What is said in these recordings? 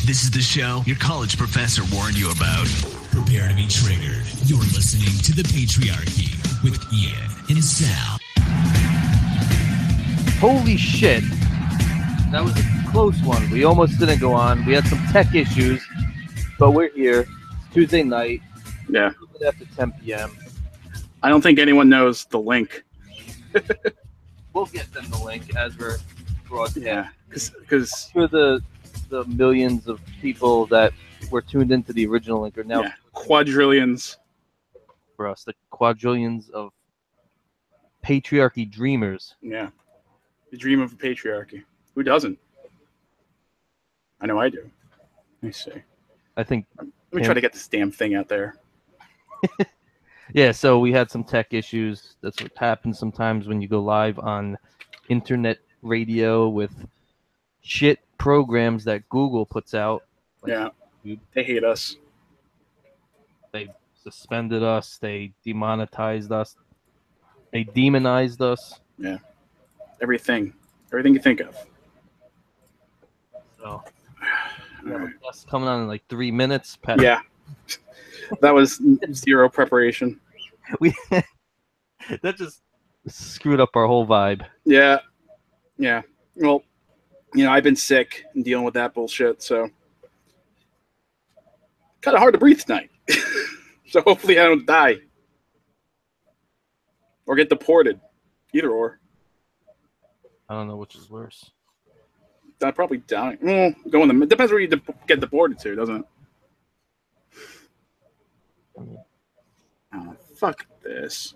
This is the show your college professor warned you about. Prepare to be triggered. You're listening to The Patriarchy with Ian and Sal. Holy shit. That was a close one. We almost didn't go on. We had some tech issues, but we're here. It's Tuesday night. Yeah. After 10 p.m. I don't think anyone knows the link. We'll get them the link as we're broadcasting. Yeah, because for the millions of people that were tuned into the original link are now quadrillions for us, the quadrillions of patriarchy dreamers. Yeah, the dream of a patriarchy. Who doesn't? I know I do. Let me see. I think. Let me try to get this damn thing out there. Yeah, so we had some tech issues. That's what happens sometimes when you go live on internet radio with shit programs that Google puts out. Like, they hate us. They suspended us. They demonetized us. They demonized us. Yeah. Everything you think of. So, we have a guest coming on in like 3 minutes. Pat. Yeah. That was zero preparation. That just screwed up our whole vibe. Yeah. Yeah. Well, I've been sick and dealing with that bullshit, so kind of hard to breathe tonight. So hopefully I don't die or get deported. Either or. I don't know which is worse. I'd probably die. Depends where you get deported to, doesn't it? Oh, fuck this.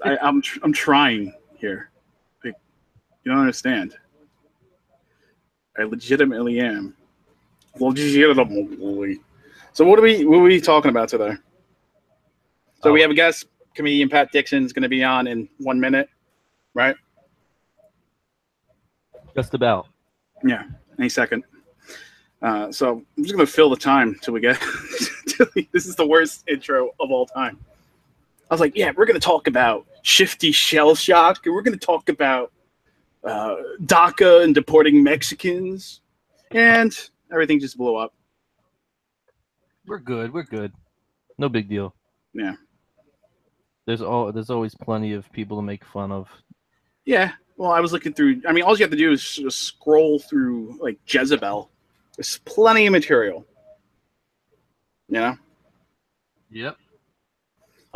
I'm trying here. Like, you don't understand. I legitimately am. Legitimately. So what are we talking about today? So we have a guest, comedian Pat Dixon, is going to be on in 1 minute, right? Just about. Yeah, any second. So I'm just going to fill the time till we get. This is the worst intro of all time. I was like, yeah, we're going to talk about shifty shell shock, and we're going to talk about DACA and deporting Mexicans, and everything just blew up. We're good. No big deal. Yeah. There's always plenty of people to make fun of. Yeah. Well, I was looking through. I mean, all you have to do is just scroll through like Jezebel. There's plenty of material. Yeah. Yep.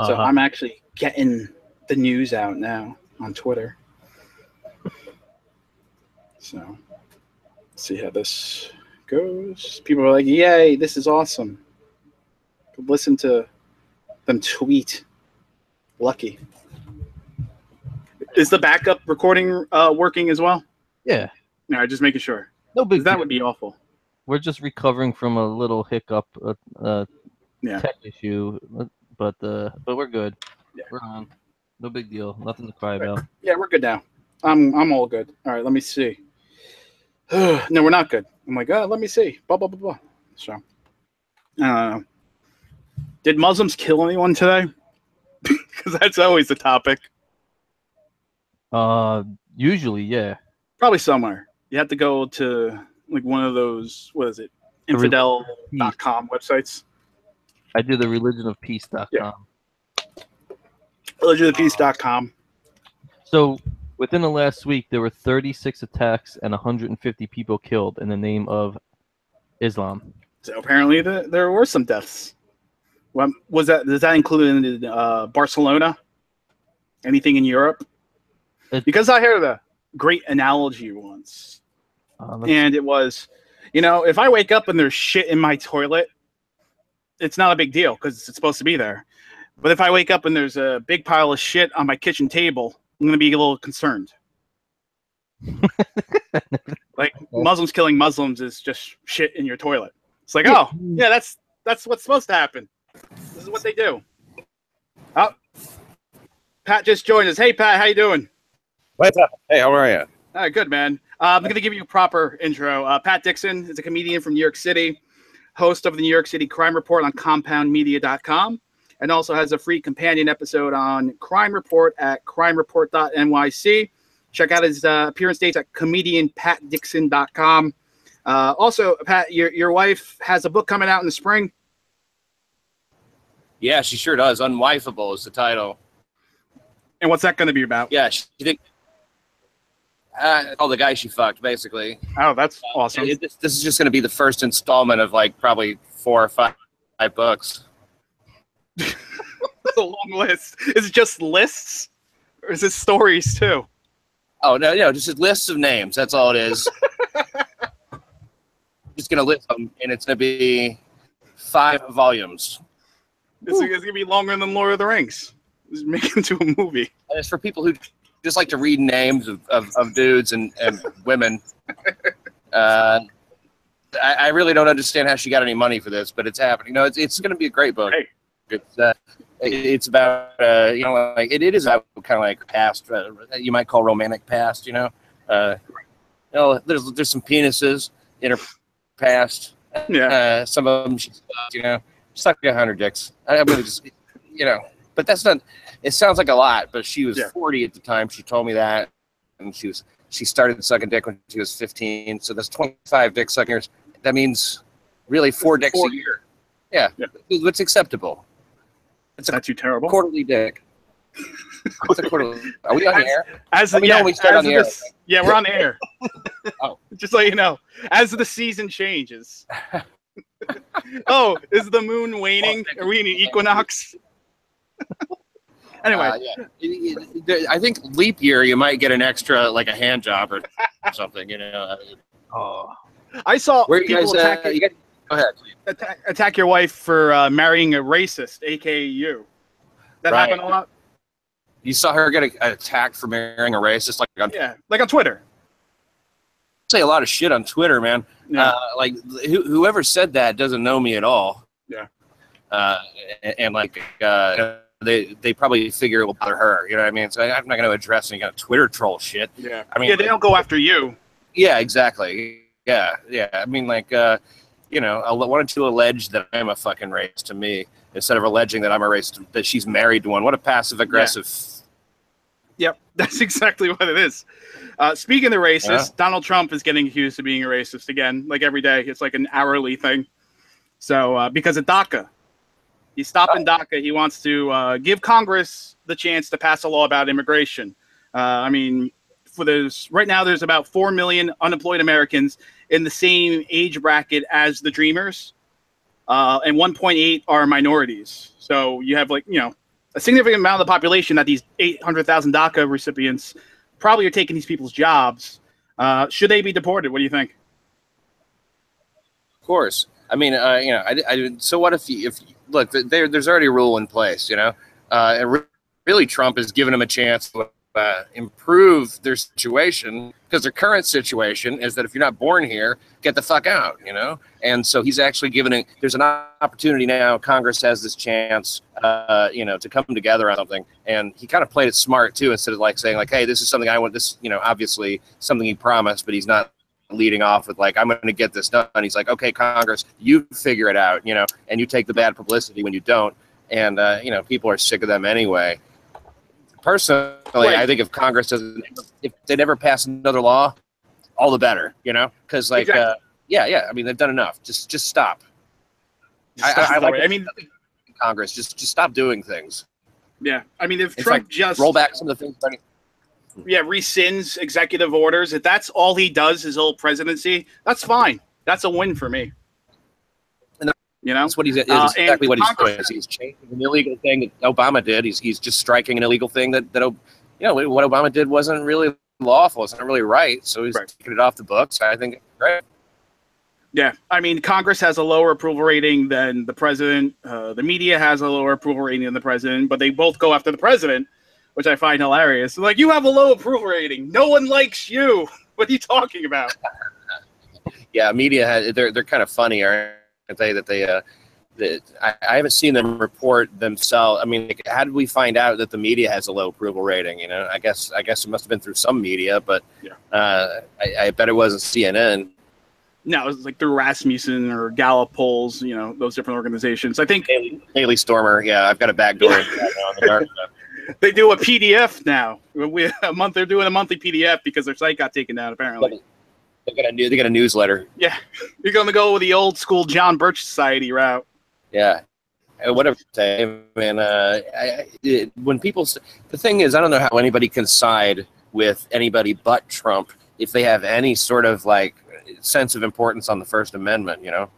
So I'm actually getting the news out now on Twitter. So let's see how this goes. People are like, yay, this is awesome. Listen to them tweet. Lucky. Is the backup recording working as well? Yeah. No, just making sure. No big That deal. would be awful. We're just recovering from a little hiccup, tech issue, but we're good. Yeah. We're on. No big deal. Nothing to cry about. Yeah, we're good now. I'm all good. All right, let me see. No, we're not good. I'm like, let me see. Blah, blah, blah, blah. So, did Muslims kill anyone today? Because that's always the topic. Usually, yeah. Probably somewhere. You have to go to like one of those, what is it? Infidel.com websites. I do the religionofpeace.com. Yeah. Religionofpeace.com. So within the last week, there were 36 attacks and 150 people killed in the name of Islam. So apparently there were some deaths. Well, does that include Barcelona? Anything in Europe? Because I heard a great analogy once. And it was, if I wake up and there's shit in my toilet, it's not a big deal because it's supposed to be there. But if I wake up and there's a big pile of shit on my kitchen table, I'm going to be a little concerned. Like Muslims killing Muslims is just shit in your toilet. It's like, oh, yeah, that's what's supposed to happen. This is what they do. Oh, Pat just joined us. Hey, Pat, how you doing? What's up? Hey, how are you? Good, man. I'm going to give you a proper intro. Pat Dixon is a comedian from New York City, host of the New York City Crime Report on compoundmedia.com, and also has a free companion episode on Crime Report at crimereport.nyc. Check out his appearance dates at comedianpatdixon.com. Also, Pat, your wife has a book coming out in the spring. Yeah, she sure does. Unwifeable is the title. And what's that going to be about? Yeah, she think all the guy she fucked, basically. Oh, that's awesome. This is just going to be the first installment of like probably 4 or 5 books. That's a long list. Is it just lists, or is it stories too? Oh no, just lists of names. That's all it is. Just going to list them, and it's going to be 5 volumes. It's going to be longer than Lord of the Rings. Just make it into a movie. And it's for people who just like to read names of dudes and women. I really don't understand how she got any money for this, but it's happening. No, it's going to be a great book. Hey. It's about like it is about kind of like past, you might call romantic past. There's some penises in her past. Yeah. Some of them she sucked 100 dicks. I'm gonna just but that's not. It sounds like a lot, but she was 40 at the time. She told me that, and she started sucking dick when she was 15. So that's 25 dick suckers. That means really 4 dicks a year. Yeah. What's acceptable? It's not too terrible. Quarterly dick. What's a quarterly? Are we on the air? We start on the air. Yeah, we're on the air. Oh, just so you know, as the season changes. Oh, is the moon waning? Are we in an equinox? Anyway, I think leap year you might get an extra like a hand job or something. Oh, I saw where you guys. Go ahead. Attack your wife for marrying a racist, aka you. That happened a lot. You saw her get attacked for marrying a racist, like on Twitter. Say a lot of shit on Twitter, man. Yeah. Whoever said that doesn't know me at all. Yeah. They probably figure it will bother her. You know what I mean? So I'm not going to address any kind of Twitter troll shit. Yeah. They don't go after you. Yeah, exactly. Yeah. I mean, I wanted to allege that I'm a fucking racist to me instead of alleging that I'm a racist, that she's married to one. What a passive aggressive. Yeah. Yep, that's exactly what it is. Speaking of racist, Donald Trump is getting accused of being a racist again, like every day. It's like an hourly thing. So because of DACA. He's stopping DACA. He wants to give Congress the chance to pass a law about immigration. Right now there's about 4 million unemployed Americans in the same age bracket as the Dreamers, and 1.8 are minorities. So you have a significant amount of the population that these 800,000 DACA recipients probably are taking these people's jobs. Should they be deported? What do you think? Of course. I mean, so what if you look? There's already a rule in place, and really Trump has given them a chance to improve their situation, because their current situation is that if you're not born here, get the fuck out, And so he's actually there's an opportunity now. Congress has this chance, to come together on something, and he kind of played it smart too, instead of saying hey, this is something I want. This, obviously something he promised, but he's not leading off with I'm going to get this done. He's like, okay, Congress, you figure it out, and you take the bad publicity when you don't. And, people are sick of them anyway. Personally, I think if Congress if they never pass another law, all the better, because exactly. I mean, they've done enough. Just stop. Congress, just stop doing things. Yeah. I mean, if Trump just roll back some of the things. Rescinds executive orders. If that's all he does his whole presidency, that's fine. That's a win for me. That's what exactly what he's doing. He's changing an illegal thing that Obama did. He's just striking an illegal thing that what Obama did wasn't really lawful. It's not really right. So he's taking it off the books. I think it's great. Yeah, I mean, Congress has a lower approval rating than the president. The media has a lower approval rating than the president, but they both go after the president, which I find hilarious. You have a low approval rating. No one likes you. What are you talking about? Yeah, media, they're kind of funny, aren't they? I haven't seen them report themselves. I mean, how did we find out that the media has a low approval rating? I guess it must have been through some media, but I bet it wasn't CNN. No, it was through Rasmussen or Gallup polls, those different organizations. I think Haley Stormer. Yeah, I've got a backdoor on the dark stuff. They do a PDF now. They're doing a monthly PDF because their site got taken down, apparently. They got a newsletter. Yeah, you're gonna go with the old school John Birch Society route. Yeah, whatever. Man, when people, the thing is, I don't know how anybody can side with anybody but Trump if they have any sort of like sense of importance on the First Amendment. You know.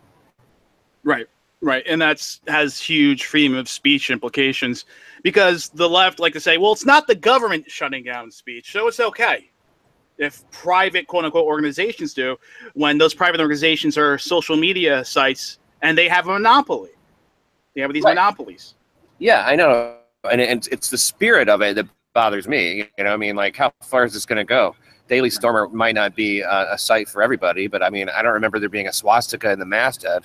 Right. Right, and has huge freedom of speech implications because the left like to say, well, it's not the government shutting down speech, so it's okay if private quote-unquote organizations do, when those private organizations are social media sites and they have a monopoly. They have these monopolies. Yeah, I know, and it's the spirit of it that bothers me. You know, I mean, like, how far is this going to go? Daily Stormer might not be a site for everybody, but I mean, I don't remember there being a swastika in the masthead.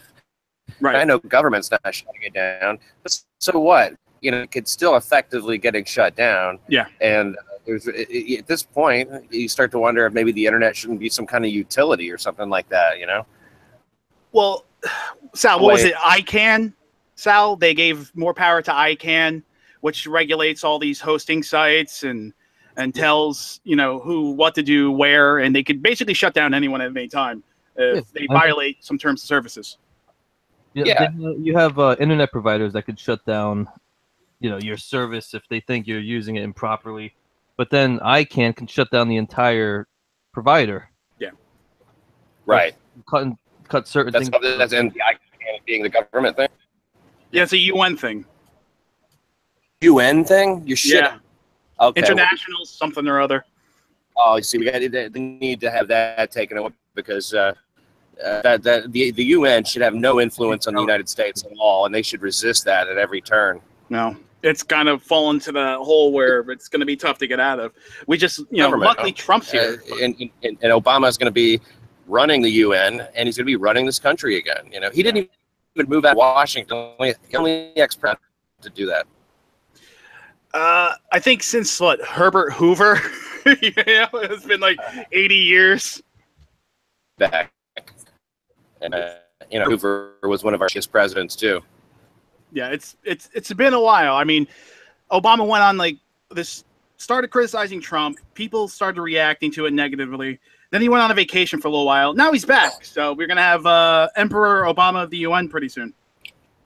Right. I know government's not shutting it down, but so what? You know, it's still effectively getting shut down. Yeah. And at this point, you start to wonder if maybe the internet shouldn't be some kind of utility or something like that, you know? Well, Sal, what was it? ICANN, Sal? They gave more power to ICANN, which regulates all these hosting sites and tells, you know, who, what to do, where, and they could basically shut down anyone at any time if they violate some terms of services. Yeah. You have internet providers that could shut down, you know, your service if they think you're using it improperly. But then ICANN can shut down the entire provider. Yeah. Right. Cut certain things. That's in the ICANN being the government thing. Yeah, it's a UN thing. UN thing? You should. Yeah. Okay. International something or other. Oh, you see, they need to have that taken away because the UN should have no influence on the United States at all, and they should resist that at every turn. No, it's kind of fallen to the hole where it's going to be tough to get out of. We just, you know, luckily Trump's here. And Obama's going to be running the UN, and he's going to be running this country again. You know, he didn't even move out of Washington. He only ex-president to do that. I think since Herbert Hoover, you know, it's been like 80 years back. And you know, Hoover was one of our first presidents too. Yeah, it's been a while. I mean, Obama went on like this, started criticizing Trump. People started reacting to it negatively. Then he went on a vacation for a little while. Now he's back. So we're gonna have Emperor Obama of the UN pretty soon.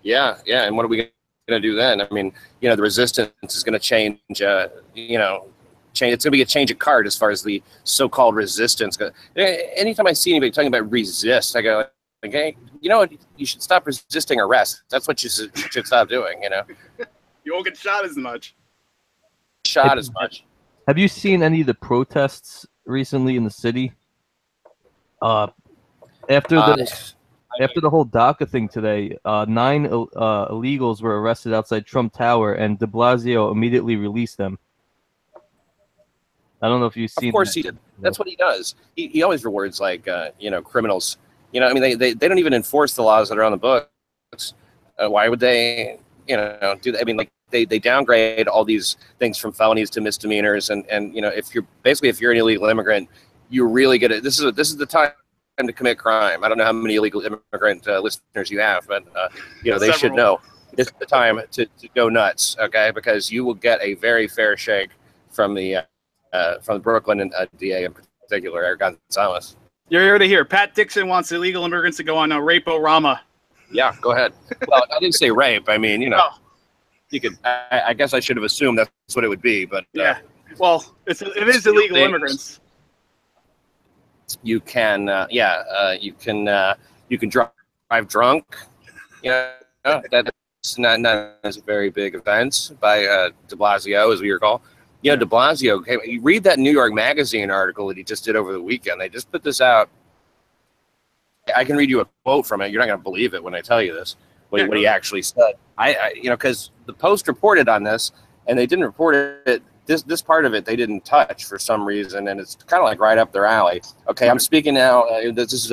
Yeah. And what are we going to do then? I mean, you know, the resistance is going to change. You know, change. It's going to be a change of card as far as the so-called resistance goes. Anytime I see anybody talking about resist, I go, okay, you know what? You should stop resisting arrest. That's what you should stop doing, you know? You won't get shot as much. Have you seen any of the protests recently in the city? After the whole DACA thing today, 9 illegals were arrested outside Trump Tower, and de Blasio immediately released them. I don't know if you've seen. Of course he did. That's what he does. He always rewards, like, you know, criminals. You know, I mean, they don't even enforce the laws that are on the books. Why would they, you know, do that? I mean, like, they downgrade all these things from felonies to misdemeanors, and you know, if you're an illegal immigrant, you really get it. This is the time to commit crime. I don't know how many illegal immigrant listeners you have, but you know, they should know it's the time to go nuts, okay? Because you will get a very fair shake from the Brooklyn and DA in particular, Eric Gonzalez. You're here to hear. Pat Dixon wants illegal immigrants to go on a rape-o-rama. Yeah, go ahead. Well, I didn't say rape. I mean, you know, you could. I guess I should have assumed that's what it would be, but yeah. Well, it is illegal immigrants. You can, you can drive drunk. You know, that's not a very big offense by de Blasio, as we recall. You know, de Blasio, you read that New York Magazine article that he just did over the weekend. They just put this out. I can read you a quote from it. You're not going to believe it when I tell you this, what he actually said. You know, because the Post reported on this, and they didn't report it. This part of it they didn't touch for some reason, and it's kind of like right up their alley. Okay, I'm speaking now. This is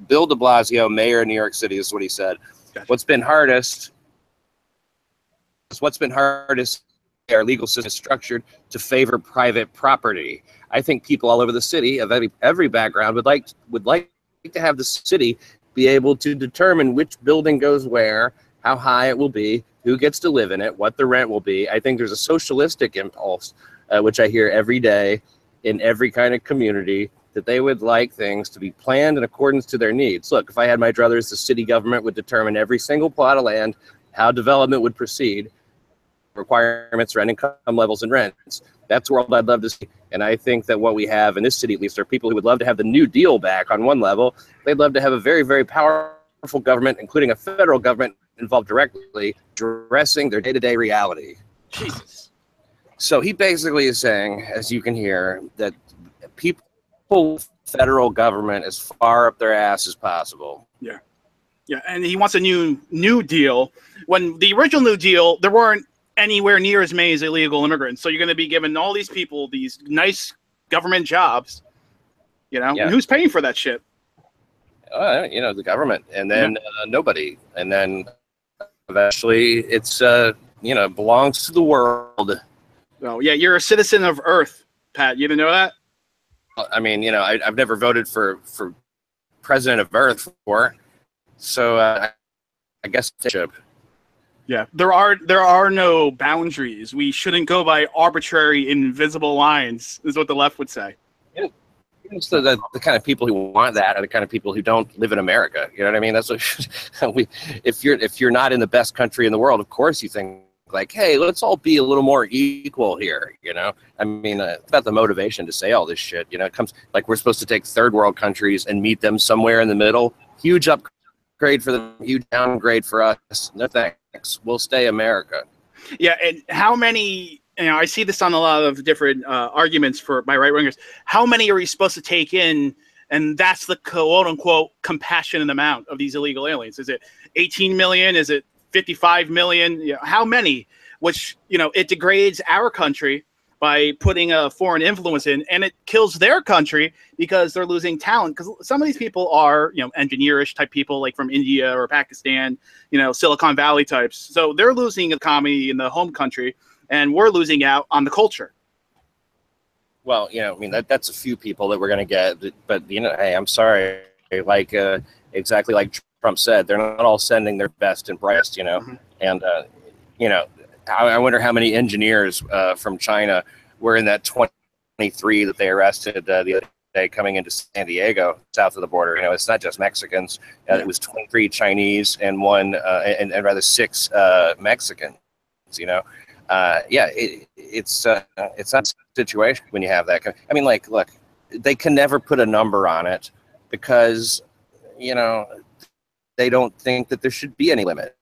Bill de Blasio, mayor of New York City. This is what he said. Gotcha. What's been hardest, our legal system is structured to favor private property. I think people all over the city of every background would like to have the city be able to determine which building goes where, how high it will be, who gets to live in it, what the rent will be. I think there's a socialistic impulse, which I hear every day in every kind of community, that they would like things to be planned in accordance to their needs. Look, if I had my druthers, the city government would determine every single plot of land, how development would proceed, requirements, rent income levels, and rents. That's the world I'd love to see. And I think that what we have in this city, at least, are people who would love to have the New Deal back on one level. They'd love to have a very, very powerful government, including a federal government involved directly, addressing their day-to-day reality. Jesus. So he basically is saying, as you can hear, that people, federal government, as far up their ass as possible. Yeah. Yeah, and he wants a new deal. When the original New Deal, there weren't anywhere near as many as illegal immigrants. So you're going to be giving all these people these nice government jobs, you know? Yeah. And who's paying for that shit? You know, the government, and then nobody. And then eventually it's, you know, belongs to the world. Oh, yeah, you're a citizen of Earth, Pat. You didn't know that? I mean, you know, I've never voted for president of Earth before. So I guess yeah, there are no boundaries. We shouldn't go by arbitrary, invisible lines, is what the left would say. Yeah. So the kind of people who want that are the kind of people who don't live in America. You know what I mean? That's what if you're not in the best country in the world, of course you think like, hey, let's all be a little more equal here. You know, I mean, it's about the motivation to say all this shit. You know, it comes like we're supposed to take third world countries and meet them somewhere in the middle. Huge upgrade for them, huge downgrade for us. No thanks. We'll stay America. Yeah, and how many? You know, I see this on a lot of different arguments by right wingers. How many are we supposed to take in? And that's the quote unquote compassionate amount of these illegal aliens. Is it 18 million? Is it 55 million? You know, how many? Which, you know, it degrades our country by putting a foreign influence in, and it kills their country because they're losing talent. Because some of these people are, you know, engineerish type people, like from India or Pakistan, you know, Silicon Valley types. So they're losing economy in the home country, and we're losing out on the culture. Well, you know, I mean, that's a few people that we're going to get, but, you know, hey, I'm sorry, like, exactly like Trump said, they're not all sending their best and brightest, you know, and, you know, I wonder how many engineers from China were in that 23 that they arrested the other day coming into San Diego, south of the border. You know, it's not just Mexicans. It was 23 Chinese and and rather 6 Mexicans, you know. Yeah, it's not a situation when you have that. I mean, like, look, they can never put a number on it because, you know, they don't think that there should be any limit.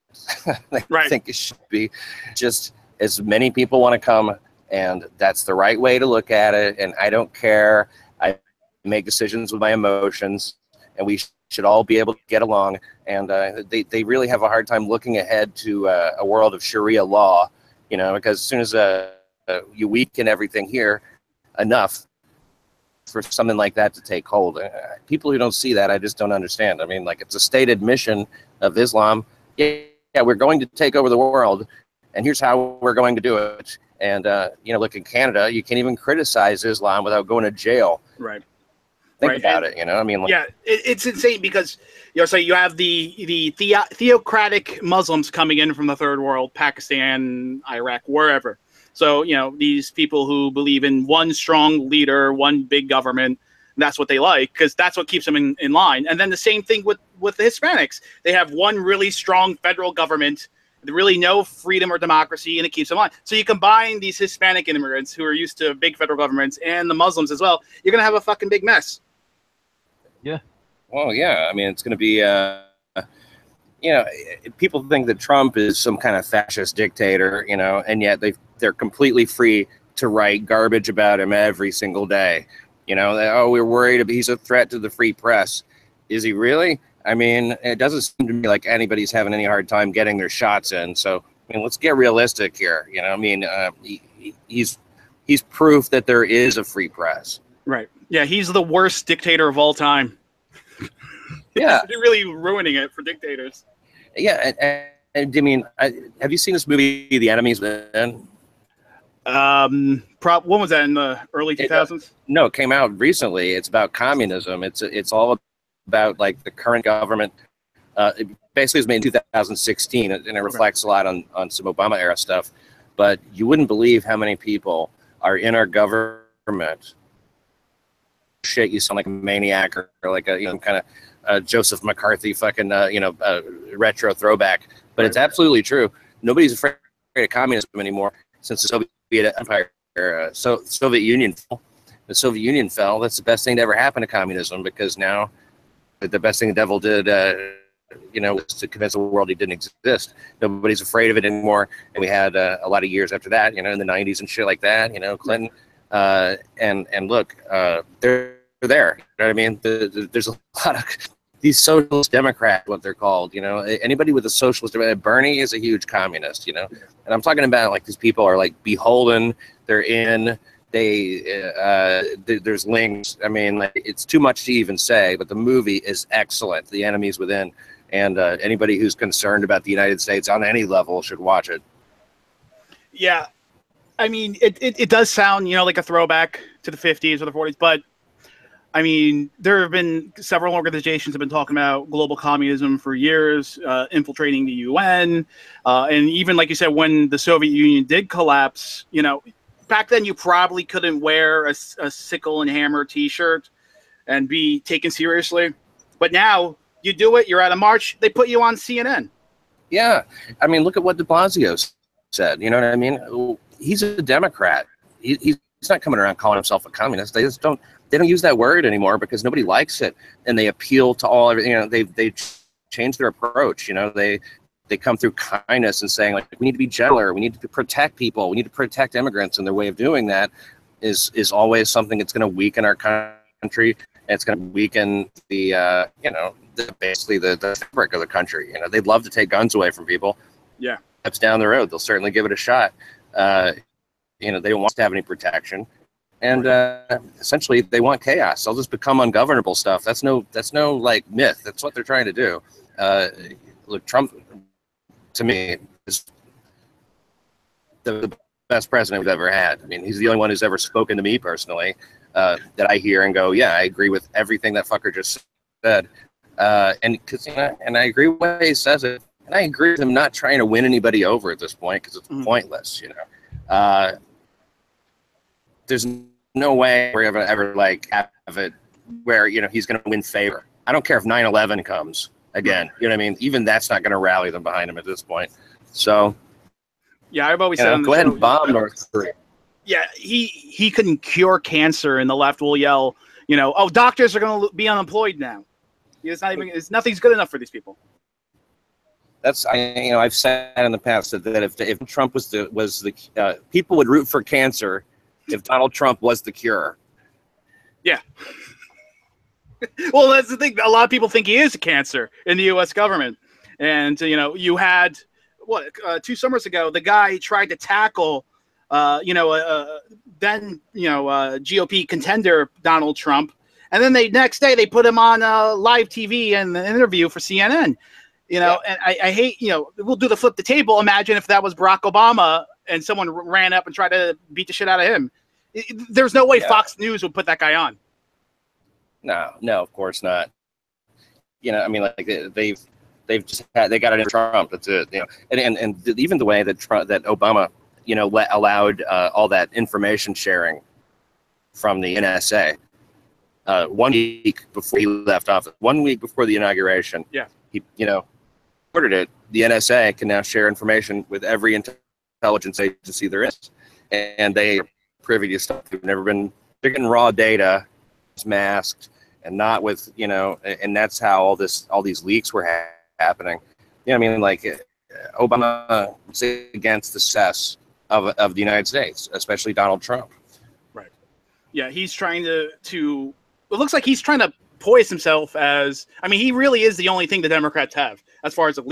I think it should be just as many people want to come, and that's the right way to look at it. And I don't care. I make decisions with my emotions, and we should all be able to get along. And they really have a hard time looking ahead to a world of Sharia law, you know, because as soon as you weaken everything here enough for something like that to take hold, people who don't see that, I just don't understand. I mean, like, it's a stated mission of Islam. Yeah, we're going to take over the world, and here's how we're going to do it. And, you know, look, in Canada, you can't even criticize Islam without going to jail. Right. Think about it, you know? I mean, like, yeah, it's insane because, you know, so you have the theocratic Muslims coming in from the third world, Pakistan, Iraq, wherever. So, you know, these people who believe in one strong leader, one big government, that's what they like because that's what keeps them in line. And then the same thing with the Hispanics. They have one really strong federal government, really no freedom or democracy, and it keeps them on. So you combine these Hispanic immigrants who are used to big federal governments and the Muslims as well, you're going to have a fucking big mess. Yeah. Well, yeah. I mean, it's going to be, you know, people think that Trump is some kind of fascist dictator, you know, and yet they're completely free to write garbage about him every single day. You know, we're worried he's a threat to the free press. Is he really? I mean, it doesn't seem to me like anybody's having any hard time getting their shots in. So, I mean, let's get realistic here. You know, I mean, he's proof that there is a free press. Right. Yeah, he's the worst dictator of all time. Yeah. They're really ruining it for dictators. Yeah, and I mean, have you seen this movie, The Enemies Within? When was that, in the early 2000s? No, it came out recently. It's about communism. It's all about like the current government. It basically was made in 2016, and it reflects a lot on some Obama era stuff. But you wouldn't believe how many people are in our government shit, you sound like a maniac or like a kind of Joseph McCarthy fucking retro throwback. But it's absolutely true. Nobody's afraid of communism anymore since the Soviet Empire, Soviet Union fell. The Soviet Union fell. That's the best thing to ever happen to communism, because now the best thing the devil did, was to convince the world he didn't exist. Nobody's afraid of it anymore. And we had a lot of years after that, in the 90s and shit like that, Clinton. And look, they're there. You know what I mean? There's a lot of these socialist Democrats, what they're called. Anybody with a socialist, Bernie is a huge communist. And I'm talking about like these people are like beholden. They're in. There's links. I mean, like, it's too much to even say, but the movie is excellent. The Enemies Within, and anybody who's concerned about the United States on any level should watch it. Yeah, I mean, it does sound, like a throwback to the 50s or the 40s, but I mean, there have been several organizations have been talking about global communism for years, infiltrating the UN, and even like you said, when the Soviet Union did collapse, back then you probably couldn't wear a sickle and hammer T-shirt and be taken seriously, but now you do it. You're at a march. They put you on CNN. Yeah, I mean, look at what De Blasio said. You know what I mean? He's a Democrat. He's not coming around calling himself a communist. They don't use that word anymore because nobody likes it, and they appeal to all. They change their approach. They come through kindness and saying, like, we need to be gentler. We need to protect people. We need to protect immigrants. And their way of doing that is always something that's going to weaken our country. And it's going to weaken basically the fabric of the country. They'd love to take guns away from people. Yeah. Steps down the road, they'll certainly give it a shot. They don't want to have any protection. And essentially they want chaos. They'll just become ungovernable stuff. That's no like myth. That's what they're trying to do. Look, Trump, to me, is the best president we've ever had. I mean, he's the only one who's ever spoken to me personally that I hear and go, yeah, I agree with everything that fucker just said. And I agree with the way he says it. And I agree with him not trying to win anybody over at this point because it's pointless. There's no way we're ever like have it where he's going to win favor. I don't care if 9/11 comes again. You know what I mean? Even that's not going to rally them behind him at this point. So, yeah, I've always said, go ahead and bomb North Korea. Yeah, he couldn't cure cancer, and the left will yell, oh, doctors are going to be unemployed now. Nothing's good enough for these people. I've said in the past that if Trump was the people would root for cancer if Donald Trump was the cure. Yeah. Well, that's the thing. A lot of people think he is a cancer in the U.S. government. And, you had, 2 summers ago, the guy tried to tackle, GOP contender Donald Trump. And then next day they put him on live TV and an interview for CNN. And I hate, we'll do the flip the table. Imagine if that was Barack Obama and someone ran up and tried to beat the shit out of him. There's no way Fox News would put that guy on. No, of course not. I mean, like they got it in Trump. That's it. And even the way that Obama, allowed all that information sharing from the NSA 1 week before he left office, 1 week before the inauguration. Yeah. He, ordered it. The NSA can now share information with every intelligence agency there is, and they are privy to stuff they're getting raw data. Masked and not with and that's how all these leaks were happening. I mean, like Obama was against the success of the United States, especially Donald Trump. Right. Yeah, he's trying to it looks like he's trying to poise himself as, I mean, he really is the only thing the Democrats have as far as a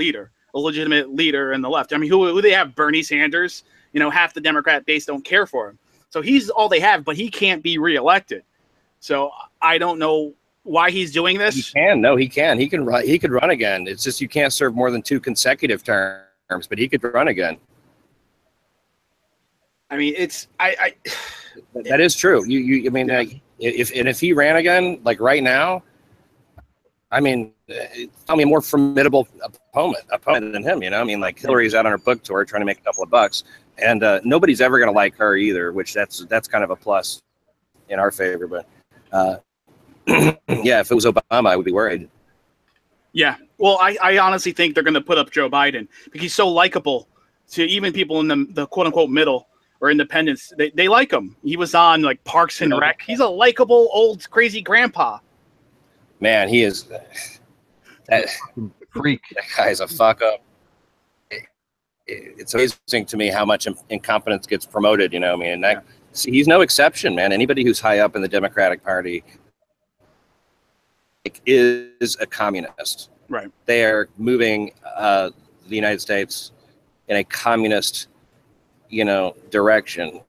legitimate leader in the left. I mean, who they have? Bernie Sanders. Half the Democrat base don't care for him. So he's all they have, but he can't be reelected. So I don't know why he's doing this. He can. No, he can. He can run. He could run again. It's just you can't serve more than 2 consecutive terms, but he could run again. I mean, that is true. I mean, if he ran again, like right now, I mean, tell me a more formidable opponent than him. I mean, like Hillary's out on her book tour trying to make a couple of bucks, and nobody's ever going to like her either. Which that's kind of a plus in our favor, but yeah, if it was Obama, I would be worried. Yeah. Well, I honestly think they're going to put up Joe Biden because he's so likable to even people in the quote unquote middle or independents. They like him. He was on like Parks and Rec. He's a likable old crazy grandpa. Man, he is that Freak. That guy's a fuck up. It's amazing to me how much incompetence gets promoted. You know, I mean, see, he's no exception, man. Anybody who's high up in the Democratic Party is a communist. Right. They are moving the United States in a communist, direction.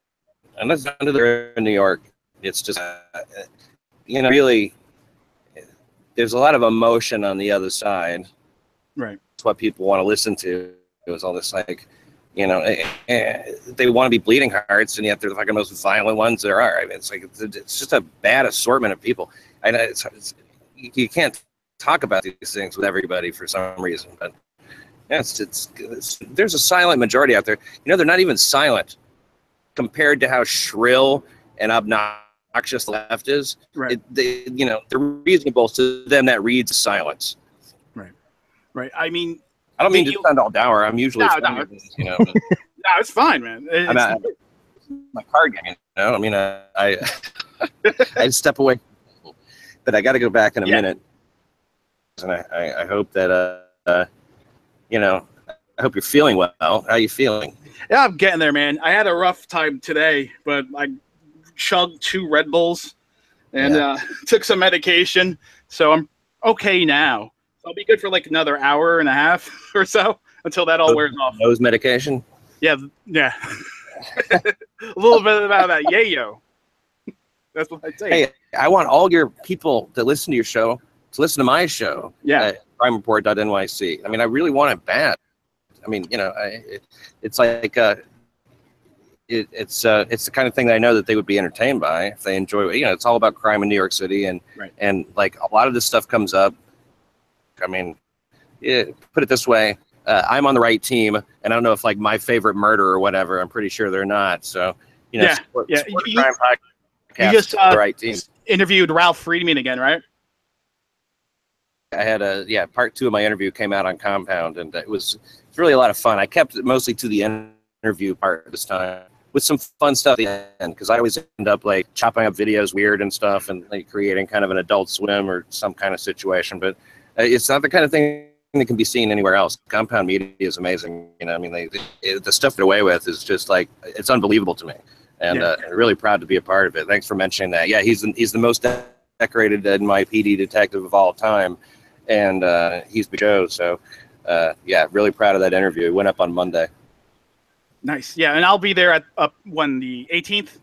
And that's under there in New York. It's just, really, there's a lot of emotion on the other side. Right. It's what people want to listen to. It was all this they want to be bleeding hearts, and yet they're the fucking most violent ones there are. I mean, it's just a bad assortment of people. I know you can't talk about these things with everybody for some reason, but there's a silent majority out there. They're not even silent compared to how shrill and obnoxious the left is. Right. They're reasonable to them. That reads silence. Right. Right. I mean, I don't mean to sound all dour. I'm usually no, but, no, it's fine, man. My card game. I mean, I step away, but I got to go back in a minute. And I hope that I hope you're feeling well. How are you feeling? Yeah, I'm getting there, man. I had a rough time today, but I chugged 2 Red Bulls and took some medication, so I'm okay now. I'll be good for like another hour and a half or so until that all wears off. Nose medication? Yeah. A little bit about that yayo. That's what I say. Hey, I want all your people that listen to your show to listen to my show. Yeah. At crimereport.nyc. I mean, I really want it bad. I mean, it's like it's the kind of thing that I know that they would be entertained by if they enjoy it. It's all about crime in New York City, and like a lot of this stuff comes up. I mean, put it this way, I'm on the right team, and I don't know if like my favorite murder or whatever. I'm pretty sure they're not. So support you crime podcast. You just the right team. Interviewed Ralph Friedman again, right? I had part 2 of my interview came out on Compound, and it's really a lot of fun. I kept it mostly to the interview part this time with some fun stuff at the end, because I always end up like chopping up videos weird and stuff and like creating kind of an Adult Swim or some kind of situation, but it's not the kind of thing that can be seen anywhere else. Compound Media is amazing. I mean, the stuff they're away with is just like, it's unbelievable to me. And really proud to be a part of it. Thanks for mentioning that. Yeah, he's the most decorated NYPD detective of all time. And he's the show. So, really proud of that interview. It went up on Monday. Nice. Yeah, and I'll be there at the 18th.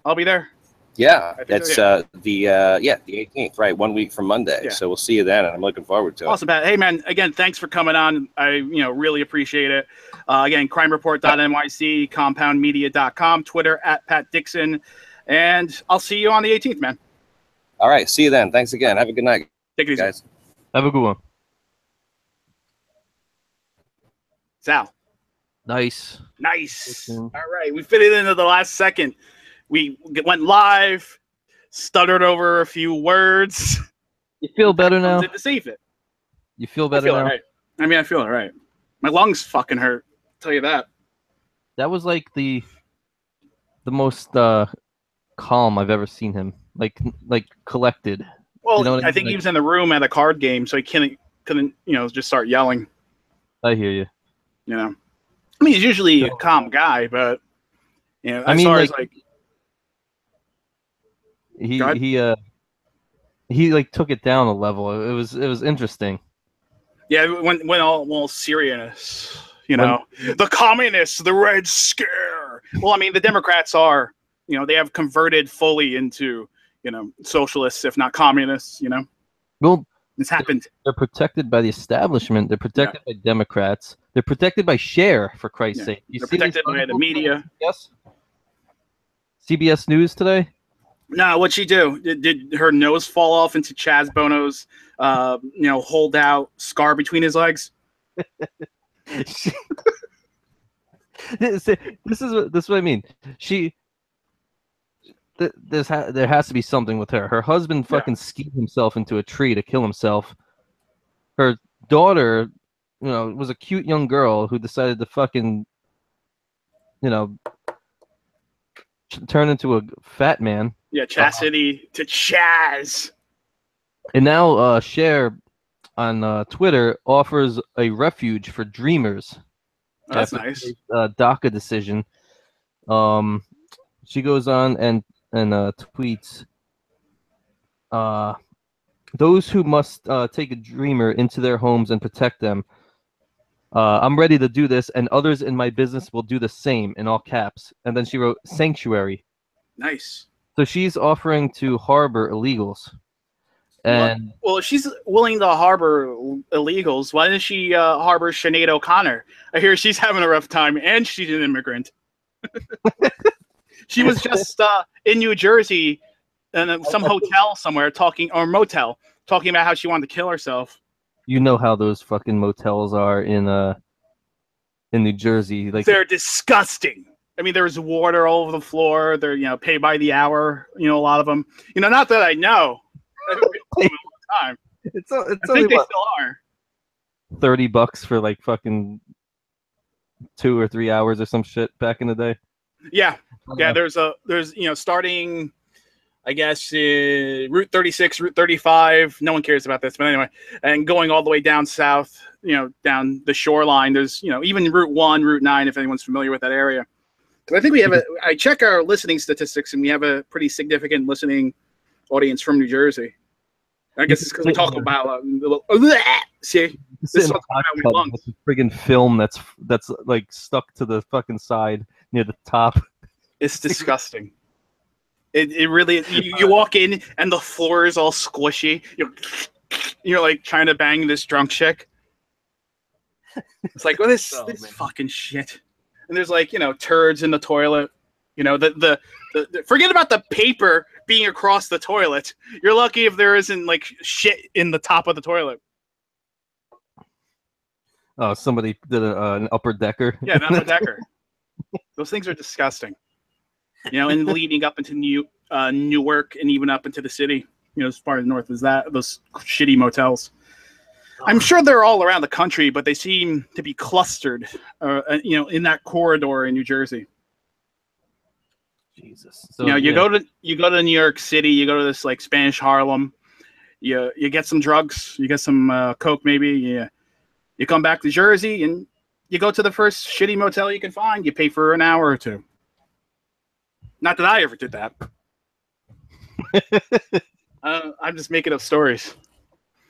I'll be there. Yeah, that's the 18th, right? 1 week from Monday. Yeah. So we'll see you then, and I'm looking forward to it. Awesome, Pat. Hey, man, again, thanks for coming on. I really appreciate it. Again, crimereport.nyc, compoundmedia.com, Twitter @Pat Dixon, and I'll see you on the 18th, man. All right, see you then. Thanks again. Have a good night. Take it easy, guys. Have a good one. Sal. Nice. All right, we fit it into the last second. We went live, stuttered over a few words. You feel better now? To save it. You feel better now? All right. I mean, I feel all right. My lungs fucking hurt. I'll tell you that. That was like the most calm I've ever seen him. Like collected. Well, I think he was in the room at a card game, so he couldn't just start yelling. I hear you. I mean, he's usually a calm guy, but as far as he like took it down a level. It was interesting. Yeah, when all serious, the communists, the Red Scare. Well, I mean, the Democrats are, they have converted fully into, socialists, if not communists. Well, this happened. They're protected by the establishment. They're protected by Democrats. They're protected by Cher, for Christ's sake. They're protected by the media. Yes. CBS News today. No, what'd she do? Did her nose fall off into Chaz Bono's, hold out scar between his legs? This is what I mean. there has to be something with her. Her husband fucking skied himself into a tree to kill himself. Her daughter, was a cute young girl who decided to fucking, turn into a fat man. Yeah, chastity to Chaz. And now Cher on Twitter offers a refuge for dreamers. That's nice. DACA decision. She goes on and tweets, those who must take a dreamer into their homes and protect them. I'm ready to do this, and others in my business will do the same, in all caps. And then she wrote sanctuary. Nice. So she's offering to harbor illegals. And well, if she's willing to harbor illegals, why doesn't she harbor Sinead O'Connor? I hear she's having a rough time, and she's an immigrant. She was just in New Jersey in some hotel somewhere or motel talking about how she wanted to kill herself. You know how those fucking motels are in New Jersey. Like, they're disgusting. I mean, there's water all over the floor. They're pay by the hour. A lot of them. Not that I know. Time. It's I only think they still are. $30 for like fucking 2 or 3 hours or some shit back in the day. Yeah. There's starting, I guess, Route 36, Route 35. No one cares about this, but anyway, and going all the way down south, down the shoreline. There's even Route 1, Route 9, if anyone's familiar with that area. Because I think we have I check our listening statistics, and we have a pretty significant listening audience from New Jersey. I guess it's because we talk about see, this is a friggin' film that's like stuck to the fucking side near the top. It's disgusting. It really is. You walk in and the floor is all squishy. You're like trying to bang this drunk chick. It's like, this fucking shit. And there's like turds in the toilet. The forget about the paper being across the toilet. You're lucky if there isn't like shit in the top of the toilet. Oh, somebody did an upper decker. Yeah, an upper decker. Those things are disgusting. And leading up into Newark and even up into the city, as far as north as that, those shitty motels. I'm sure they're all around the country, but they seem to be clustered, in that corridor in New Jersey. Jesus. So, you go to New York City, you go to this like Spanish Harlem, you get some drugs, you get some coke maybe, you come back to Jersey and you go to the first shitty motel you can find, you pay for an hour or two. Not that I ever did that. I'm just making up stories.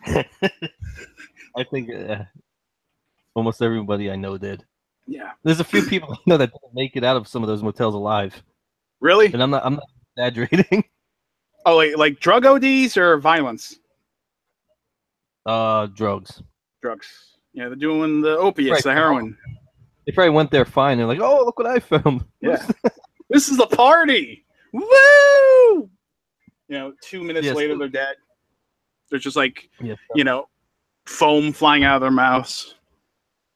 I think almost everybody I know did. Yeah. There's a few people I know that didn't make it out of some of those motels alive. Really? And I'm not exaggerating. Oh, like drug ODs or violence? Drugs. Drugs. Yeah, they're doing the opiates, the heroin. They probably went there fine. They're like, oh, look what I found. Yeah. This is the party. Woo! 2 minutes later, they're dead. They're just like, foam flying out of their mouths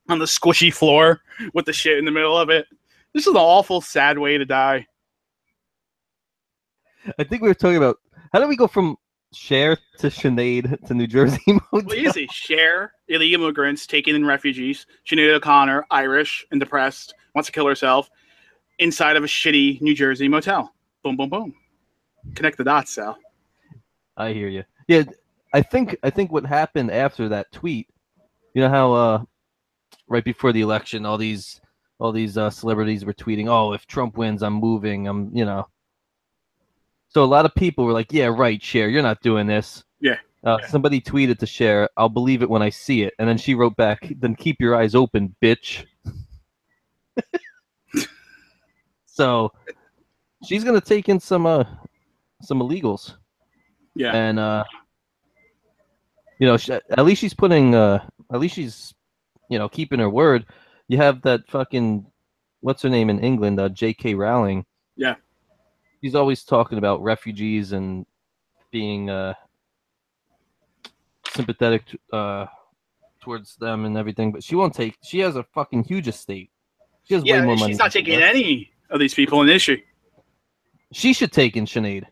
on the squishy floor with the shit in the middle of it. This is an awful, sad way to die. I think we were talking about, how do we go from Cher to Sinead to New Jersey motel? Well, easy. Cher, illegal immigrants taken in refugees. Sinead O'Connor, Irish and depressed, wants to kill herself inside of a shitty New Jersey motel. Boom, boom, boom. Connect the dots, Sal. I hear you. Yeah, I think what happened after that tweet, how right before the election, all these celebrities were tweeting, oh, if Trump wins, I'm moving. So a lot of people were like, yeah, right, Cher, you're not doing this. Yeah. Somebody tweeted to Cher, I'll believe it when I see it. And then she wrote back, then keep your eyes open, bitch. So she's going to take in some illegals. Yeah. And, at least she's putting, keeping her word. You have that fucking, what's her name in England, J.K. Rowling. Yeah. She's always talking about refugees and being sympathetic towards them and everything, but she has a fucking huge estate. She has way more money. She's not taking any of these people in, is she? She should take in Sinead.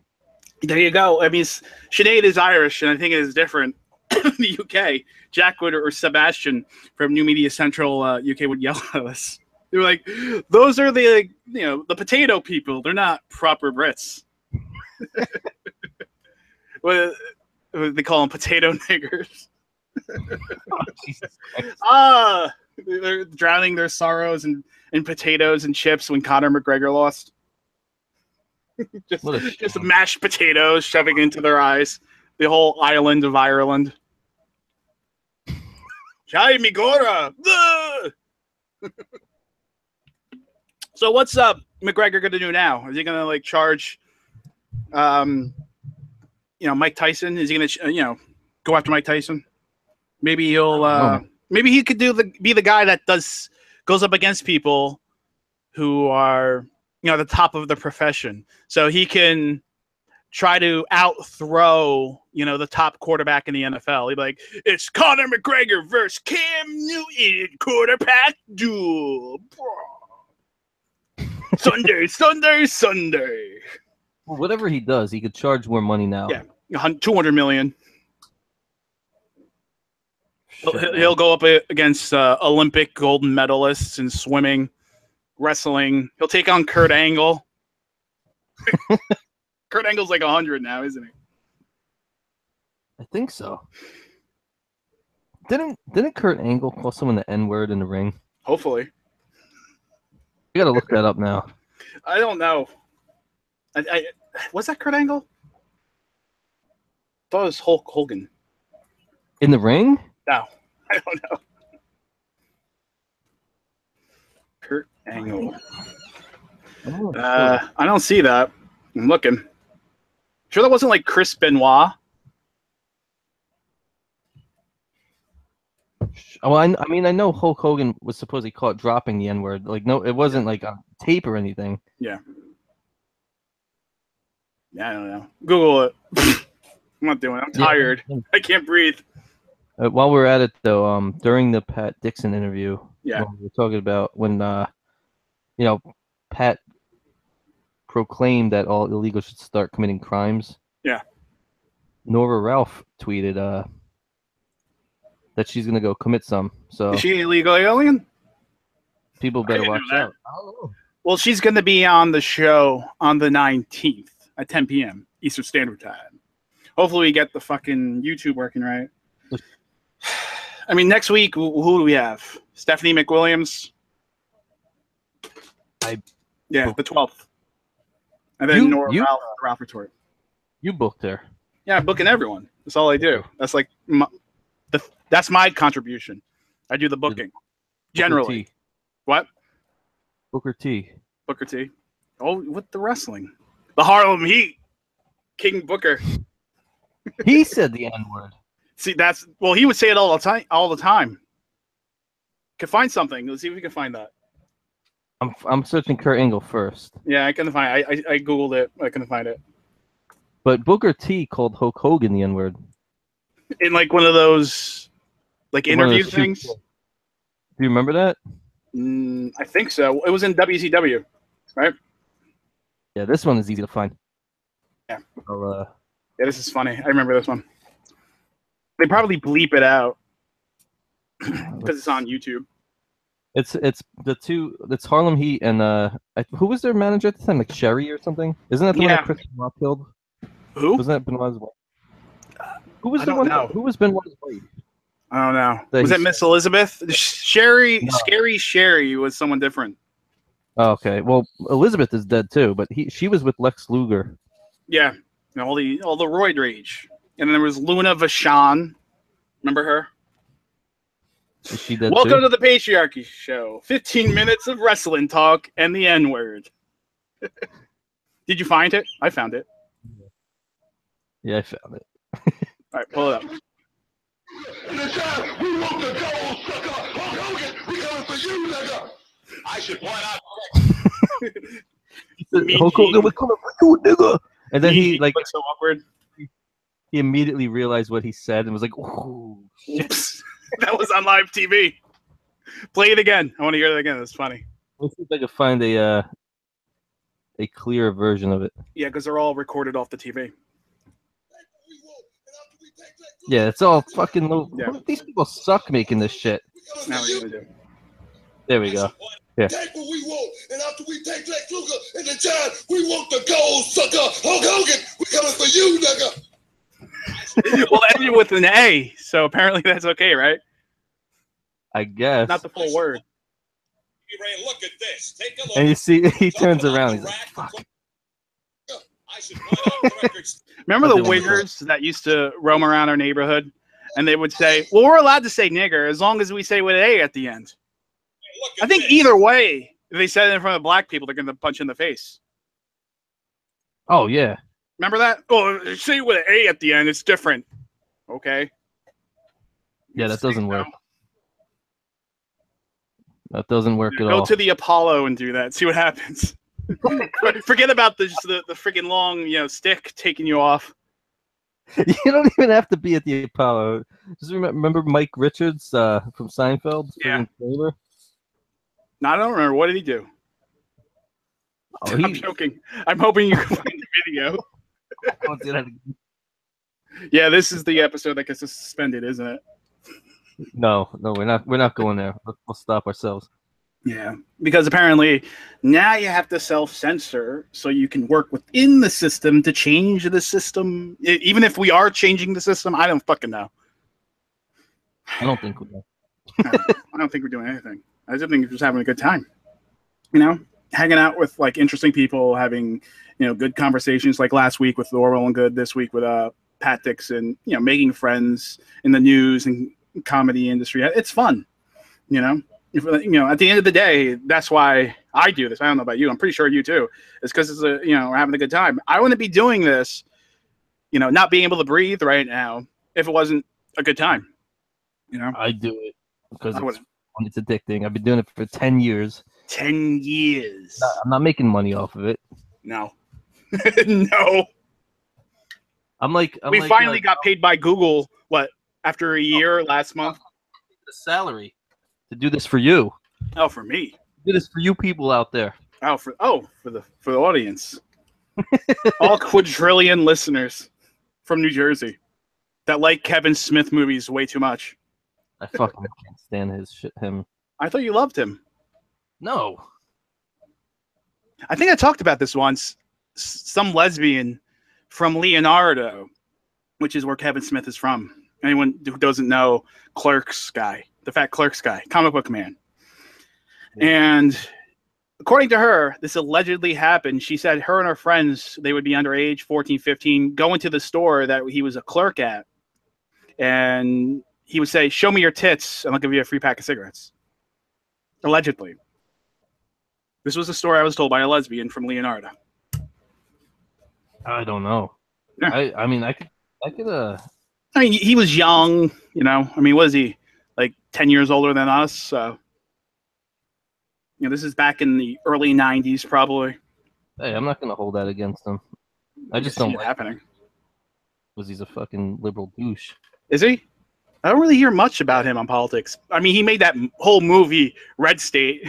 There you go. I mean, Sinead is Irish, and I think it is different in the UK. Jack would or Sebastian from New Media Central UK would yell at us. They were like, "Those are the the potato people. They're not proper Brits." Well, they call them potato niggers. They're drowning their sorrows in potatoes and chips when Conor McGregor lost. just mashed potatoes shoving into their eyes. The whole island of Ireland. Chai Migora. So what's up McGregor gonna do now? Is he gonna like charge Mike Tyson? Is he gonna go after Mike Tyson? Maybe he'll maybe he could be the guy that goes up against people who are the top of the profession, so he can try to out-throw the top quarterback in the NFL. He'd be like, it's Conor McGregor versus Cam Newton quarterback duel. Sunday. Well, whatever he does, he could charge more money now. Yeah, $200 million. He'll go up against Olympic gold medalists in swimming, wrestling. He'll take on Kurt Angle. Kurt Angle's like 100 now, isn't he? I think so. Didn't Kurt Angle call someone the N-word in the ring? Hopefully. You gotta look that up now. I don't know. Was that Kurt Angle? I thought it was Hulk Hogan. In the ring? No, I don't know. Kurt Angle. I don't see that. I'm looking. Sure that wasn't like Chris Benoit? Well, I mean, I know Hulk Hogan was supposedly caught dropping the N-word. Like, no, it wasn't like on tape or anything. Yeah. Yeah, I don't know. Google it. I'm not doing it. I'm tired. I can't breathe. While we're at it, though, during the Pat Dixon interview, we were talking about when, Pat proclaimed that all illegals should start committing crimes. Yeah. Nora Ralph tweeted that she's gonna go commit some. So is she an illegal alien? People better watch out. I don't know. Well, she's gonna be on the show on the 19th at 10 p.m. Eastern Standard Time. Hopefully, we get the fucking YouTube working right. I mean, next week, who do we have? Stephanie McWilliams. The 12th. And then Nora Ralph Retort. You booked her. Yeah, I'm booking everyone. That's all I do. That's like that's my contribution. I do the booking. Generally. T. What? Booker T. Booker T. Oh, with the wrestling. The Harlem Heat. King Booker. He said the N-word. See, he would say it all the time. Could find something. Let's see if we can find that. I'm searching Kurt Angle first. Yeah, I couldn't find it. I Googled it. I couldn't find it. But Booker T called Hulk Hogan the N-word. In like one of those interview things? Do you remember that? I think so. It was in WCW, right? Yeah, this one is easy to find. Yeah. Yeah, this is funny. I remember this one. They probably bleep it out because it's on YouTube. It's the two. It's Harlem Heat and who was their manager at the time? Like Sherry or something? Isn't that the one that Chris Benoit killed? Who? Wasn't that Benoit's wife? Who was the one? Who was Benoit's wife? I don't know. Was that Miss Elizabeth? Sherry? No. Scary Sherry was someone different. Oh, okay. Well, Elizabeth is dead too, but she was with Lex Luger. Yeah, all the roid rage. And then there was Luna Vachon. Remember her? Is she dead Welcome too? to the Patriarchy Show. 15 minutes of wrestling talk and the N-word. Did you find it? I found it. Yeah, I found it. All right, pull it up. We want the gold, sucker. Hulk Hogan, we coming for you, nigga. I should point out. Hulk Hogan, we're coming for you, nigga. And then he like so awkward. He immediately realized what he said and was like, "Ooh, oops." That was on live TV. Play it again. I want to hear it again. It's funny. Let's see if I can find a a clear version of it. Yeah, because they're all recorded off the TV. Yeah, it's all fucking low. Yeah. These people suck making this shit. Now what are you gonna do? There we go. Yeah. Take what we want, and after we take Lex Luger and the John, we want the gold sucker. Hulk Hogan, we coming for you, nigga. Well, it ended with an A, so apparently that's okay, right? I guess. Not the full word. Ray, look at this. Take a look. And you see, he turns around. He's like, "Fuck." I should point out the records. Remember the wiggers that used to roam around our neighborhood, and they would say, "Well, we're allowed to say nigger as long as we say with an A at the end." Look at I think this. either way, if they said it in front of black people, they're going to punch in the face. Oh yeah. Remember that? Oh, say it with an A at the end. It's different. Okay. Yeah, that doesn't work. That doesn't work at Go all. to the Apollo and do that. See what happens. Forget about the freaking long, stick taking you off. You don't even have to be at the Apollo. Just remember Mike Richards from Seinfeld? Yeah. Trailer? No, I don't remember. What did he do? Oh, I'm joking. I'm hoping you can find the video. Oh, dude, Yeah, this is the episode that gets us suspended, isn't it? No, we're not going there. We'll stop ourselves. Yeah, because apparently now you have to self-censor so you can work within the system to change the system. Even if we are changing the system, I don't fucking know. I don't think we will. I don't think we're doing anything. I just think we're just having a good time. Hanging out with like interesting people, having good conversations. Like last week with Orwell and Good, this week with Pat Dixon. Making friends in the news and comedy industry. It's fun. At the end of the day, that's why I do this. I don't know about you. I'm pretty sure you too. It's because we're having a good time. I wouldn't be doing this, not being able to breathe right now if it wasn't a good time. I do it because I wouldn't. it's addicting. I've been doing it for 10 years. 10 years. I'm not making money off of it. No. No. We finally got paid by Google, after a year last month? The salary to do this for you. Oh, for me. Do this for you people out there. For the audience. All quadrillion listeners from New Jersey that like Kevin Smith movies way too much. I fucking can't stand him. I thought you loved him. No. I think I talked about this once. Some lesbian from Leonardo, which is where Kevin Smith is from. Anyone who doesn't know, Clerks guy, the fat Clerks guy, comic book man. And according to her, this allegedly happened. She said her and her friends, they would be underage, 14, 15, go into the store that he was a clerk at. And he would say, "Show me your tits, and I'll give you a free pack of cigarettes." Allegedly. This was a story I was told by a lesbian from Leonardo. I don't know. Yeah. I mean, I could. I mean, he was young, was he like 10 years older than us? So, this is back in the early 90s, probably. Hey, I'm not going to hold that against him. I just don't see it happening. Because he's a fucking liberal douche. Is he? I don't really hear much about him on politics. I mean, he made that whole movie, Red State,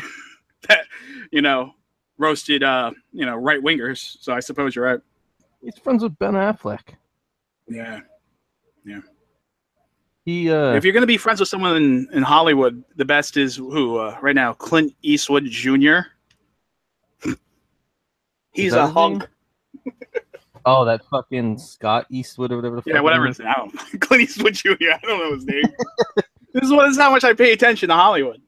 that, roasted, right-wingers. So I suppose you're right. He's friends with Ben Affleck. Yeah. Yeah. He, if you're going to be friends with someone in Hollywood, the best is who right now? Clint Eastwood Jr. He's a hunk. Oh, that fucking Scott Eastwood or whatever the fuck. Yeah, whatever his name. Clint Eastwood Jr. I don't know his name. This is how much I pay attention to Hollywood.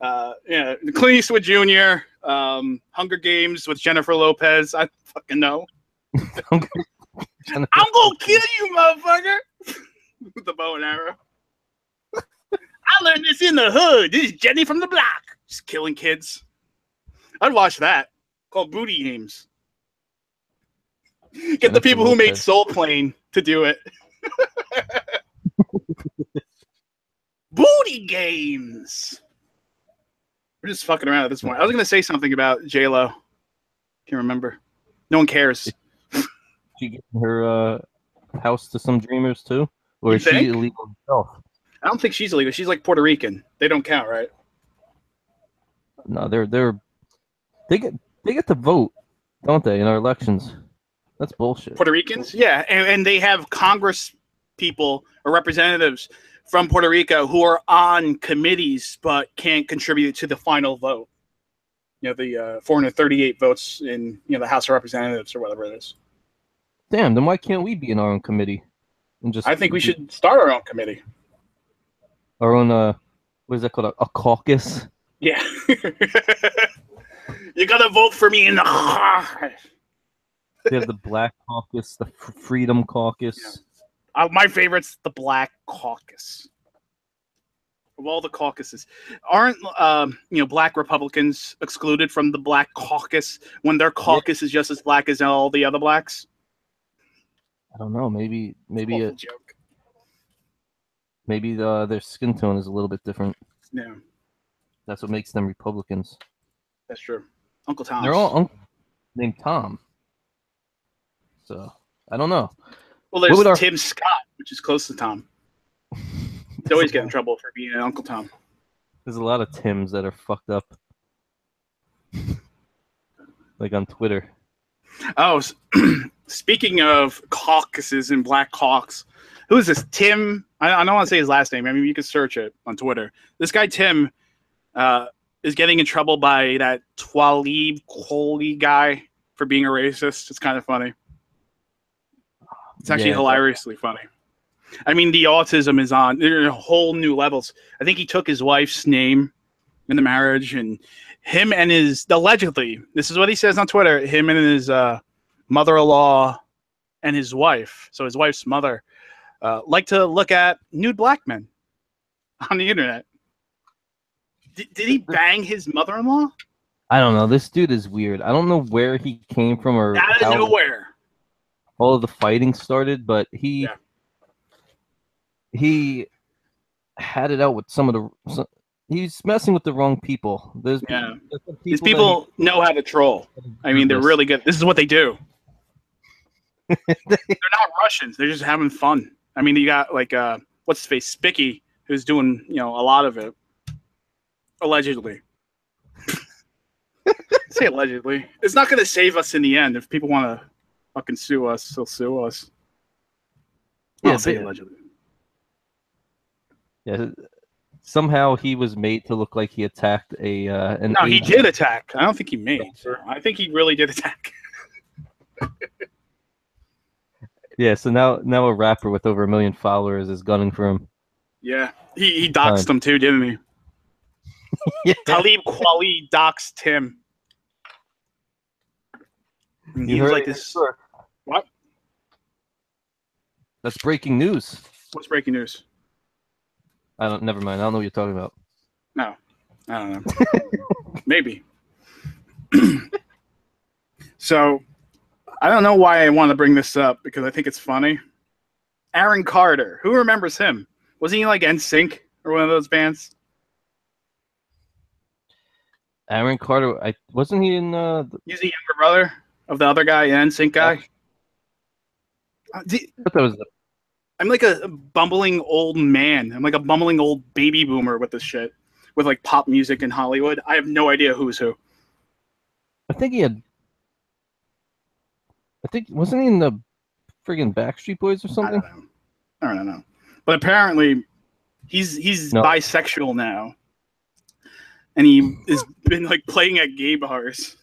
Clint Eastwood Jr. Hunger Games with Jennifer Lopez. I fucking know. I'm gonna kill you, motherfucker. With the bow and arrow. I learned this in the hood. This is Jenny from the block. Just killing kids. I'd watch that. Called Booty Games. Get the people who made Soul Plane to do it. Booty Games. We're just fucking around at this point. I was going to say something about J-Lo. Can't remember. No one cares. She get her house to some dreamers too? Or is she illegal herself? I don't think she's illegal. She's like Puerto Rican. They don't count, right? No, they get to vote. don't they, in our elections? That's bullshit. Puerto Ricans? Yeah, and they have Congress people or representatives from Puerto Rico who are on committees but can't contribute to the final vote. The 438 votes in the House of Representatives or whatever it is. Damn, then why can't we be in our own committee? And just I think we should start our own committee. Our own, what is that called? A caucus? Yeah. You gotta vote for me in the. They have the Black Caucus, the Freedom Caucus. Yeah. My favorite's the Black Caucus. Of all the caucuses, aren't Black Republicans excluded from the Black Caucus when their caucus is just as black as all the other blacks? I don't know. Maybe joke. Maybe their skin tone is a little bit different. Yeah, that's what makes them Republicans. That's true. Uncle Tom. They're all named Tom. So I don't know. Well, there's Tim Scott, which is close to Tom. He's always getting in trouble for being an Uncle Tom. There's a lot of Tims that are fucked up. Like on Twitter. Oh, speaking of caucuses and Black Hawks, who is this? Tim? I don't want to say his last name. I mean, you can search it on Twitter. This guy, Tim, is getting in trouble by that Twalib Kweli guy for being a racist. It's kind of funny. It's actually hilariously funny. I mean, the autism is on whole new levels. I think he took his wife's name in the marriage, and him and his, allegedly, this is what he says on Twitter, him and his mother-in-law and his wife, so his wife's mother, like to look at nude black men on the internet. Did he bang his mother-in-law? I don't know. This dude is weird. I don't know where he came from or out of nowhere all of the fighting started, but he had it out with some of the. He's messing with the wrong people. There's these people know how to troll. I mean, they're really good. This is what they do. They're not Russians. They're just having fun. I mean, you got like what's his face, Spicky, who's doing a lot of it. Allegedly. Say allegedly. It's not going to save us in the end. If people want to fucking sue us, they'll sue us. Yeah, say allegedly. Yeah. Somehow he was made to look like he attacked an. No, he did attack. I don't think he made. I think he really did attack. Yeah. So now a rapper with over 1 million followers is gunning for him. Yeah, he doxed him too, didn't he? Yeah. Talib Kweli doxed him. He was like this. What? That's breaking news. What's breaking news? Never mind. I don't know what you're talking about. No, I don't know. Maybe. So, I don't know why I want to bring this up because I think it's funny. Aaron Carter. Who remembers him? Was he like NSYNC or one of those bands? Aaron Carter. Wasn't he in? He's the younger brother of the other guy, NSYNC guy. I thought that was. I'm like a bumbling old man. I'm like a bumbling old baby boomer with this shit. With like pop music in Hollywood. I have no idea who's who. Wasn't he in the friggin' Backstreet Boys or something? I don't know. But apparently he's bisexual now. And he has been like playing at gay bars.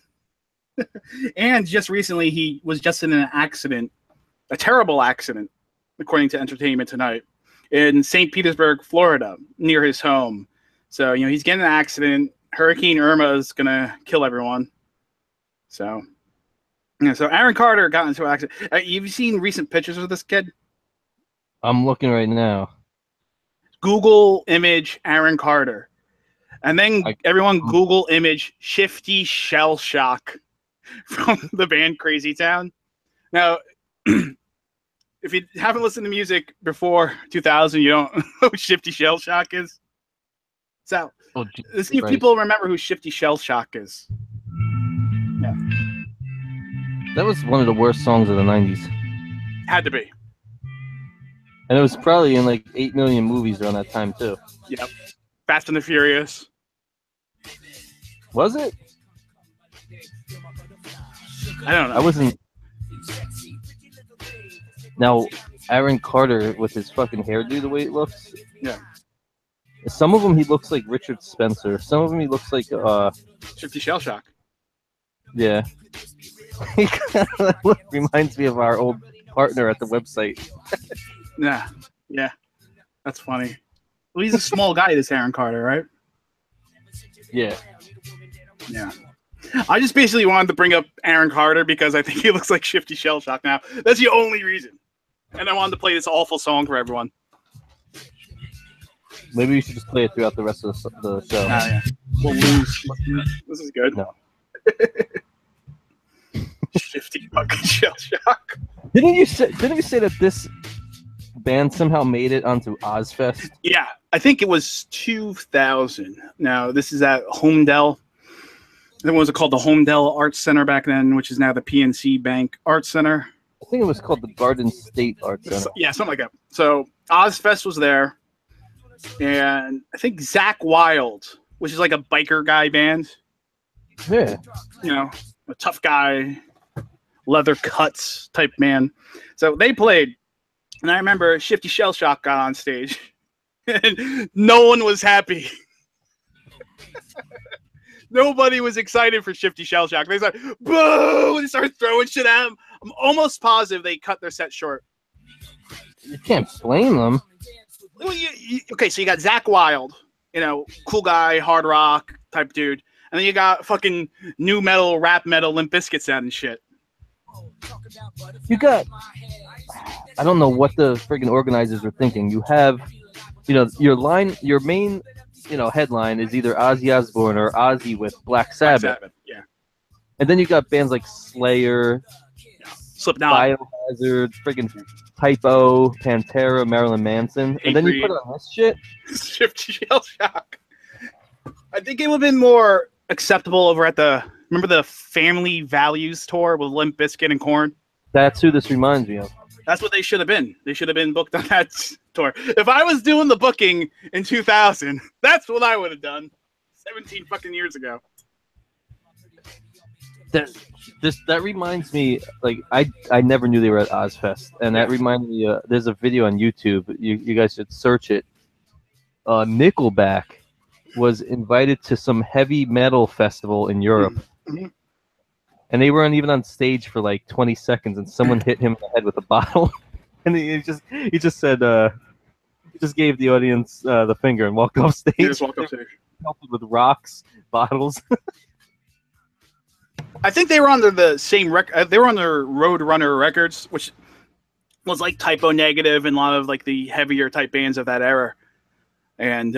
And just recently he was just in an accident. A terrible accident. According to Entertainment Tonight, in St. Petersburg, Florida, near his home. So, he's getting an accident. Hurricane Irma is going to kill everyone. So, so Aaron Carter got into an accident. Have you seen recent pictures of this kid? I'm looking right now. Google image Aaron Carter. And then everyone Google image Shifty Shell Shock from the band Crazy Town. Now, if you haven't listened to music before 2000, you don't know who Shifty Shell Shock is. So, let's see if people remember who Shifty Shell Shock is. Yeah. That was one of the worst songs of the 90s. Had to be. And it was probably in like 8 million movies around that time, too. Yep. Fast and the Furious. Was it? I don't know. I wasn't. Now, Aaron Carter with his fucking hairdo, the way it looks. Yeah. Some of them he looks like Richard Spencer. Some of them he looks like 50 Shell Shock. Yeah. He kind of reminds me of our old partner at the website. Yeah. That's funny. Well, he's a small guy, this Aaron Carter, right? Yeah. Yeah. I just basically wanted to bring up Aaron Carter because I think he looks like Shifty Shell Shock now. That's the only reason. And I wanted to play this awful song for everyone. Maybe we should just play it throughout the rest of the show. Yeah. We'll lose. This is good. No. Shifty fucking Shell Shock. Didn't you say that this band somehow made it onto Ozfest? Yeah, I think it was 2000. Now, this is at Homedale. What was it called? The Homedale Arts Center back then, which is now the PNC Bank Arts Center. I think it was called the Garden State Arts Center. Yeah, something like that. So Ozfest was there. And I think Zach Wild, which is like a biker guy band. Yeah. You know, a tough guy, leather cuts type man. So they played. And I remember Shifty Shell Shock got on stage. And no one was happy. Nobody was excited for Shifty Shell Shock. They started, boo! They started throwing shit at him. I'm almost positive they cut their set short. You can't blame them. Well, okay, so you got Zach Wild, you know, cool guy, hard rock type dude. And then you got fucking new metal, rap metal, Limp Bizkit sound and shit. You got... I don't know what the friggin' organizers were thinking. You have, you know, your main, you know, headline is either Ozzy Osbourne or Ozzy with Black Sabbath. Yeah. And then you got bands like Slayer, Slipknot, Biohazard, friggin' Typo, Pantera, Marilyn Manson. And then you put on this shit. Shifty Shell Shock. I think it would have been more acceptable over at remember the Family Values tour with Limp Bizkit and Korn? That's who this reminds me of. That's what they should have been. They should have been booked on that tour. If I was doing the booking in 2000, that's what I would have done 17 fucking years ago. That reminds me, like, I never knew they were at Ozfest, and that reminded me, there's a video on YouTube, you guys should search it. Nickelback was invited to some heavy metal festival in Europe. Mm-hmm. And they weren't even on stage for like 20 seconds, and someone hit him in the head with a bottle. And he just said, he just gave the audience the finger and walked off stage. He just walked off stage. Pelted with rocks, bottles. I think they were under the same they were under Roadrunner Records, which was like Typo Negative and a lot of like the heavier type bands of that era. And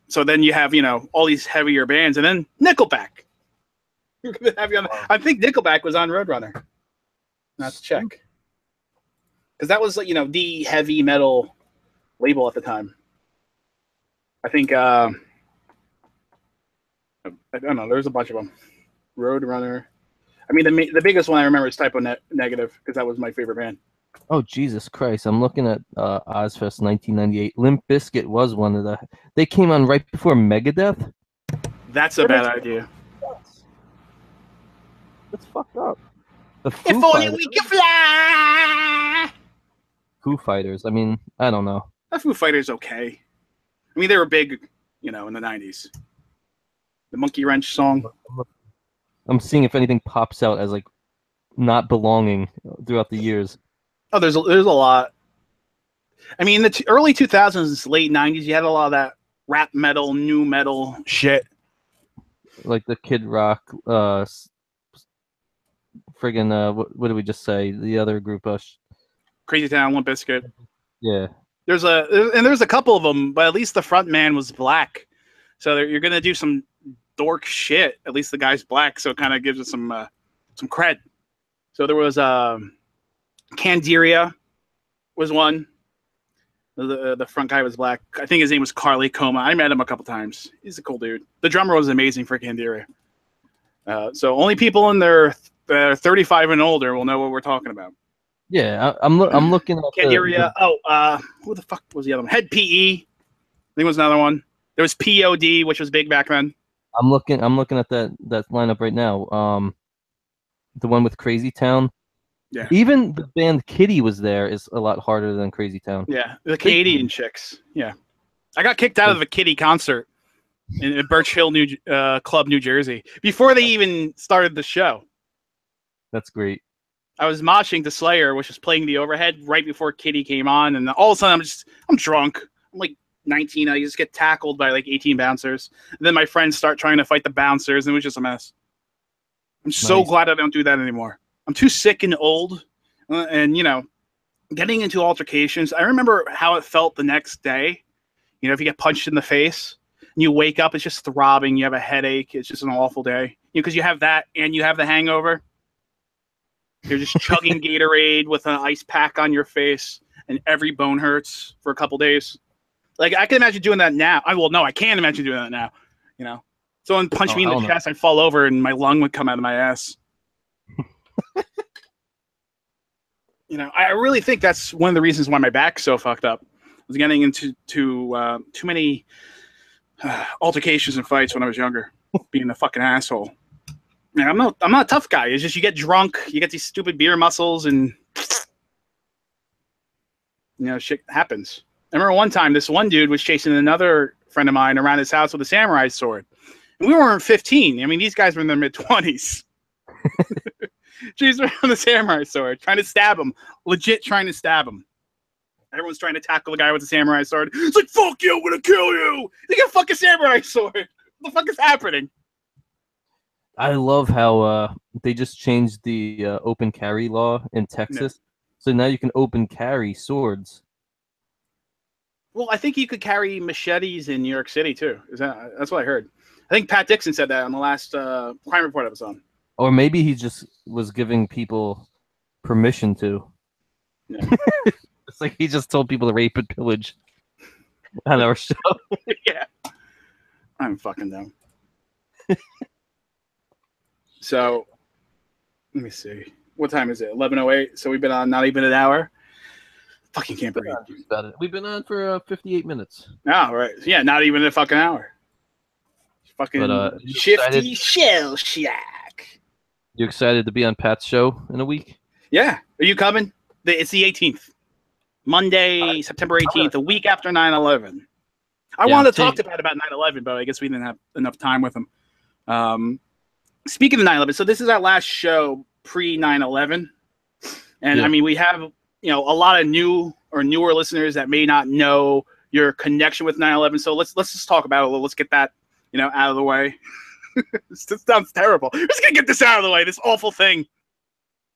so then you have, you know, all these heavier bands, and then Nickelback. I think Nickelback was on Roadrunner. Not to check. Because that was, you know, the heavy metal label at the time. I think, I don't know, there's a bunch of them. Roadrunner. I mean, the biggest one I remember is Typo Negative, because that was my favorite band. Oh, Jesus Christ. I'm looking at Ozfest 1998. Limp Bizkit was one of the... They came on right before Megadeth? That's a bad idea. That's fucked up. If only we could fly! Foo Fighters. I mean, I don't know. The Foo Fighters okay. I mean, they were big, you know, in the 90s. The Monkey Wrench song. I'm seeing if anything pops out as, like, not belonging throughout the years. Oh, there's a lot. I mean, in the early 2000s, late 90s, you had a lot of that rap metal, new metal shit. Like the Kid Rock, friggin', what did we just say? The other group, Crazy Town, Limp Bizkit. Yeah. There's a couple of them, but at least the front man was black. So you're gonna do some dork shit. At least the guy's black, so it kind of gives it some cred. So there was Candiria was one. The front guy was black. I think his name was Carly Coma. I met him a couple times. He's a cool dude. The drummer was amazing for Candiria. So only people in their 35 and older will know what we're talking about. Yeah, I'm looking at Candiria. Who the fuck was the other one? Head PE. I think was another one. There was POD, which was big back then. I'm looking at that lineup right now. the one with Crazy Town. Yeah. Even the band Kitty was there is a lot harder than Crazy Town. Yeah, the Canadian chicks. Yeah. I got kicked out of a Kitty concert in Birch Hill Club, New Jersey, before they even started the show. That's great. I was moshing to Slayer, which was playing the overhead right before Kitty came on, and all of a sudden I'm drunk. I'm like 19. I just get tackled by like 18 bouncers. And then my friends start trying to fight the bouncers, and it was just a mess. I'm so glad I don't do that anymore. I'm too sick and old, and getting into altercations. I remember how it felt the next day. If you get punched in the face and you wake up, it's just throbbing. You have a headache. It's just an awful day. Because you have that and you have the hangover. You're just chugging Gatorade with an ice pack on your face, and every bone hurts for a couple days. Like, I can imagine doing that now. I can't imagine doing that now. Someone punched me in the chest, I'd fall over, and my lung would come out of my ass. I really think that's one of the reasons why my back's so fucked up. I was getting into too many altercations and fights when I was younger, being a fucking asshole. I'm not a tough guy. It's just you get drunk, you get these stupid beer muscles, and shit happens. I remember one time this one dude was chasing another friend of mine around his house with a samurai sword. And we weren't 15. I mean, these guys were in their mid-20s. Chasing around the samurai sword, trying to stab him. Legit trying to stab him. Everyone's trying to tackle the guy with the samurai sword. It's like, fuck you, I'm gonna kill you! You got a fucking samurai sword! What the fuck is happening? I love how they just changed the open carry law in Texas. So now you can open carry swords. Well, I think you could carry machetes in New York City too. That's what I heard. I think Pat Dixon said that on the last Crime Report episode. Or maybe he just was giving people permission to. Yeah. It's like he just told people to rape and pillage on our show. Yeah. I'm fucking dumb. So, let me see. What time is it? 11:08. So we've been on not even an hour. Fucking can't breathe. We've been on for 58 minutes. Oh, right. Yeah, not even a fucking hour. Fucking shifty shell shack. You excited to be on Pat's show in a week? Yeah. Are you coming? It's the 18th. Monday, September 18th, a week after 9/11. I wanted to talk to Pat about 9/11, but I guess we didn't have enough time with him. Speaking of 9/11, so this is our last show pre 9/11, and I mean we have a lot of new or newer listeners that may not know your connection with 9/11. So let's just talk about it a little. Let's get that out of the way. This sounds terrible. We're just gonna get this out of the way. This awful thing.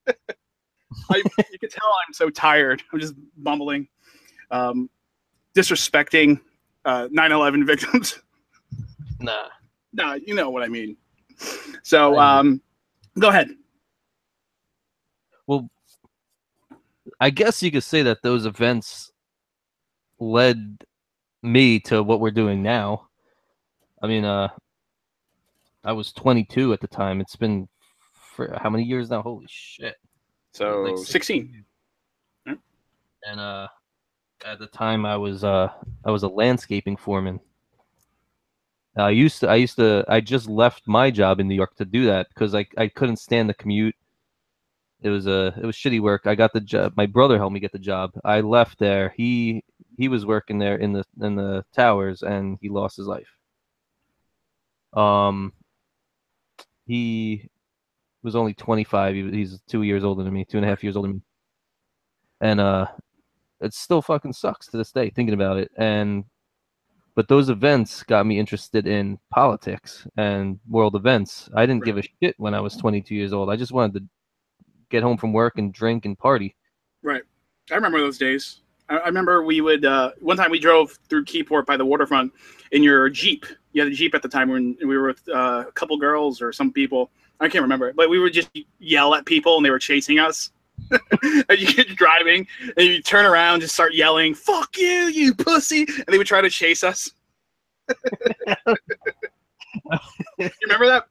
You can tell I'm so tired. I'm just bumbling, disrespecting 9/11 victims. Nah, you know what I mean. So, go ahead. Well, I guess you could say that those events led me to what we're doing now. I mean, I was 22 at the time. It's been for how many years now? Holy shit. So like 16. And at the time I was a landscaping foreman. I just left my job in New York to do that because I couldn't stand the commute. It was shitty work. I got the job. My brother helped me get the job. I left there. He was working there in the towers, and he lost his life. He was only 25. He's 2 years older than me, 2.5 years older than me. And it still fucking sucks to this day thinking about it. But those events got me interested in politics and world events. I didn't give a shit when I was 22 years old. I just wanted to get home from work and drink and party. Right. I remember those days. I remember we would, one time we drove through Keyport by the waterfront in your Jeep. You had a Jeep at the time when we were with a couple girls or some people. I can't remember. But we would just yell at people and they were chasing us. And you get driving and you turn around, just start yelling, "Fuck you, you pussy!" And they would try to chase us. You remember that?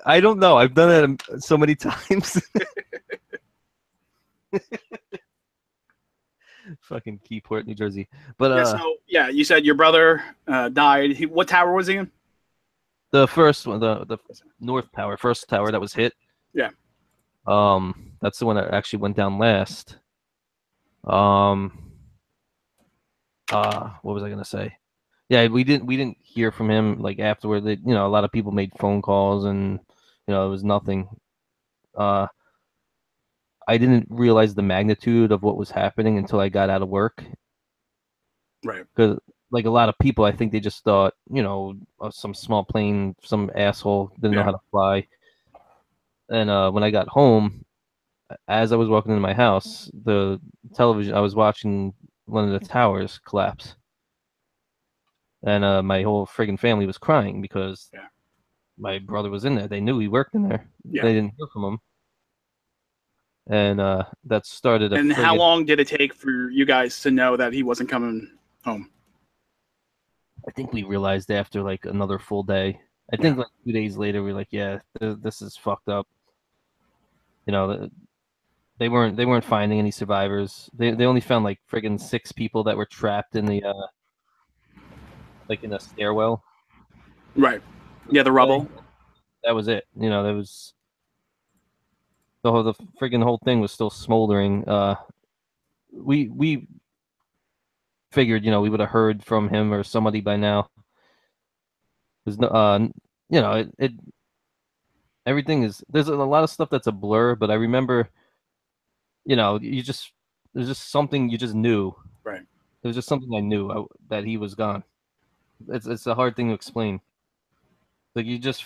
I don't know. I've done it so many times. Fucking Keyport, New Jersey. But you said your brother died. What tower was he in? The first one, the North Tower, first tower that was hit. Yeah. That's the one that actually went down last. What was I gonna say? Yeah, we didn't hear from him like afterward. That, a lot of people made phone calls and it was nothing. I didn't realize the magnitude of what was happening until I got out of work. Right. Because like a lot of people, I think they just thought, some small plane, some asshole didn't know how to fly. And when I got home, as I was walking into my house, the television I was watching, one of the towers collapse, and my whole friggin' family was crying because my brother was in there. They knew he worked in there. Yeah. They didn't hear from him, and that started. And how long did it take for you guys to know that he wasn't coming home? I think we realized after like another full day. I think like 2 days later, we were like, yeah, this is fucked up. They weren't finding any survivors. They only found like friggin' 6 people that were trapped in the like in a stairwell. Right. Yeah, the rubble. That was it. That was the friggin' whole thing was still smoldering. We figured, we would have heard from him or somebody by now. There's no, everything is. There's a lot of stuff that's a blur, but I remember, there's just something you just knew. Right. It was just something I knew that he was gone. It's a hard thing to explain. Like you just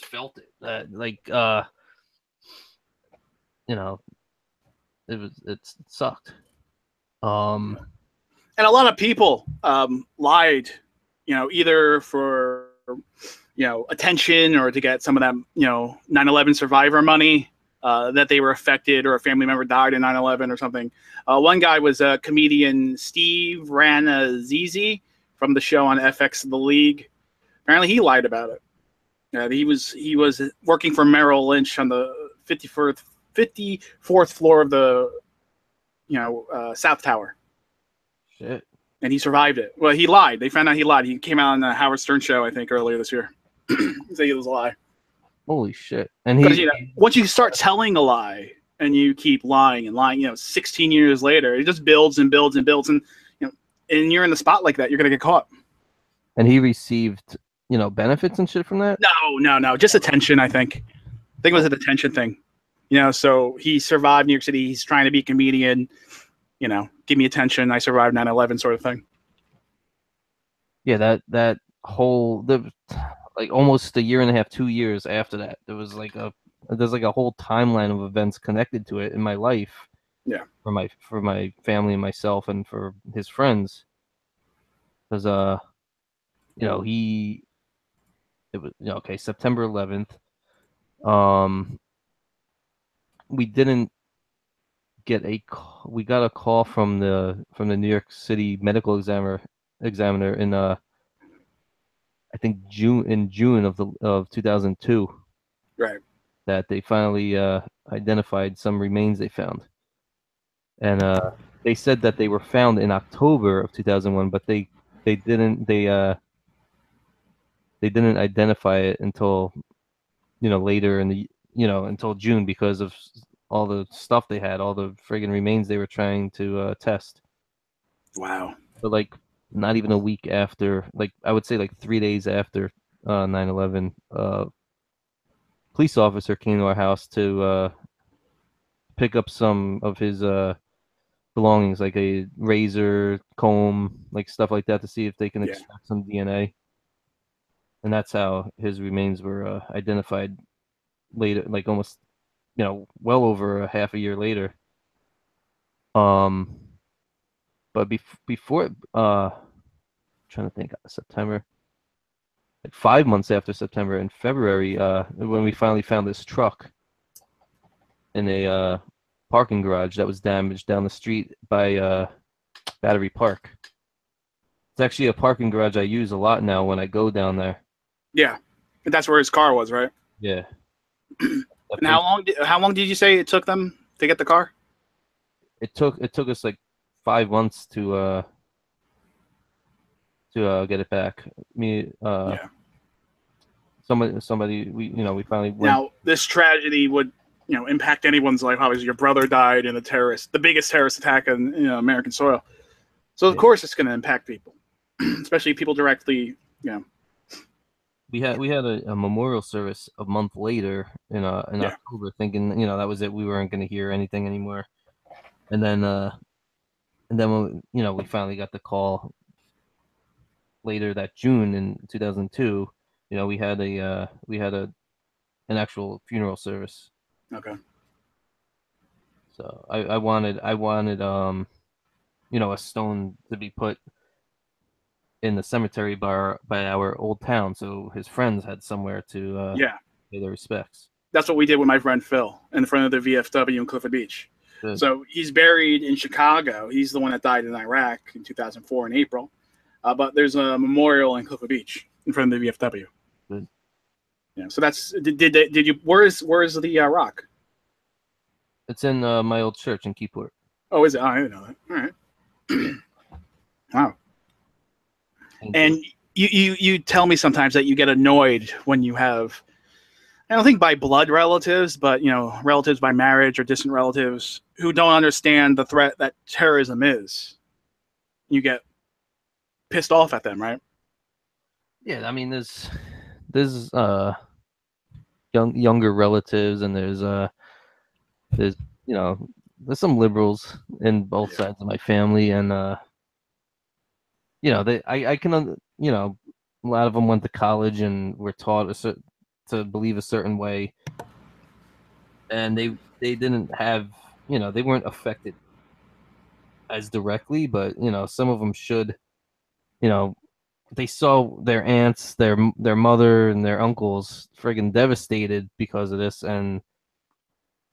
felt it. It sucked. And a lot of people lied, either for attention or to get some of that 9/11 survivor money, that they were affected or a family member died in 9/11 or something. One guy was comedian Steve Ranazizi from the show on FX The League. Apparently he lied about it. He was working for Merrill Lynch on the 54th floor of the South Tower. Shit. And he survived it. Well, he lied. They found out he lied. He came out on the Howard Stern show, I think, earlier this year. Say it was a lie. Holy shit! And because once you start telling a lie and you keep lying and lying, 16 years later, it just builds and builds and builds, and and you're in the spot like that, you're gonna get caught. And he received benefits and shit from that? No, just attention. I think it was a detention thing. So he survived New York City. He's trying to be a comedian. Give me attention. I survived 9/11 sort of thing. Yeah, that whole like almost a year and a half, 2 years after that, there's like a whole timeline of events connected to it in my life. Yeah. For my family and myself and for his friends. Because it was September 11th. We didn't get we got a call from the New York City medical examiner in I think June of 2002. Right. That they finally identified some remains they found. And they said that they were found in October of 2001, but they didn't identify it until later in the until June because of all the stuff they had, all the friggin' remains they were trying to test. Wow. But like not even a week after, like I would say like 3 days after 9/11, police officer came to our house to pick up some of his belongings, like a razor, comb, like stuff like that, to see if they can extract some DNA. And that's how his remains were identified later, like almost, well over a half a year later. But before, trying to think, September, like 5 months after September, in February, when we finally found this truck in a parking garage that was damaged down the street by Battery Park. It's actually a parking garage I use a lot now when I go down there. Yeah, that's where his car was, right? Yeah. And how long did you say it took them to get the car? It took us like 5 months to get it back. somebody we finally went. Now, this tragedy would, impact anyone's life. Obviously, your brother died in the biggest terrorist attack on American soil. So of course, it's going to impact people, especially people directly. We had a memorial service a month later in October, thinking that was it. We weren't going to hear anything anymore, and then when, we finally got the call later that June in 2002. We had an actual funeral service. Okay. So I wanted a stone to be put in the cemetery by our old town, so his friends had somewhere to pay their respects. That's what we did with my friend Phil in front of the VFW in Clifford Beach. Good. So he's buried in Chicago. He's the one that died in Iraq in 2004 in April. But there's a memorial in Clifford Beach in front of the VFW. Good. Yeah. So that's did you? Where is the rock? It's in my old church in Keyport. Oh, is it? Oh, I didn't know that. All right. Wow. And you tell me sometimes that you get annoyed when you have, I don't think by blood relatives, but relatives by marriage or distant relatives who don't understand the threat that terrorism is. You get pissed off at them, right? Yeah, I mean, there's younger relatives, and there's some liberals in both sides of my family, and a lot of them went to college and were taught to believe a certain way, and they didn't have, they weren't affected as directly, but some of them should, they saw their aunts, their mother, and their uncles friggin' devastated because of this, and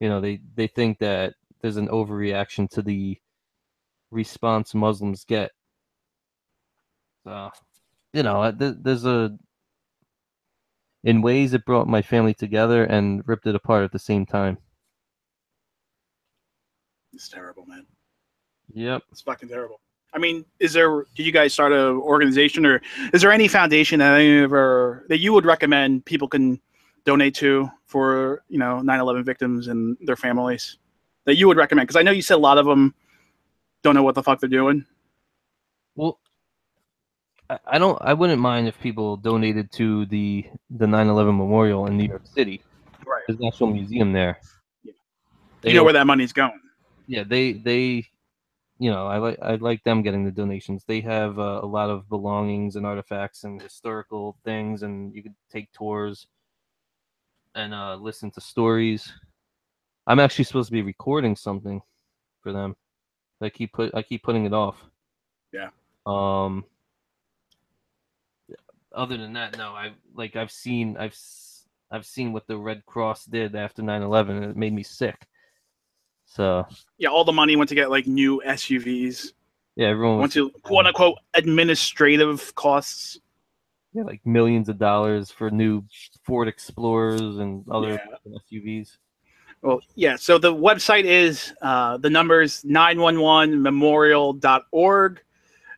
they think that there's an overreaction to the response Muslims get. So, there's in ways it brought my family together and ripped it apart at the same time. It's terrible, man. Yep. It's fucking terrible. I mean, did you guys start an organization, or is there any foundation that you would recommend people can donate to for 9/11 victims and their families that you would recommend? Because I know you said a lot of them don't know what the fuck they're doing. Well, I wouldn't mind if people donated to the 9/11 memorial in New York City. Right. There's an actual museum there. Yeah. You know where that money's going. Yeah, they I like them getting the donations. They have a lot of belongings and artifacts and historical things, and you could take tours and listen to stories. I'm actually supposed to be recording something for them. I keep putting it off. Yeah. Other than that, no. I've seen what the Red Cross did after 9/11, and it made me sick. So yeah, all the money went to get like new SUVs. Yeah, everyone went to quote unquote administrative costs. Yeah, like millions of dollars for new Ford Explorers and other SUVs. Well, yeah. So the website is the numbers 911memorial.org.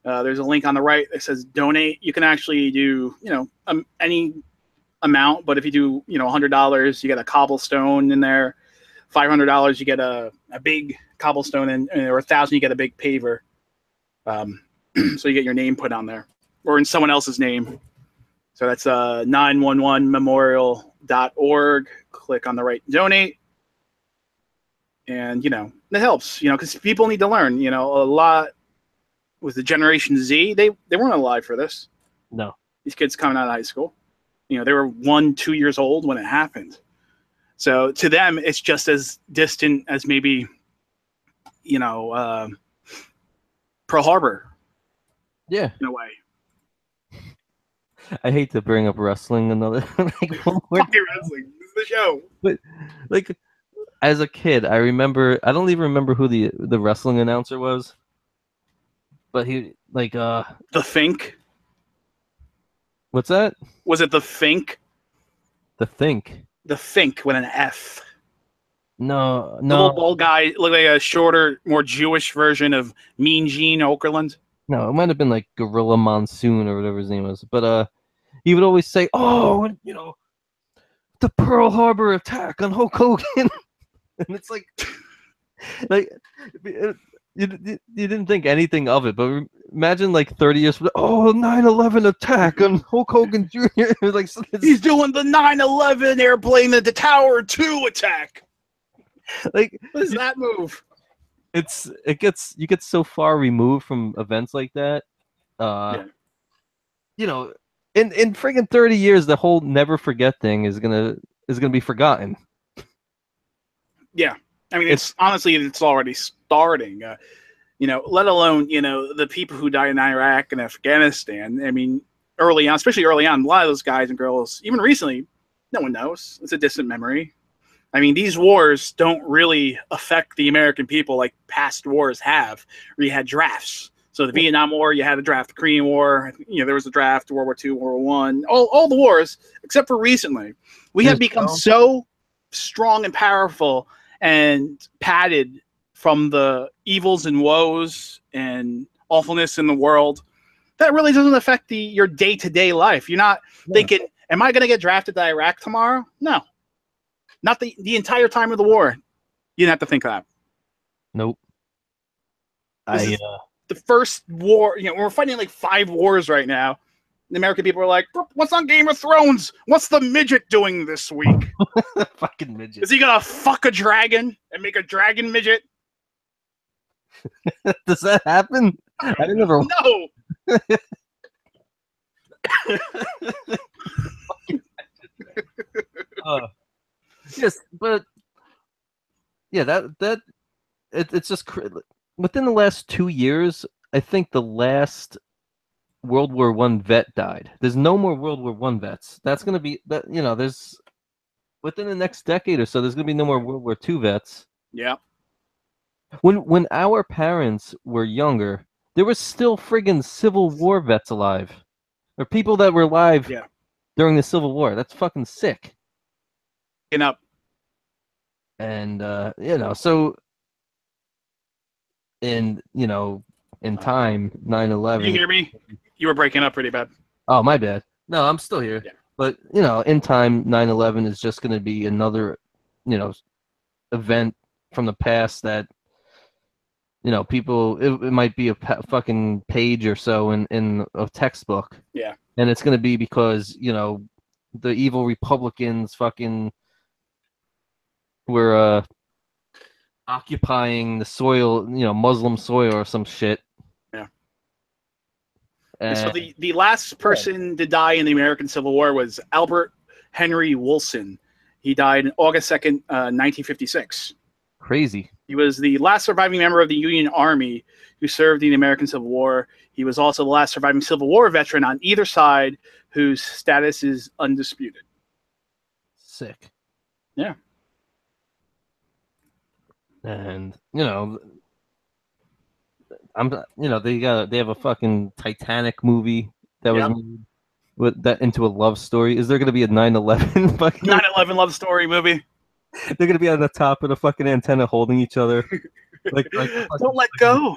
There's a link on the right that says donate. You can actually do any amount, but if you do $100, you get a cobblestone in there. $500, you get a big cobblestone, and or $1,000, you get a big paver. So you get your name put on there, or in someone else's name. So that's 911memorial.org. Click on the right donate, and it helps. Because people need to learn. A lot with the Generation Z, they weren't alive for this. No, these kids coming out of high school, they were 1-2 years old when it happened. So to them, it's just as distant as maybe, Pearl Harbor. Yeah. In a way. I hate to bring up wrestling another Fucking wrestling. This is the show. But as a kid, I don't even remember who the wrestling announcer was. But he the Fink. What's that? Was it the Fink? The Fink. The Fink with an F. No. The little bald guy looked like a shorter, more Jewish version of Mean Gene Okerlund. No, it might have been like Gorilla Monsoon or whatever his name was. But he would always say, "Oh, the Pearl Harbor attack on Hulk Hogan. And it's like you didn't think anything of it, but imagine like 30 years from 9/11 attack on Hulk Hogan Jr. Like he's doing the 9/11 airplane at the Tower 2 attack. Like, what is that move? You get so far removed from events like that. You know, in friggin' 30 years, the whole never forget thing is gonna be forgotten. Yeah, I mean, it's already starting. You know, let alone the people who died in Iraq and Afghanistan. I mean, especially early on, a lot of those guys and girls, even recently, no one knows. It's a distant memory. I mean, these wars don't really affect the American people like past wars have, where you had drafts. So the Vietnam War, you had a draft. The Korean War, there was a draft. World War II, World War I, all the wars, except for recently. We have become so strong and powerful and padded from the evils and woes and awfulness in the world that really doesn't affect your day-to-day life. You're not thinking, am I going to get drafted to Iraq tomorrow? No. Not the entire time of the war. You didn't have to think that. Nope. The first war, we're fighting like 5 wars right now. The American people are like, what's on Game of Thrones? What's the midget doing this week? Fucking midget. Is he going to fuck a dragon and make a dragon midget? Does that happen? I never. No. Yes, but yeah, it's just within the last 2 years, I think the last World War I vet died. There's no more World War I vets. That's gonna be that. There's within the next decade or so, there's gonna be no more World War II vets. Yeah. When our parents were younger, there was still friggin' Civil War vets alive, or people that were alive during the Civil War. That's fucking sick. Up. And so in time, 9/11. Can you hear me? You were breaking up pretty bad. Oh, my bad. No, I'm still here. Yeah. But in time, 9/11 is just going to be another event from the past that people, it might be a fucking page or so in a textbook. Yeah. And it's going to be because the evil Republicans fucking were occupying the soil, Muslim soil or some shit. Yeah. And so the last person to die in the American Civil War was Albert Henry Wilson. He died August 2nd, 1956. Crazy. He was the last surviving member of the Union Army who served in the American Civil War. He was also the last surviving Civil War veteran on either side whose status is undisputed. Sick. Yeah. And they have a fucking Titanic movie that was made with that into a love story. Is there going to be a 9/11 fucking 9/11 love story movie? They're going to be on the top of the fucking antenna holding each other. like don't let go.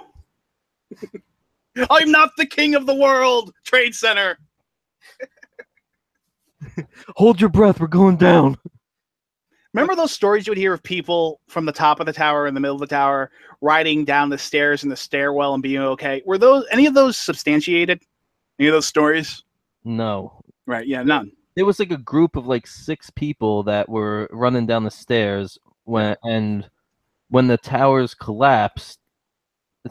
I'm not the king of the world. Trade Center. Hold your breath. We're going down. Remember those stories you would hear of people from the top of the tower, in the middle of the tower, riding down the stairs in the stairwell and being okay? Were any of those substantiated? Any of those stories? No. Right, yeah, none. There was like a group of like 6 people that were running down the stairs when the towers collapsed,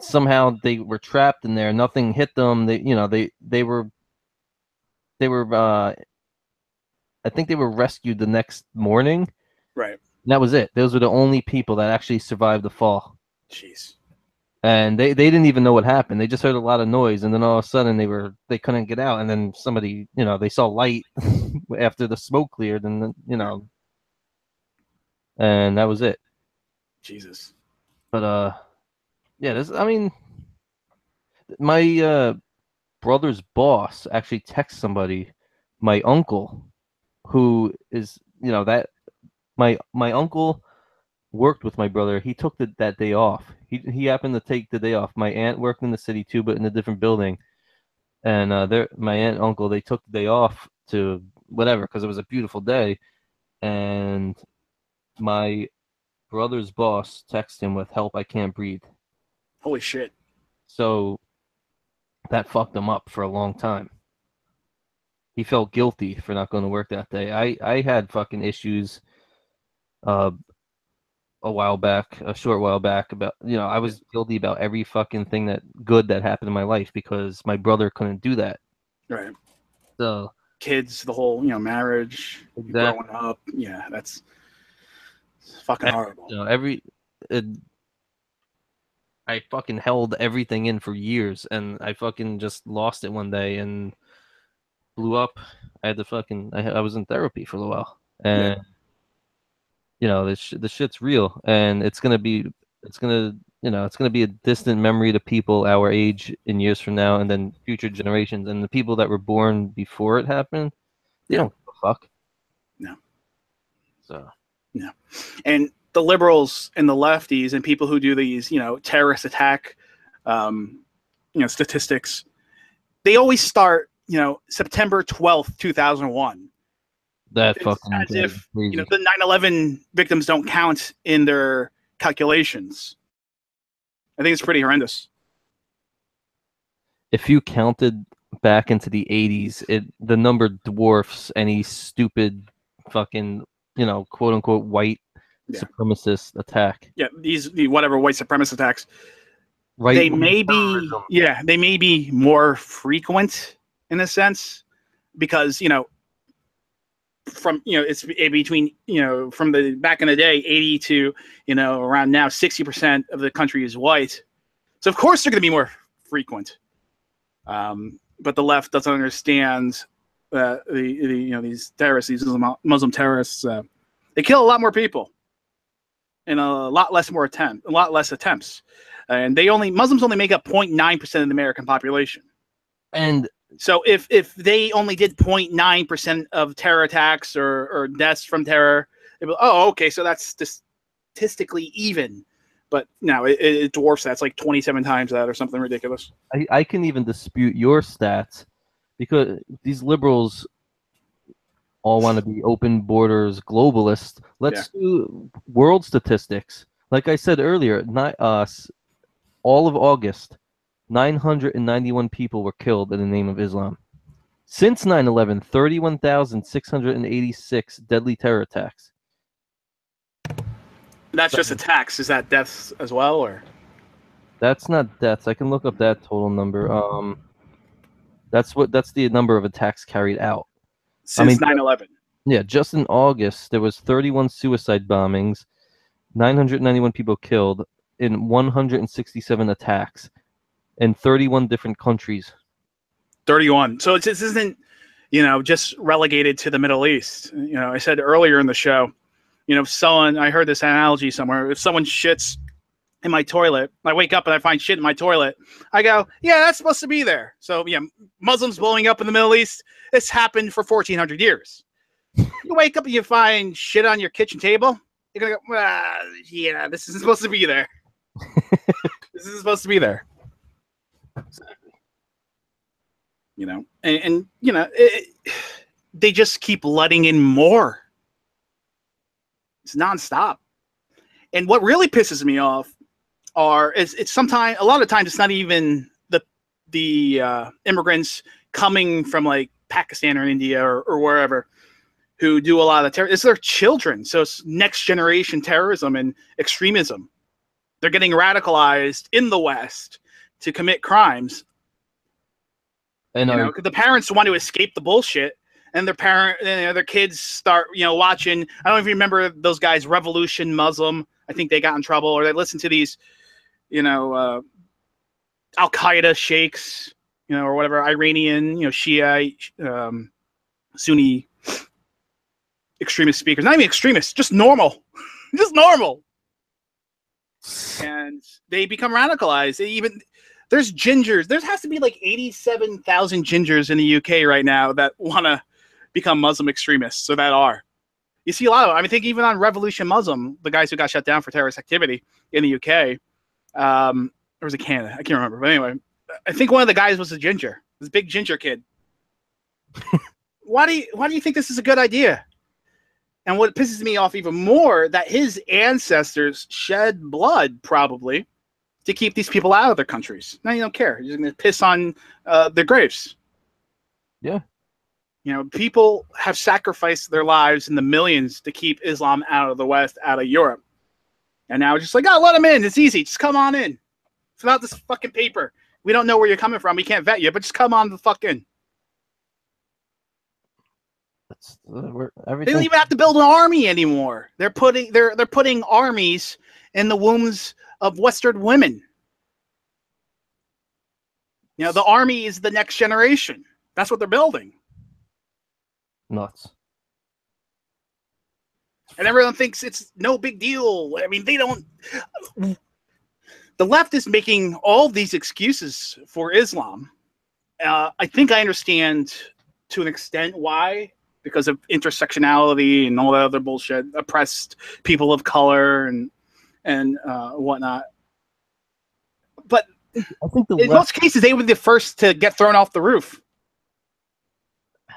somehow they were trapped in there. Nothing hit them. They were I think they were rescued the next morning. Right. And that was it. Those were the only people that actually survived the fall. Jeez. And they didn't even know what happened. They just heard a lot of noise, and then all of a sudden they couldn't get out. And then somebody, they saw light after the smoke cleared, and and that was it. Jesus. But my brother's boss actually texted somebody, my uncle, who is my uncle worked with my brother. He took that day off. He happened to take the day off. My aunt worked in the city too, but in a different building. And my aunt and uncle, they took the day off to whatever because it was a beautiful day. and my brother's boss texted him with "Help, I can't breathe." Holy shit. So that fucked him up for a long time. He felt guilty for not going to work that day. I had fucking issues a short while back about, I was guilty about every fucking thing that happened in my life because my brother couldn't do that. Right. So kids, the whole, marriage, growing up. Yeah, that's fucking horrible. I fucking held everything in for years, and I fucking just lost it one day and blew up. I had to I was in therapy for a little while, and this shit's real, and it's gonna be a distant memory to people our age in years from now, and then future generations, and the people that were born before it happened, they don't give a fuck. No. So. No. And the liberals and the lefties and people who do these, terrorist attack, statistics, they always start, September 12th, 2001. That it's fucking as if crazy. The 9/11 victims don't count in their calculations. I think it's pretty horrendous. If you counted back into the 80s, the number dwarfs any stupid fucking, quote unquote white supremacist attack. Yeah, the whatever white supremacist attacks. Right. They may be more frequent in a sense because, from it's between from the back in the day 80 to around now 60% of the country is white, so of course they're going to be more frequent, but the left doesn't understand these terrorists, these Muslim terrorists, they kill a lot more people and a lot less attempts, and Muslims only make up 0.9% of the American population. And so if they only did 0.9% of terror attacks or deaths from terror, okay, so that's statistically even. But no, it dwarfs that. It's like 27 times that or something ridiculous. I can even dispute your stats because these liberals all want to be open borders, globalists. Let's do world statistics. Like I said earlier, all of August, 991 people were killed in the name of Islam. Since 9/11, 31,686 deadly terror attacks. That's just attacks. Is that deaths as well, or? That's not deaths. I can look up that total number. That's the number of attacks carried out Since 9/11. Yeah, just in August, there was 31 suicide bombings, 991 people killed in 167 attacks. In 31 different countries. 31. So this isn't, just relegated to the Middle East. I said earlier in the show, I heard this analogy somewhere. If someone shits in my toilet, I wake up and I find shit in my toilet, I go, yeah, that's supposed to be there. So, Muslims blowing up in the Middle East, it's happened for 1,400 years. You wake up and you find shit on your kitchen table, you're going to go, this isn't supposed to be there. This isn't supposed to be there. Exactly. They just keep letting in more. It's nonstop. And what really pisses me off it's sometimes, a lot of times, it's not even the immigrants coming from like Pakistan or India or wherever who do a lot of terror. It's their children. So it's next generation terrorism and extremism. They're getting radicalized in the West to commit crimes, and the parents want to escape the bullshit, and their kids start watching. I don't know if you remember those guys, Revolution Muslim. I think they got in trouble, or they listened to these, Al Qaeda sheikhs, or whatever, Iranian, Shiite, Sunni extremist speakers. Not even extremists, just normal, and they become radicalized. There's gingers. There has to be like 87,000 gingers in the UK right now that want to become Muslim extremists. So you see a lot of them. I think even on Revolution Muslim, the guys who got shut down for terrorist activity in the UK, or was it Canada? I can't remember. But anyway, I think one of the guys was a ginger, this big ginger kid. Why do you think this is a good idea? And what pisses me off even more, that his ancestors shed blood probably to keep these people out of their countries. Now you don't care. You're just going to piss on their graves. Yeah. You know, people have sacrificed their lives in the millions to keep Islam out of the West, out of Europe. And now it's just like, oh, let them in. It's easy. Just come on in. Fill out this fucking paper. We don't know where you're coming from. We can't vet you, but just come on the fuck in. They don't even have to build an army anymore. They're putting armies in the wombs of Western women. You know, the army is the next generation. That's what they're building. Nuts. And everyone thinks it's no big deal. I mean, they don't. The left is making all these excuses for Islam. I think I understand to an extent why. Because of intersectionality and all that other bullshit, oppressed people of color and whatnot. But I think in most cases, they were the first to get thrown off the roof.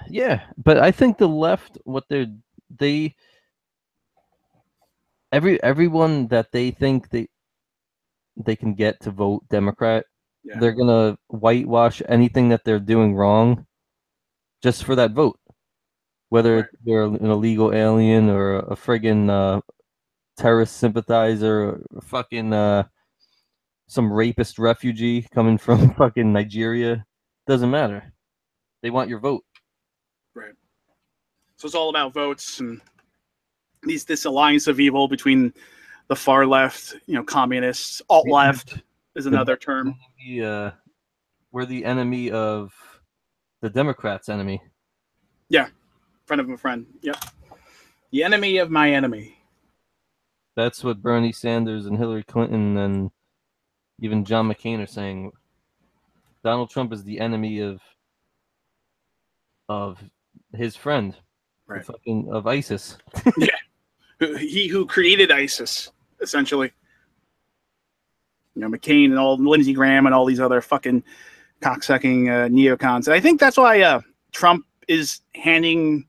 Yeah, but I think the left, everyone that they think they can get to vote Democrat, they're gonna whitewash anything that they're doing wrong, just for that vote. Whether they're an illegal alien or a friggin' terrorist sympathizer or fucking some rapist refugee coming from fucking Nigeria, doesn't matter. They want your vote. Right. So it's all about votes and this alliance of evil between the far left, you know, communists, alt left is another term. We're the enemy of the Democrats' enemy. Yeah. Friend of a friend. Yep. The enemy of my enemy. That's what Bernie Sanders and Hillary Clinton and even John McCain are saying. Donald Trump is the enemy of his friend, right? Of ISIS. Yeah. He who created ISIS, essentially. You know, McCain and all Lindsey Graham and all these other fucking cocksucking neocons. And I think that's why Trump is handing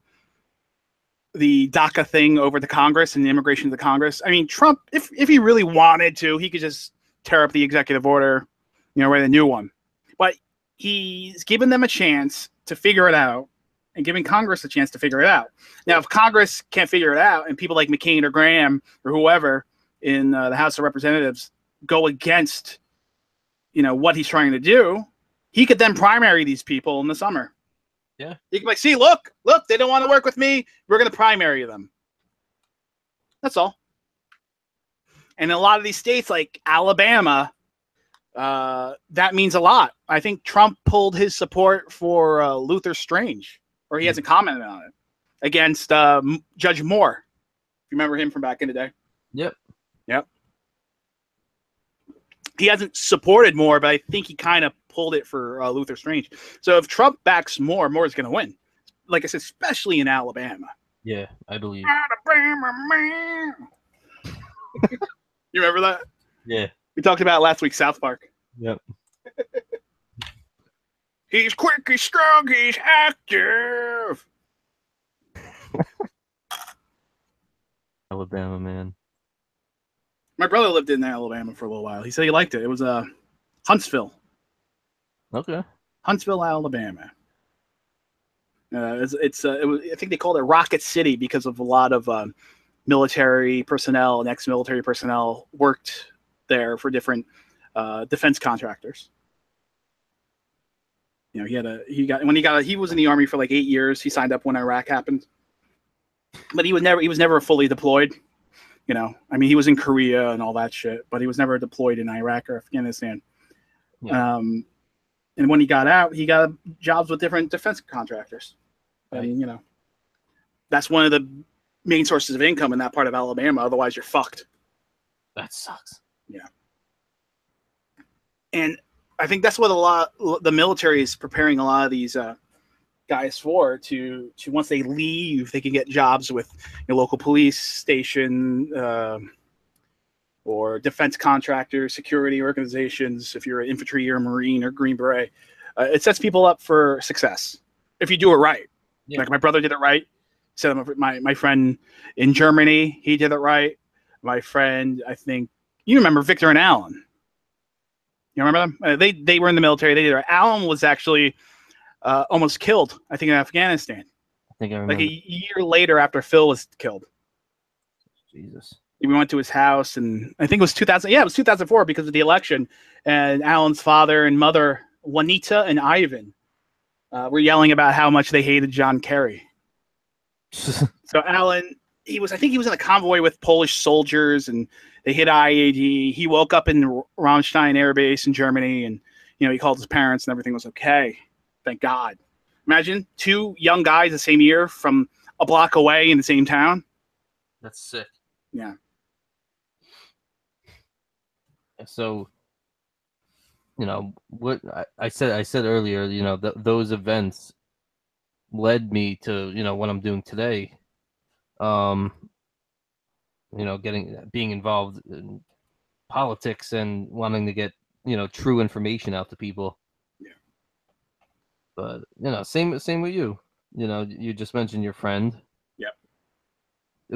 the DACA thing over to Congress and the immigration to Congress. I mean, Trump, if he really wanted to, he could just tear up the executive order, you know, write a new one. But he's given them a chance to figure it out and giving Congress a chance to figure it out. Now, if Congress can't figure it out and people like McCain or Graham or whoever in the House of Representatives go against, you know, what he's trying to do, he could then primary these people in the summer. Yeah. You can be like, see, look, they don't want to work with me. We're going to primary them. That's all. And in a lot of these states like Alabama, that means a lot. I think Trump pulled his support for Luther Strange, or he hasn't commented on it, against Judge Moore. You remember him from back in the day? Yep. He hasn't supported Moore, but I think he kind of pulled it for Luther Strange. So if Trump backs Moore, Moore's going to win. Like I said, especially in Alabama. Yeah, I believe. Alabama, man. You remember that? Yeah. We talked about it last week, South Park. Yep. He's quick, he's strong, he's active. Alabama, man. My brother lived in Alabama for a little while. He said he liked it. It was Huntsville. Okay. Huntsville, Alabama. I think they called it Rocket City because of a lot of military personnel and ex-military personnel worked there for different defense contractors. You know, he was in the Army for like 8 years. He signed up when Iraq happened, but he was never fully deployed. You know, I mean, he was in Korea and all that shit, but he was never deployed in Iraq or Afghanistan. Yeah. And when he got out, he got jobs with different defense contractors. Right. And, you know, that's one of the main sources of income in that part of Alabama. Otherwise, you're fucked. That sucks. Yeah. And I think that's what the military is preparing a lot of these guys for, to once they leave, they can get jobs with your local police station or defense contractors, security organizations. If you're an infantry or a Marine or Green Beret, it sets people up for success if you do it right. Yeah. Like my brother did it right, So my friend in Germany, he did it right. My friend, I think you remember Victor and Alan. You remember them? They were in the military. They did it. Alan was actually almost killed, I think, in Afghanistan. I think I remember. Like a year later after Phil was killed. Jesus. We went to his house, and I think it was 2000. Yeah, it was 2004 because of the election. And Alan's father and mother, Juanita and Ivan, were yelling about how much they hated John Kerry. So Alan, I think he was in a convoy with Polish soldiers, and they hit IAD. He woke up in Ramstein Air Base in Germany, and he called his parents, and everything was okay. Thank God. Imagine 2 young guys the same year from a block away in the same town. That's sick. Yeah. So, what I said earlier, those events led me to, what I'm doing today. Being involved in politics and wanting to get, true information out to people. Yeah. But, same with you. You just mentioned your friend. Yep.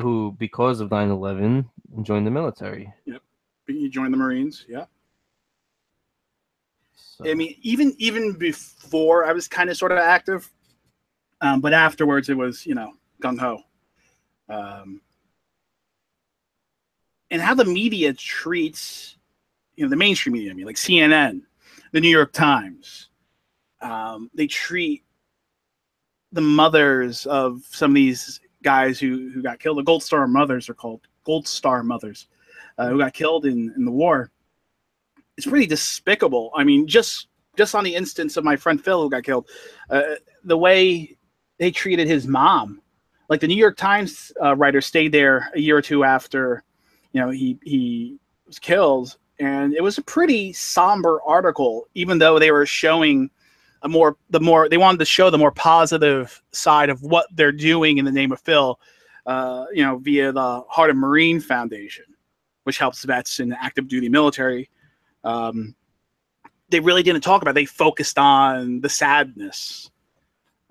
Who, because of 9/11, joined the military. Yep. You joined the Marines. Yeah. So. I mean, even before I was kind of sort of active, but afterwards it was, gung ho. And how the media treats, the mainstream media, like CNN, the New York Times, they treat the mothers of some of these guys who got killed. The Gold Star mothers are called Gold Star mothers, who got killed in the war. It's pretty despicable. I mean, just on the instance of my friend Phil who got killed, the way they treated his mom, like the New York Times writer stayed there a year or two after, he was killed, and it was a pretty somber article. Even though they were showing they wanted to show the more positive side of what they're doing in the name of Phil, via the Heart of Marine Foundation, which helps vets in the active duty military. They really didn't talk about it. They focused on the sadness.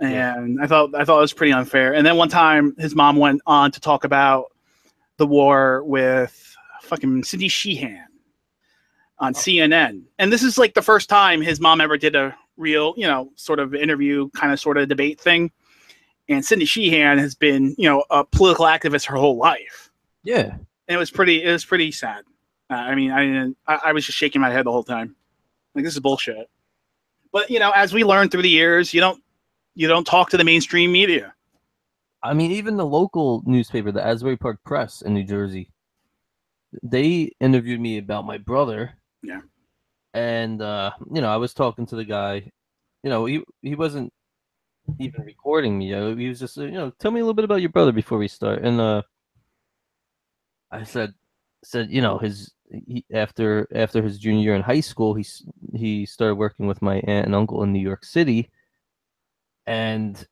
And I thought it was pretty unfair. And then one time his mom went on to talk about the war with fucking Cindy Sheehan on CNN. And this is like the first time his mom ever did a real, sort of interview, sort of debate thing. And Cindy Sheehan has been, a political activist her whole life. Yeah. And it was pretty sad. I was just shaking my head the whole time. Like, this is bullshit. But, as we learned through the years, you don't talk to the mainstream media. I mean, even the local newspaper, the Asbury Park Press in New Jersey, they interviewed me about my brother. Yeah. And, I was talking to the guy. He wasn't even recording me. He was just, tell me a little bit about your brother before we start. And I said, after his junior year in high school, he started working with my aunt and uncle in New York City, and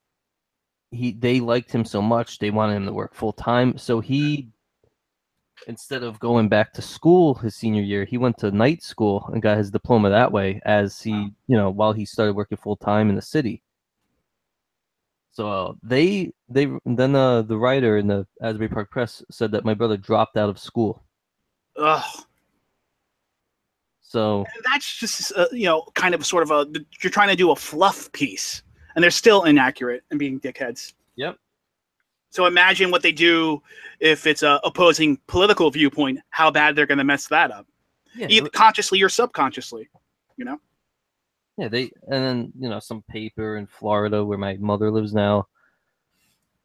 they liked him so much they wanted him to work full time. So he, instead of going back to school his senior year, he went to night school and got his diploma that way. As he, while he started working full time in the city. So the writer in the Asbury Park Press said that my brother dropped out of school. Ugh. So and that's just kind of sort of you're trying to do a fluff piece, and they're still inaccurate and being dickheads. Yep. So imagine what they do if it's a opposing political viewpoint, how bad they're going to mess that up, either consciously or subconsciously. Yeah, and then some paper in Florida where my mother lives now.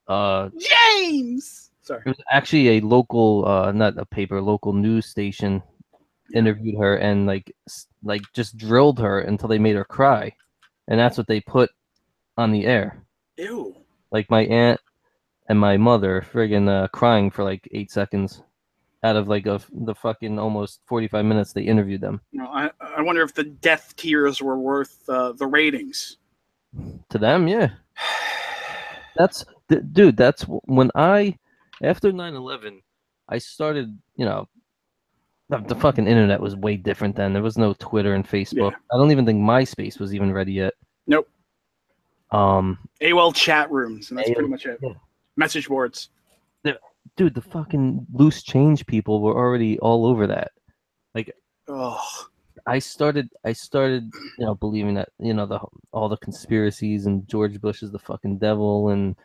James. Sorry. It was actually a local, not a paper, local news station interviewed her and like just drilled her until they made her cry, and that's what they put on the air. Ew. Like my aunt and my mother friggin' crying for like 8 seconds out of like the fucking almost 45 minutes they interviewed them. I wonder if the death tears were worth the ratings. To them, yeah. That's when after 9/11, I started, the fucking internet was way different then. There was no Twitter and Facebook. Yeah. I don't even think MySpace was even ready yet. Nope. AOL chat rooms, and that's pretty much it. Yeah. Message boards. Dude, the fucking loose change people were already all over that. Like, Oh, I started, believing that, all the conspiracies and George Bush is the fucking devil and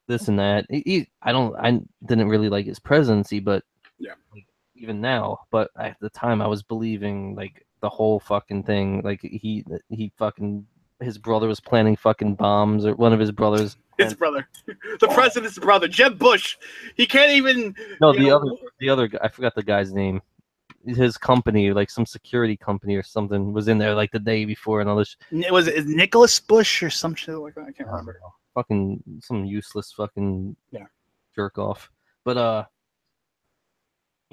this and that. I didn't really like his presidency, but yeah. like, even now, but at the time I was believing like the whole fucking thing. Like he fucking, his brother was planning fucking bombs, or one of his brothers. His brother, the president's brother, Jeb Bush. He can't even. No, the other guy. I forgot the guy's name. His company, like some security company or something, was in there like the day before and all this. Was it Nicholas Bush or some shit like that? I can't remember. Fucking some useless fucking jerk off. But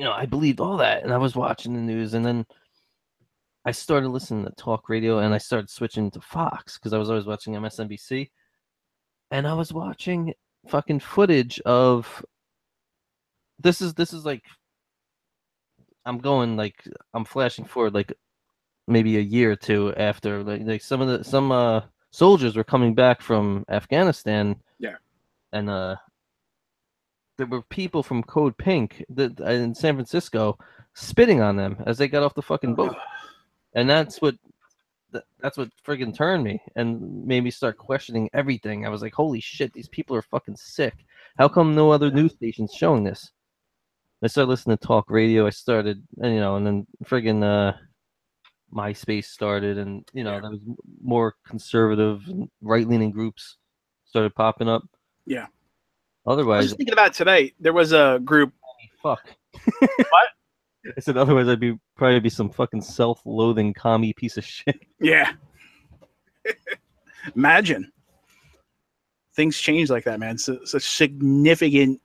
I believed all that, and I was watching the news, and then I started listening to talk radio, and I started switching to Fox because I was always watching MSNBC, and I was watching fucking footage of. This is like. I'm flashing forward like maybe a year or two after like some soldiers were coming back from Afghanistan. Yeah. And there were people from Code Pink in San Francisco spitting on them as they got off the fucking boat. And that's what friggin' turned me and made me start questioning everything. I was like, holy shit, these people are fucking sick. How come no other news station's showing this? I started listening to talk radio. I started, and then friggin' MySpace started, and there was more conservative, right-leaning groups started popping up. Yeah. Otherwise, I was just thinking about today. There was a group. Fuck. What? I said otherwise I'd probably be some fucking self-loathing commie piece of shit. Yeah. Imagine. Things change like that, man. Such significant,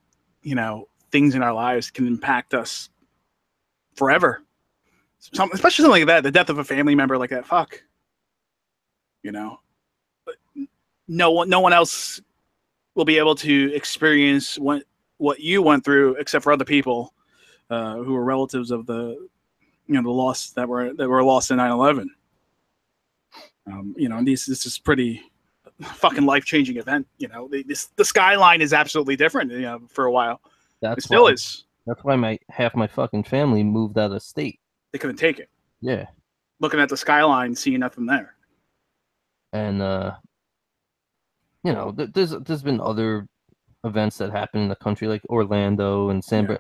things in our lives can impact us forever. Especially something like that, the death of a family member like that. Fuck. But no one else will be able to experience what you went through, except for other people who were relatives of the loss that were lost in 9/11. And this is pretty fucking life-changing event. The skyline is absolutely different. For a while. It still is. That's why half my fucking family moved out of state. They couldn't take it. Yeah. Looking at the skyline, seeing nothing there. And there's been other events that happen in the country, like Orlando and San.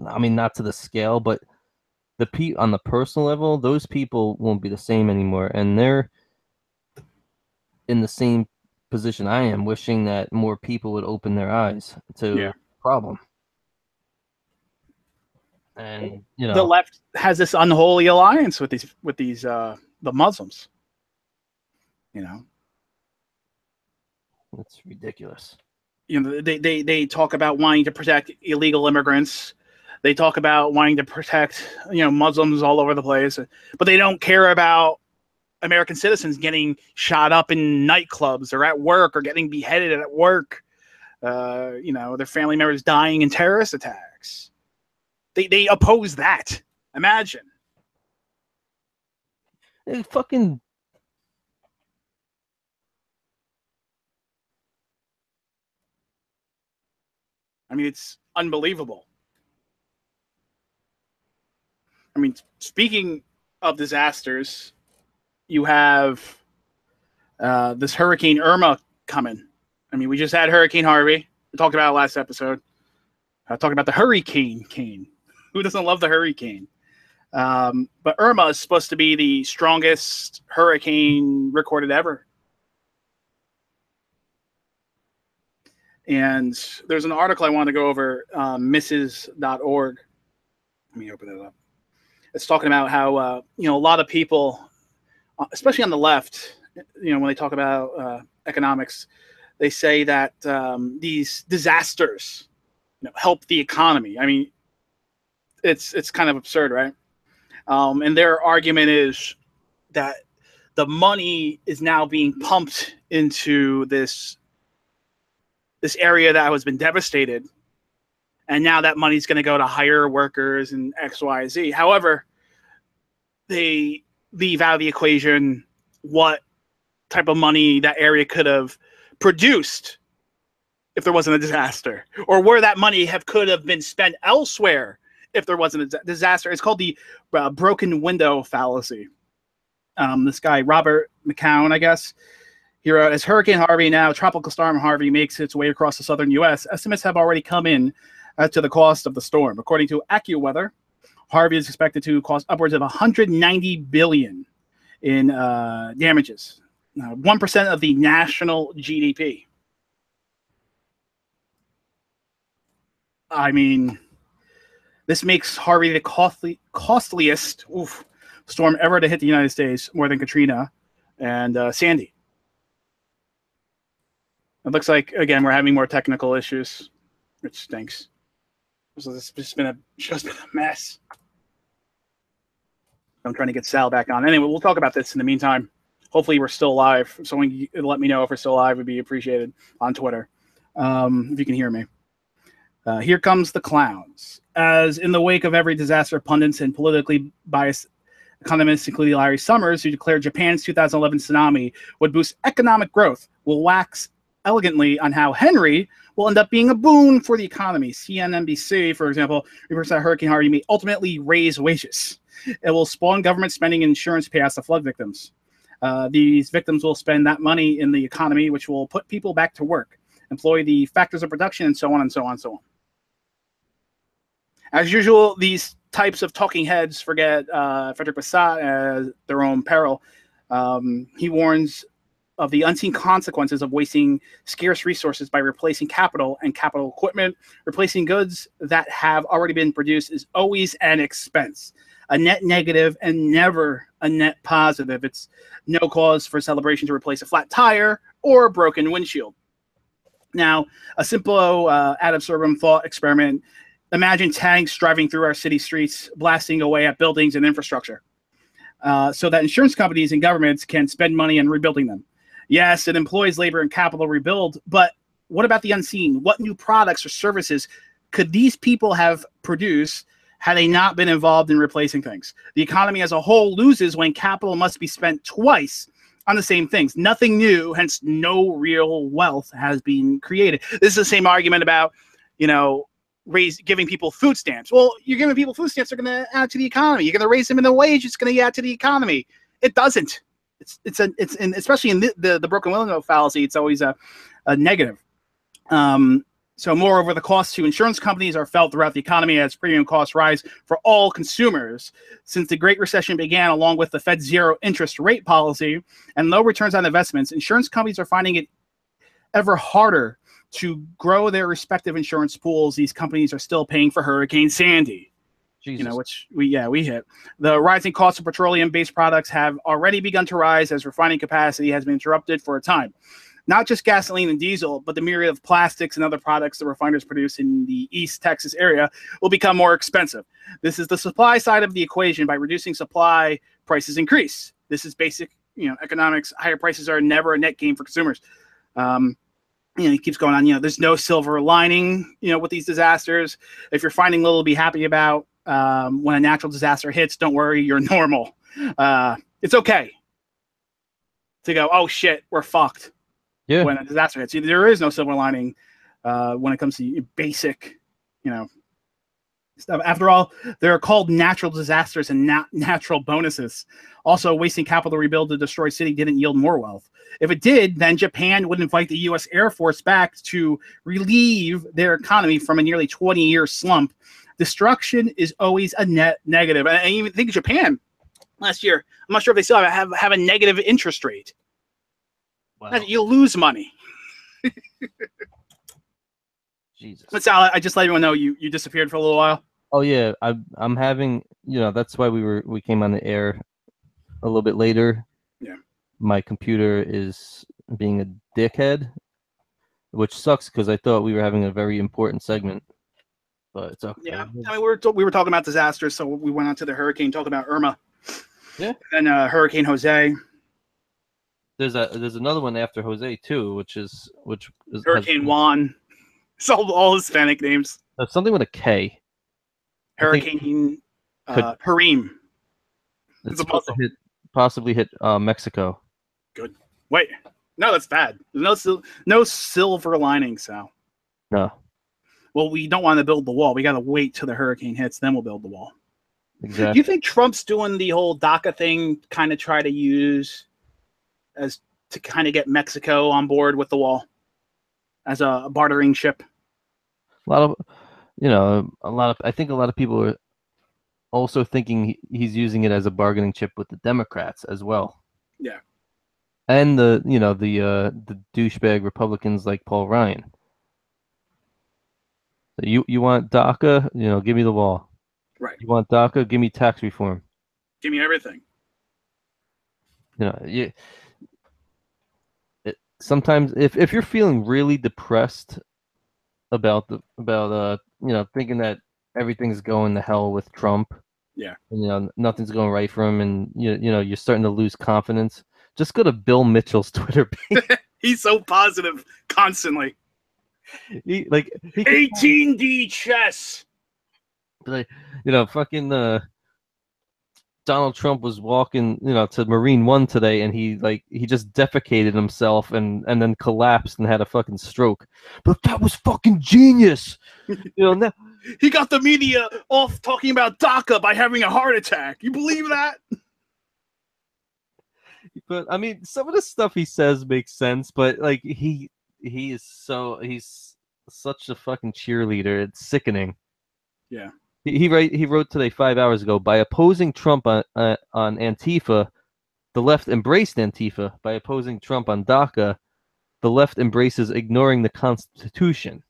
I mean, not to the scale, but on the personal level, those people won't be the same anymore, and they're in the same position I am, wishing that more people would open their eyes to the problem. And the left has this unholy alliance with these the Muslims. It's ridiculous. They talk about wanting to protect illegal immigrants. They talk about wanting to protect Muslims all over the place, but they don't care about American citizens getting shot up in nightclubs or at work or getting beheaded at work. Their family members dying in terrorist attacks. They oppose that. Imagine. They fucking. I mean, it's unbelievable. I mean, speaking of disasters, you have this Hurricane Irma coming. I mean, we just had Hurricane Harvey. We talked about it last episode. Talking about the Hurricane Kane. Who doesn't love the hurricane? But Irma is supposed to be the strongest hurricane recorded ever. And there's an article I want to go over, Mrs.org. Let me open it up. It's talking about how, a lot of people, especially on the left, when they talk about economics, they say that these disasters help the economy. I mean, it's kind of absurd, right? And their argument is that the money is now being pumped into this area that has been devastated, and now that money's going to go to hire workers and X, Y, Z. However, they leave out of the equation what type of money that area could have produced if there wasn't a disaster, or where that money could have been spent elsewhere if there wasn't a disaster. It's called the broken window fallacy. This guy, Robert McCown, I guess, he wrote, as Hurricane Harvey, now Tropical Storm Harvey, makes its way across the southern U.S., estimates have already come in to the cost of the storm. According to AccuWeather, Harvey is expected to cost upwards of $190 billion in damages, 1% of the national GDP. I mean, this makes Harvey the costliest storm ever to hit the United States, more than Katrina and Sandy. It looks like, again, we're having more technical issues, which stinks. So it's just been a mess. I'm trying to get Sal back on. Anyway, we'll talk about this in the meantime. Hopefully we're still live. Someone let me know if we're still live. Would be appreciated on Twitter, if you can hear me. Here comes the clowns. As in the wake of every disaster, pundits and politically biased economists, including Larry Summers, who declared Japan's 2011 tsunami would boost economic growth, will wax elegantly on how Henry will end up being a boon for the economy. CNBC, for example, reports that Hurricane Harvey may ultimately raise wages. It will spawn government spending and insurance payouts to flood victims. These victims will spend that money in the economy, which will put people back to work, employ the factors of production, and so on and so on and so on. As usual, these types of talking heads forget Frederick Bassett at their own peril. He warns of the unseen consequences of wasting scarce resources by replacing capital and capital equipment. Replacing goods that have already been produced is always an expense, a net negative and never a net positive. It's no cause for celebration to replace a flat tire or a broken windshield. Now, a simple ad absurdum thought experiment. Imagine tanks driving through our city streets, blasting away at buildings and infrastructure, so that insurance companies and governments can spend money on rebuilding them. Yes, it employs labor and capital to rebuild, but what about the unseen? What new products or services could these people have produced had they not been involved in replacing things? The economy as a whole loses when capital must be spent twice on the same things. Nothing new, hence no real wealth has been created. This is the same argument about, giving people food stamps. Well, you're giving people food stamps, they're going to add to the economy. You're going to raise them in the wage, it's going to add to the economy. It doesn't. Especially in the broken window fallacy, it's always a negative. So moreover, the costs to insurance companies are felt throughout the economy as premium costs rise for all consumers. Since the Great Recession began, along with the Fed's zero interest rate policy and low returns on investments, insurance companies are finding it ever harder to grow their respective insurance pools. These companies are still paying for Hurricane Sandy. Jesus. Which we hit. The rising costs of petroleum-based products have already begun to rise as refining capacity has been interrupted for a time. Not just gasoline and diesel, but the myriad of plastics and other products the refiners produce in the East Texas area will become more expensive. This is the supply side of the equation. By reducing supply, prices increase. This is basic, economics. Higher prices are never a net gain for consumers. He keeps going on. There's no silver lining, with these disasters. If you're finding little to be happy about, when a natural disaster hits, don't worry, you're normal. It's okay to go, oh shit, we're fucked. Yeah. When a disaster hits, there is no silver lining when it comes to basic, stuff. After all, they're called natural disasters and not natural bonuses. Also, wasting capital to rebuild a destroyed city didn't yield more wealth. If it did, then Japan would invite the U.S. Air Force back to relieve their economy from a nearly 20-year slump. Destruction is always a net negative. I even think Japan last year, I'm not sure if they still have a negative interest rate. Wow. You lose money. Jesus. But Sal, I just let everyone know you disappeared for a little while. Oh yeah, I'm having, that's why we came on the air a little bit later. Yeah. My computer is being a dickhead, which sucks because I thought we were having a very important segment. But it's okay. Yeah, I mean, we were talking about disasters, so we went on to the hurricane, talking about Irma. Yeah. And Hurricane Jose. There's another one after Jose too, which is Hurricane Juan. It's all Hispanic names. Something with a K. Hurricane Kareem. It's supposed to possibly hit Mexico. Good. Wait, no, that's bad. There's no silver lining, Sal. No. Well, we don't want to build the wall. We got to wait till the hurricane hits, then we'll build the wall. Exactly. Do you think Trump's doing the whole DACA thing, kind of try to use as to kind of get Mexico on board with the wall as a bartering chip? A lot of, I think a lot of people are also thinking he's using it as a bargaining chip with the Democrats as well. Yeah. And the douchebag Republicans like Paul Ryan. So you want DACA? Give me the wall. Right. You want DACA? Give me tax reform. Give me everything. Sometimes if you're feeling really depressed about thinking that everything's going to hell with Trump, yeah, and, nothing's going right for him, and you're starting to lose confidence, just go to Bill Mitchell's Twitter page. He's so positive constantly. He 18D chess. Fucking Donald Trump was walking, to Marine One today, and he just defecated himself and then collapsed and had a fucking stroke. But that was fucking genius. Now, he got the media off talking about DACA by having a heart attack. You believe that? But I mean, some of the stuff he says makes sense, but like he's such a fucking cheerleader. It's sickening. Yeah. He wrote today 5 hours ago, by opposing Trump on Antifa, the left embraced Antifa. By opposing Trump on DACA, the left embraces ignoring the Constitution.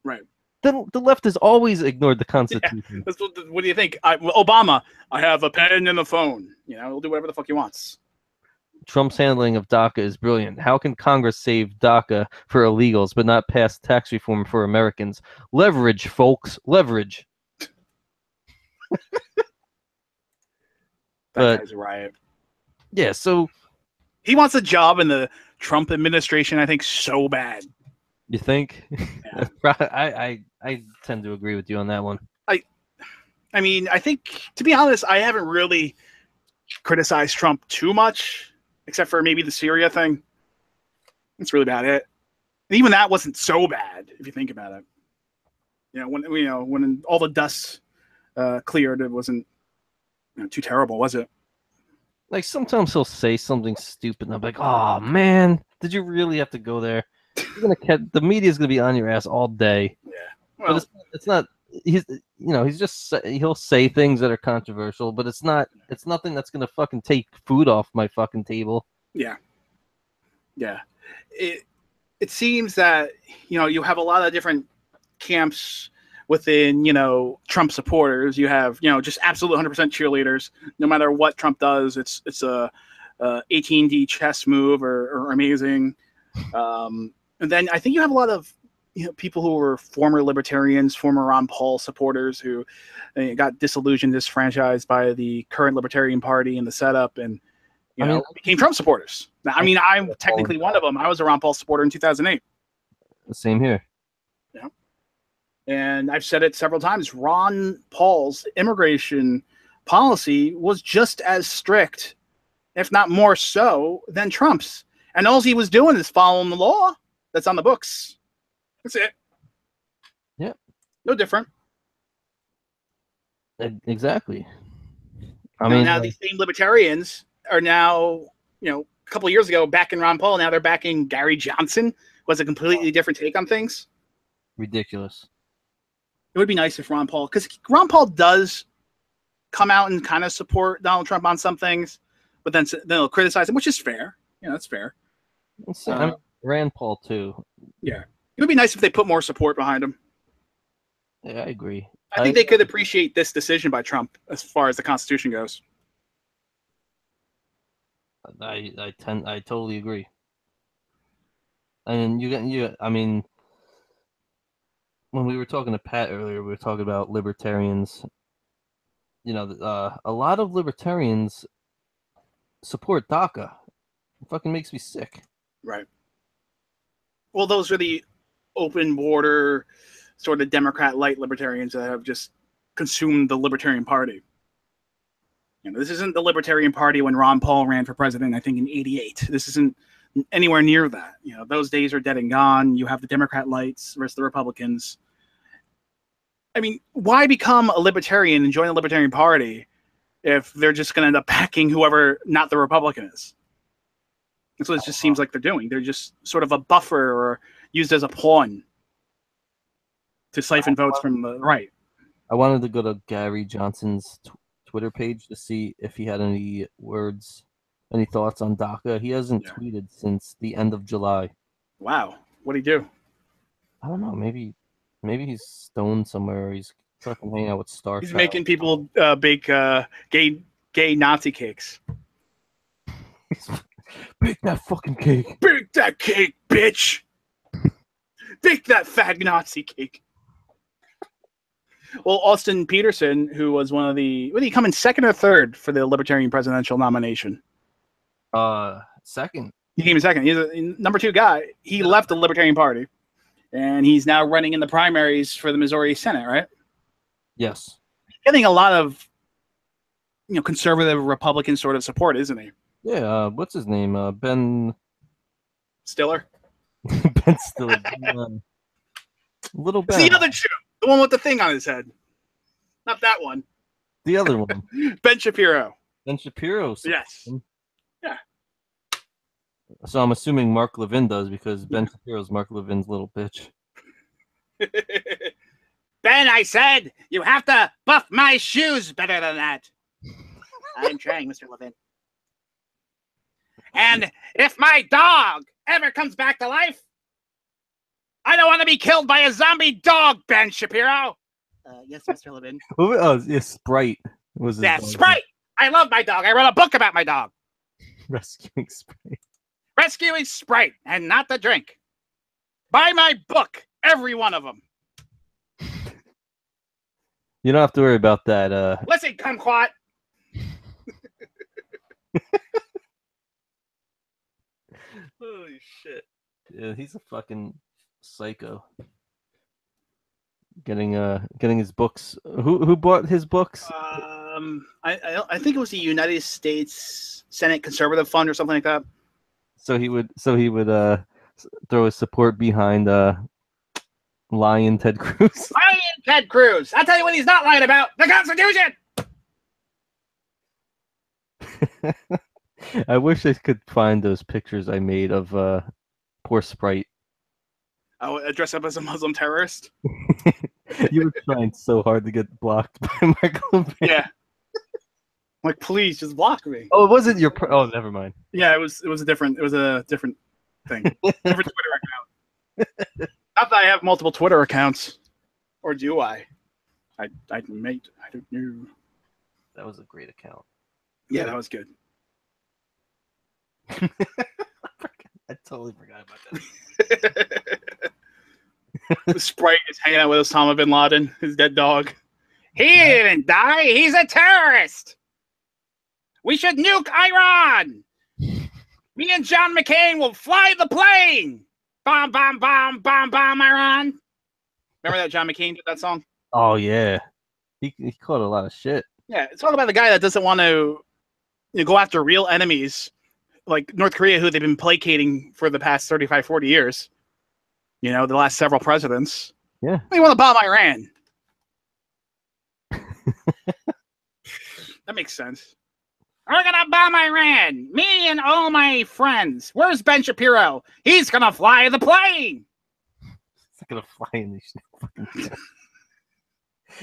Right. The left has always ignored the Constitution. Yeah. What do you think? Obama, I have a pen and a phone. He'll do whatever the fuck he wants. Trump's handling of DACA is brilliant. How can Congress save DACA for illegals but not pass tax reform for Americans? Leverage, folks. Leverage. That guy's a riot. Yeah, so he wants a job in the Trump administration, I think, so bad. You think? Yeah. I tend to agree with you on that one. I mean, I think, to be honest, I haven't really criticized Trump too much, except for maybe the Syria thing. That's really about it. And even that wasn't so bad, if you think about it. When all the dust cleared, it wasn't too terrible, was it? Like, sometimes he'll say something stupid, and I'm like, oh, man, did you really have to go there? The media's going to be on your ass all day. Yeah. Well, but it's not, he'll say things that are controversial, but it's nothing that's going to fucking take food off my fucking table. Yeah. Yeah. It seems that, you have a lot of different camps within, Trump supporters. You have, just absolute 100% cheerleaders. No matter what Trump does, it's a 18D chess move or amazing. And then I think you have a lot of people who were former libertarians, former Ron Paul supporters who got disillusioned, disfranchised by the current Libertarian Party and the setup, and became Trump supporters. Now, I'm technically one of them. I was a Ron Paul supporter in 2008. Same here. Yeah. And I've said it several times. Ron Paul's immigration policy was just as strict, if not more so, than Trump's. And all he was doing is following the law that's on the books. That's it. Yeah. No different. Exactly. Now these same libertarians are now, a couple of years ago, backing Ron Paul. Now they're backing Gary Johnson, who has a completely different take on things. Ridiculous. It would be nice if Ron Paul, because Ron Paul does come out and kind of support Donald Trump on some things, but then they'll criticize him, which is fair. That's fair. Rand Paul too. Yeah. It would be nice if they put more support behind him. Yeah, I agree. I think they could appreciate this decision by Trump as far as the Constitution goes. I totally agree. And when we were talking to Pat earlier, we were talking about libertarians. A lot of libertarians support DACA. It fucking makes me sick. Right. Well, those are the open border, sort of Democrat-light libertarians that have just consumed the Libertarian Party. This isn't the Libertarian Party when Ron Paul ran for president, I think, in '88. This isn't anywhere near that. Those days are dead and gone. You have the Democrat lights versus the Republicans. I mean, why become a libertarian and join the Libertarian Party if they're just going to end up backing whoever not the Republican is? That's what it just seems like they're doing. They're just sort of a buffer or used as a pawn to siphon votes from the right. I wanted to go to Gary Johnson's Twitter page to see if he had any thoughts on DACA. He hasn't tweeted since the end of July. Wow. What'd he do? I don't know. Maybe he's stoned somewhere. Or he's fucking hanging out with Star. He's making people bake gay Nazi cakes. Bake that fucking cake. Bake that cake, bitch. Bake that fag Nazi cake. Well, Austin Peterson, who was one of the... Did he come in second or third for the Libertarian presidential nomination? Second. He came in second. He's a number 2 guy. He left the Libertarian Party, and he's now running in the primaries for the Missouri Senate, right? Yes. Getting a lot of, conservative Republican sort of support, isn't he? Yeah. What's his name? Ben Stiller. Ben Stiller. Little Ben. It's the other Jew, the one with the thing on his head. Not that one. The other one. Ben Shapiro. Ben Shapiro. Yes. Yeah. So I'm assuming Mark Levin does because Ben Shapiro's Mark Levin's little bitch. Ben, I said you have to buff my shoes better than that. I'm trying, Mr. Levin. And if my dog ever comes back to life, I don't want to be killed by a zombie dog, Ben Shapiro. Yes, Mr. Levin. Oh, yeah, Sprite. Sprite. I love my dog. I wrote a book about my dog. Rescuing Sprite. Rescuing Sprite and not the drink. Buy my book, every one of them. You don't have to worry about that. Listen, kumquat. Holy shit. Yeah, he's a fucking psycho. Getting his books. Who bought his books? I think it was the United States Senate Conservative Fund or something like that. So he would throw his support behind lying Ted Cruz. Lying Ted Cruz. I'll tell you what he's not lying about. The Constitution. I wish I could find those pictures I made of poor Sprite. Oh, dress up as a Muslim terrorist? You were trying so hard to get blocked by Michael. Yeah. Like, please, just block me. Oh, it wasn't your... Oh, never mind. Yeah, it was a different thing. Different Twitter account. Not that I have multiple Twitter accounts. Or do I? I don't know. That was a great account. Yeah, that was good. I totally forgot about that. The Sprite is hanging out with Osama bin Laden, his dead dog. He didn't die. He's a terrorist. We should nuke Iran. Me and John McCain will fly the plane. Bomb, bomb, bomb, bomb, bomb, Iran. Remember that John McCain did that song? Oh, yeah. He caught a lot of shit. Yeah, it's all about the guy that doesn't want to go after real enemies like North Korea, who they've been placating for the past 35, 40 years. The last several presidents. Yeah. They want to bomb Iran. That makes sense. We're going to bomb Iran. Me and all my friends. Where's Ben Shapiro? He's going to fly the plane. He's not going to fly in these fucking...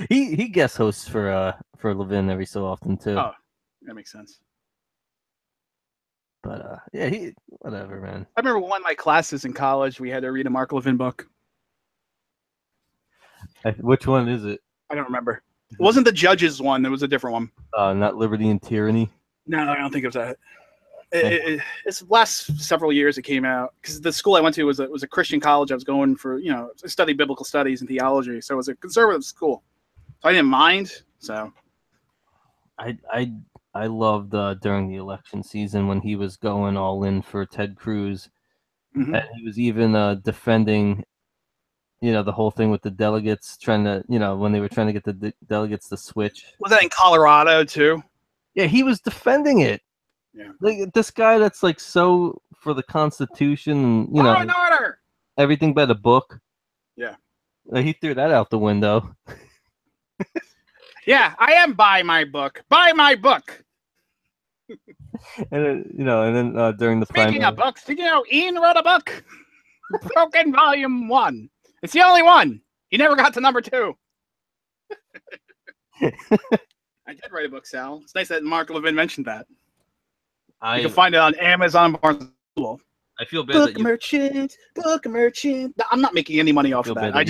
He guest hosts for Levin every so often, too. Oh, that makes sense. But, yeah, whatever, man. I remember one of my classes in college, we had to read a Mark Levin book. Which one is it? I don't remember. It wasn't the Judges one. It was a different one. Not Liberty and Tyranny? No, I don't think it was that. It's the last several years it came out. Because the school I went to was a Christian college. I was going for, I studied biblical studies and theology. So it was a conservative school. So I didn't mind. So I loved during the election season when he was going all in for Ted Cruz. Mm-hmm. And he was even defending, the whole thing with the delegates trying to, when they were trying to get the delegates to switch. Was that in Colorado too? Yeah, he was defending it. Yeah. Like this guy that's like so for the Constitution and Law and order. everything but a book. Yeah. He threw that out the window. Yeah, I am buy my book. Buy my book. And then during the Speaking primary, of books, did you know Ian wrote a book? Broken Volume 1. It's the only one. He never got to number 2. I did write a book, Sal. It's nice that Mark Levin mentioned that. You can find it on Amazon, Barnes & Noble. I feel bad Book merchant. No, I'm not making any money off of that. I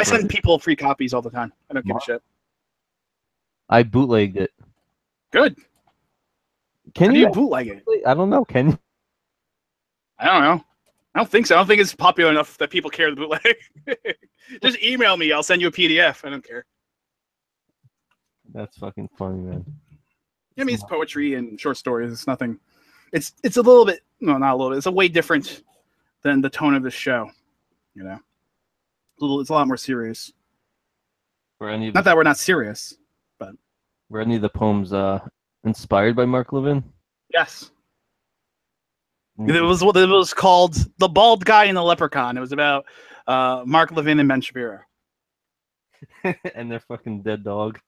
send people free copies all the time. I don't give a shit. I bootlegged it. Good. Can How do you you bootleg it? I don't know. Can you? I don't know. I don't think so. I don't think it's popular enough that people care to bootleg. Just email me. I'll send you a PDF. I don't care. That's fucking funny, man. I mean, it's poetry and short stories. It's nothing. It's a little bit. No, not a little bit. It's a way different than the tone of the show. You know, it's a lot more serious. Not that we're not serious, but were any of the poems inspired by Mark Levin? Yes. It was called "The Bald Guy and the Leprechaun." It was about Mark Levin and Ben Shapiro. And their fucking dead dog.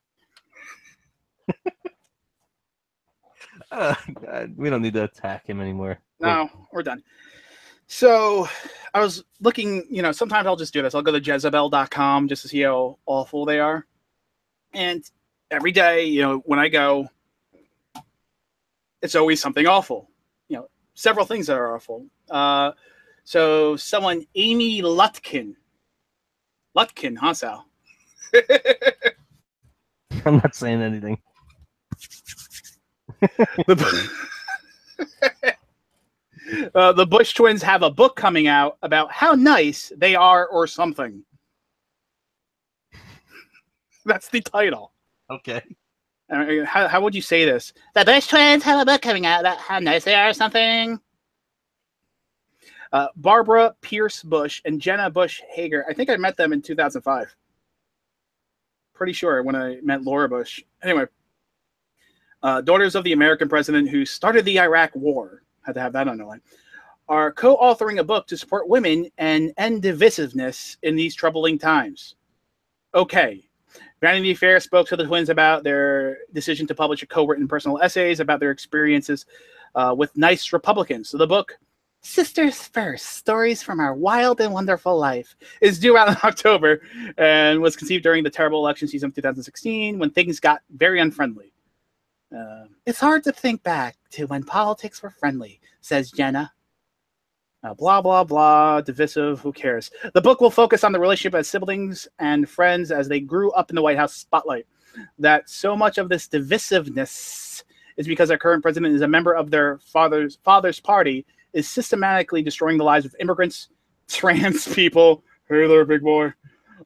God, we don't need to attack him anymore. No, we're done. So I was looking, sometimes I'll just do this. I'll go to Jezebel.com just to see how awful they are. And every day, when I go, it's always something awful. Several things that are awful. So someone, Amy Lutkin, huh, Sal? I'm not saying anything. The Bush twins have a book coming out about how nice they are or something. That's the title. Okay. How would you say this? The Bush twins have a book coming out about how nice they are or something. Barbara Pierce Bush and Jenna Bush Hager. I think I met them in 2005. Pretty sure when I met Laura Bush. Anyway, daughters of the American president who started the Iraq War, had to have that underlined, are co-authoring a book to support women and end divisiveness in these troubling times. Okay. Vanity Fair spoke to the twins about their decision to publish a co-written personal essays about their experiences with nice Republicans. So the book, Sisters First, Stories from Our Wild and Wonderful Life, is due out in October and was conceived during the terrible election season of 2016 when things got very unfriendly. It's hard to think back to when politics were friendly, says Jenna. Blah, blah, blah, divisive, who cares? The book will focus on the relationship as siblings and friends as they grew up in the White House spotlight. That so much of this divisiveness is because our current president is a member of their father's party, is systematically destroying the lives of immigrants, trans people, hey there, big boy,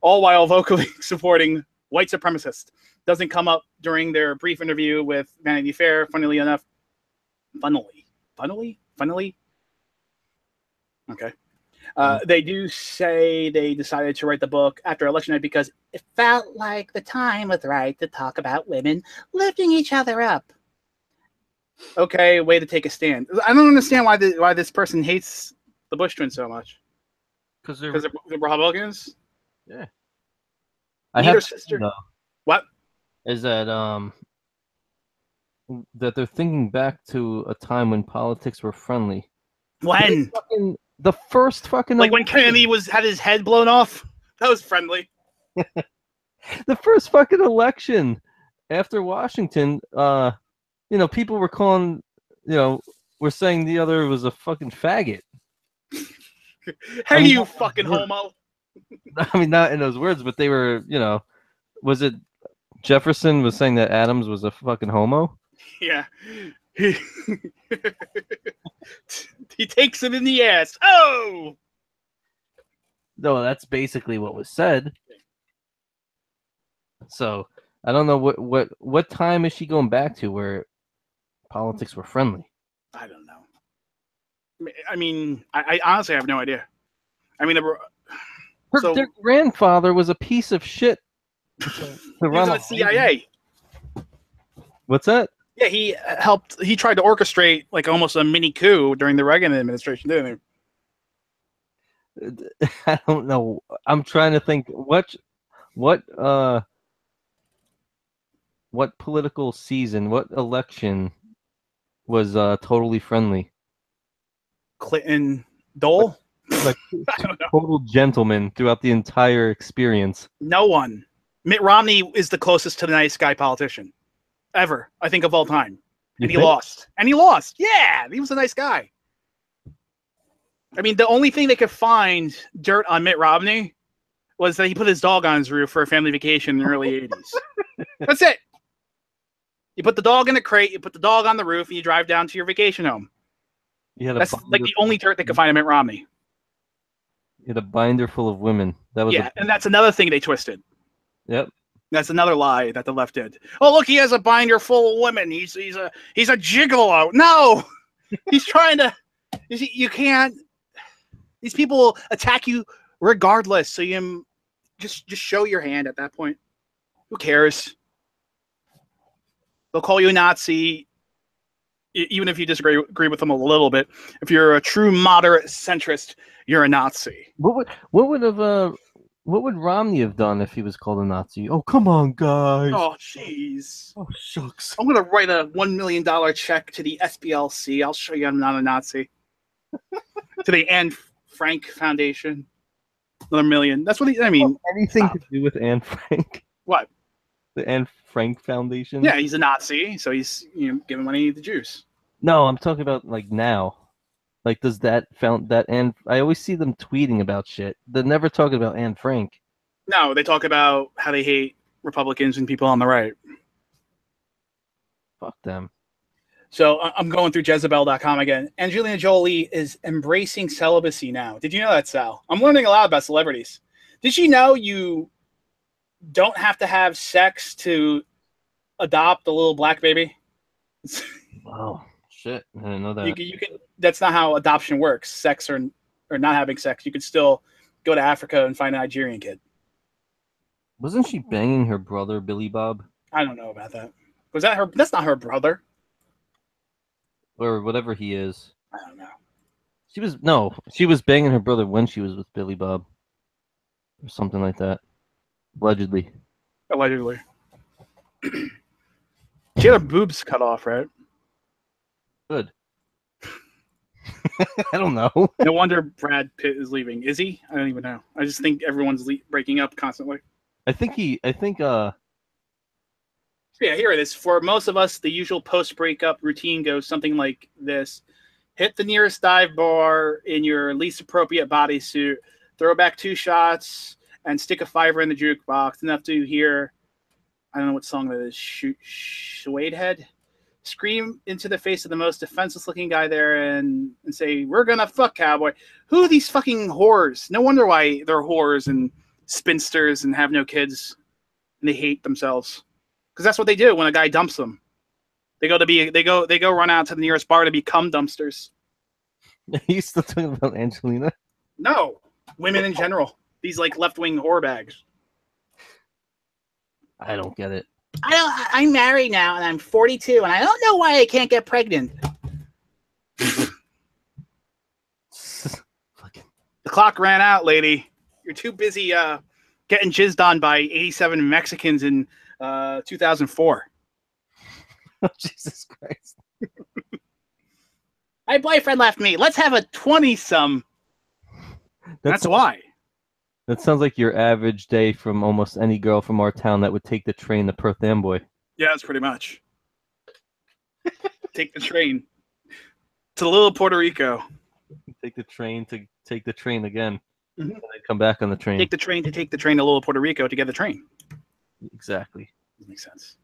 all while vocally supporting white supremacists. Doesn't come up during their brief interview with Vanity Fair, funnily enough. Funnily? Okay. They do say they decided to write the book after election night because it felt like the time was right to talk about women lifting each other up. Okay, way to take a stand. I don't understand why this person hates the Bush twins so much. Because they're Republicans? Yeah. Neither sister. No. What? Is that that they're thinking back to a time when politics were friendly. When? The first fucking like when Kennedy had his head blown off. That was friendly. The first fucking election after Washington, people were calling, were saying the other was a fucking faggot. Hey, you fucking homo. I mean, not in those words, but they were, was it Jefferson was saying that Adams was a fucking homo? Yeah. He takes it in the ass. Oh! No, that's basically what was said. So, I don't know what time is she going back to where politics were friendly? I don't know. I mean, I honestly have no idea. I mean, their grandfather was a piece of shit. He was in the CIA. What's that? Yeah, he helped. He tried to orchestrate like almost a mini coup during the Reagan administration, didn't he? I don't know. I'm trying to think what political season, what election was totally friendly? Clinton, Dole. Like I don't know. total gentleman throughout the entire experience. No one. Mitt Romney is the closest to the nice guy politician ever, I think, of all time. You And he think? lost. And he lost. Yeah, he was a nice guy. I mean, the only thing they could find dirt on Mitt Romney was that he put his dog on his roof for a family vacation in the early 80s. That's it. You put the dog in a crate, you put the dog on the roof, and you drive down to your vacation home. That's like the only dirt they could find on Mitt Romney. You had a binder full of women. That was And that's another thing they twisted. Yep. That's another lie that the left did. Oh, look, he has a binder full of women. He's a gigolo. No, he's trying to. You can't. These people attack you regardless. So you just show your hand at that point. Who cares? They'll call you a Nazi, even if you disagree with them a little bit. If you're a true moderate centrist, you're a Nazi. What would Romney have done if he was called a Nazi? Oh, come on, guys. Oh, jeez. Oh, shucks. I'm going to write a $1 million check to the SPLC. I'll show you I'm not a Nazi. To the Anne Frank Foundation. Another $1 million. That's what Anything to do with Anne Frank? What? The Anne Frank Foundation? Yeah, he's a Nazi, so he's giving money to the Jews. No, I'm talking about like now. Like, does that Anne? I always see them tweeting about shit. They're never talking about Anne Frank. No, they talk about how they hate Republicans and people on the right. Fuck them. So I'm going through Jezebel.com again. Angelina Jolie is embracing celibacy now. Did you know that, Sal? I'm learning a lot about celebrities. Did you know you don't have to have sex to adopt a little black baby? Oh, shit. I didn't know that. You can. That's not how adoption works. Sex or not having sex. You could still go to Africa and find a Nigerian kid. Wasn't she banging her brother, Billy Bob? I don't know about that. Was that her? That's not her brother. Or whatever he is. I don't know. She was banging her brother when she was with Billy Bob. Or something like that. Allegedly. She had her boobs cut off, right? Good. I don't know. No wonder Brad Pitt is leaving. Is he? I don't even know. I just think everyone's breaking up constantly. Yeah, here it is. For most of us, the usual post-breakup routine goes something like this. Hit the nearest dive bar in your least appropriate bodysuit, throw back 2 shots, and stick a $5 in the jukebox. Enough to hear, I don't know what song that is, Suede Head? Scream into the face of the most defenseless-looking guy there and say, "We're gonna fuck, cowboy." Who are these fucking whores? No wonder why they're whores and spinsters and have no kids, and they hate themselves. Because that's what they do when a guy dumps them. They go run out to the nearest bar to become dumpsters. Are you still talking about Angelina? No, women in general. These like left-wing whore bags. I don't get it. I'm married now and I'm 42 and I don't know why I can't get pregnant. The clock ran out, lady. You're too busy getting jizzed on by 87 Mexicans in 2004. Oh, Jesus Christ. My boyfriend left me. Let's have a 20-some. That's why. That sounds like your average day from almost any girl from our town that would take the train to Perth Amboy. Yeah, that's pretty much. Take the train to little Puerto Rico. Take the train to take the train again. Mm-hmm. And then come back on the train. Take the train to little Puerto Rico to get the train. Exactly. That makes sense.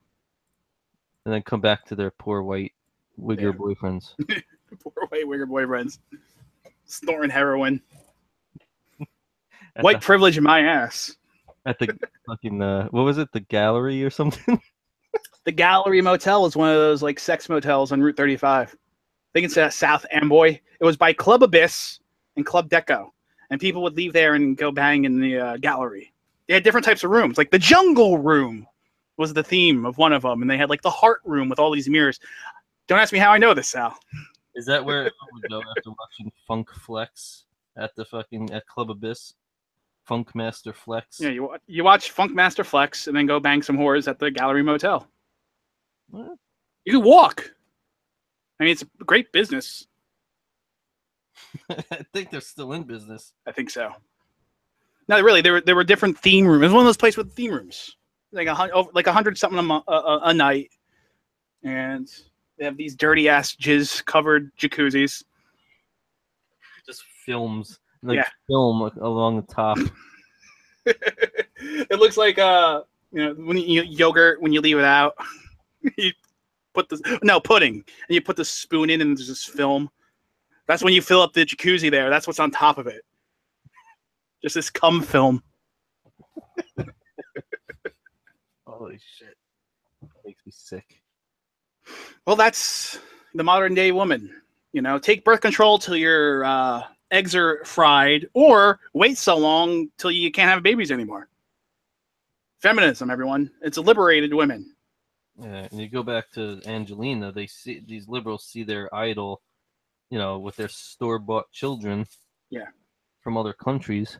And then come back to their poor white wigger boyfriends. Poor white wigger boyfriends. Snorting heroin. White privilege in my ass. At the fucking, what was it? The Gallery or something? The Gallery Motel is one of those like sex motels on Route 35. I think it's South Amboy. It was by Club Abyss and Club Deco. And people would leave there and go bang in the gallery. They had different types of rooms, like the jungle room. was the theme of one of them, and they had like the heart room with all these mirrors. Don't ask me how I know this, Sal. Is that where it would go after watching Funk Flex at Club Abyss? Funk Master Flex. Yeah, you watch Funk Master Flex and then go bang some whores at the Gallery Motel. What? You can walk. I mean, it's a great business. I think they're still in business. I think so. No, really, there were different theme rooms. It was one of those places with theme rooms, like 100 something a night, and they have these dirty ass jizz covered jacuzzis. Just films, film along the top. It looks like when you yogurt when you leave it out, you put pudding, and you put the spoon in, and there's this film. That's when you fill up the jacuzzi there. That's what's on top of it. Just this cum film. Holy shit. Makes me sick. Well, that's the modern day woman. Take birth control till your eggs are fried, or wait so long till you can't have babies anymore. Feminism, everyone. It's liberated women. Yeah, and you go back to Angelina, these liberals see their idol, with their store-bought children from other countries.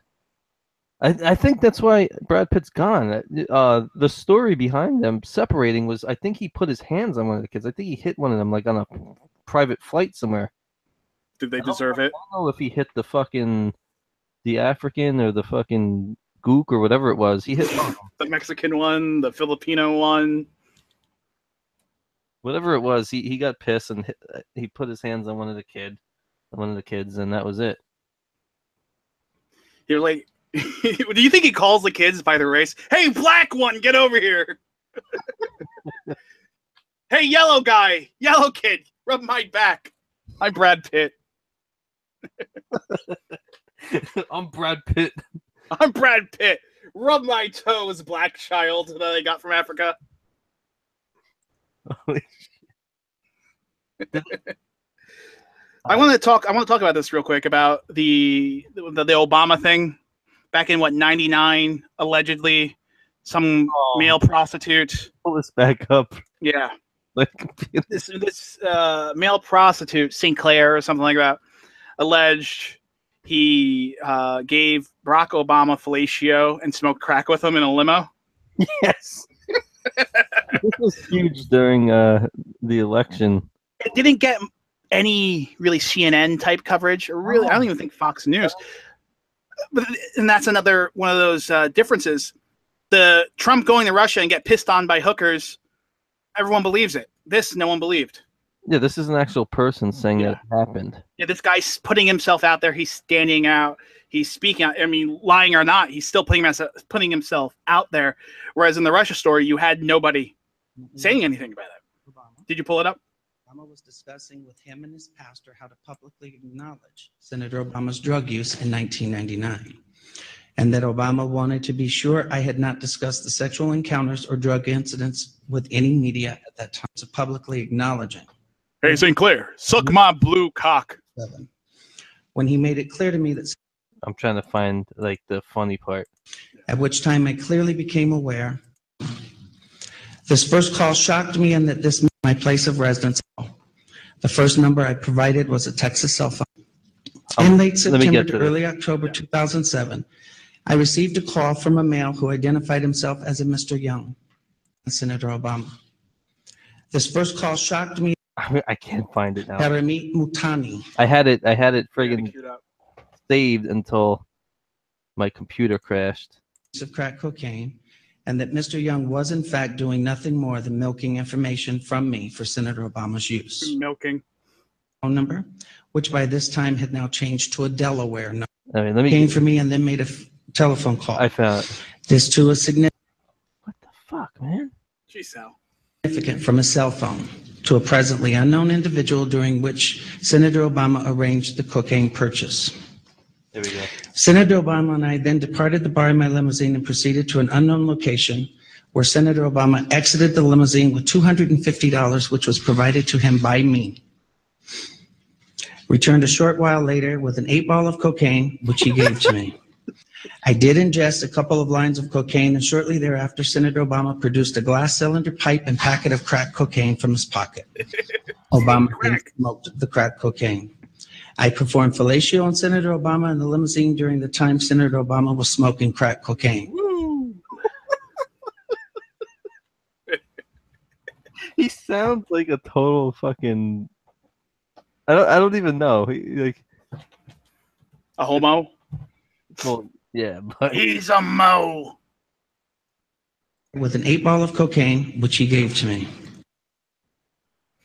I think that's why Brad Pitt's gone. The story behind them separating was, I think he put his hands on one of the kids. I think he hit one of them like on a private flight somewhere. Did they deserve it? I don't know if he hit the African or the fucking gook or whatever it was. He hit the Mexican one, the Filipino one. Whatever it was, he got pissed and he put his hands on one of the kids, and that was it. You're like, do you think he calls the kids by their race? Hey, black one, get over here. Hey, yellow guy, yellow kid, rub my back. I'm Brad Pitt. I'm Brad Pitt. I'm Brad Pitt. Rub my toes, black child that I got from Africa. Holy shit. I want to talk about this real quick about the Obama thing. Back in 99, allegedly, some male prostitute. Pull this back up. Yeah. This male prostitute, Sinclair or something like that, alleged he gave Barack Obama fellatio and smoked crack with him in a limo. Yes. This was huge during the election. It didn't get any really CNN type coverage, or really, I don't even think Fox News. And that's another one of those differences. The Trump going to Russia and get pissed on by hookers, everyone believes it. This, no one believed. Yeah, this is an actual person saying that it happened. Yeah, this guy's putting himself out there. He's standing out. He's speaking out. I mean, lying or not, he's still putting himself out there. Whereas in the Russia story, you had nobody saying anything about it. Obama. Did you pull it up? Obama was discussing with him and his pastor how to publicly acknowledge Senator Obama's drug use in 1999. And that Obama wanted to be sure I had not discussed the sexual encounters or drug incidents with any media at that time. So publicly acknowledging. Hey, Sinclair, suck my blue cock. When he made it clear to me that... I'm trying to find like the funny part. At which time I clearly became aware. This first call shocked me and that this was my place of residence. The first number I provided was a Texas cell phone. In late September to early October 2007, I received a call from a male who identified himself as a Mr. Young, Senator Obama. This first call shocked me. I can't find it now. Paramit Mutani. I had it friggin' saved until my computer crashed. Of crack cocaine, and that Mr. Young was in fact doing nothing more than milking information from me for Senator Obama's use. Milking. Phone number, which by this time had now changed to a Delaware number. I mean, let me came for me and then made a telephone call. I found it. This too is significant. What the fuck, man? Jeez, Sal. Significant from a cell phone to a presently unknown individual during which Senator Obama arranged the cocaine purchase. There we go. Senator Obama and I then departed the bar in my limousine and proceeded to an unknown location where Senator Obama exited the limousine with $250, which was provided to him by me. Returned a short while later with an 8-ball of cocaine, which he gave to me. I did ingest a couple of lines of cocaine, and shortly thereafter, Senator Obama produced a glass cylinder pipe and packet of crack cocaine from his pocket. Obama then smoked the crack cocaine. I performed fellatio on Senator Obama in the limousine during the time Senator Obama was smoking crack cocaine. He sounds like a total fucking. I don't even know. Like a homo. Well, yeah, but he's a mo. With an 8-ball of cocaine, which he gave to me.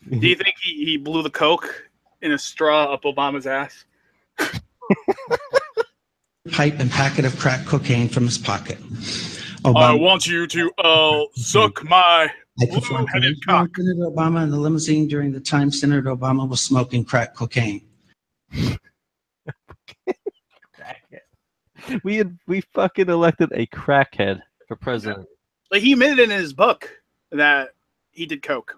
Do you think he blew the coke in a straw up Obama's ass? Pipe and packet of crack cocaine from his pocket. I want you to suck my blue-headed cock. Senator Obama in the limousine during the time Senator Obama was smoking crack cocaine. We fucking elected a crackhead for president. Like he admitted in his book that he did coke.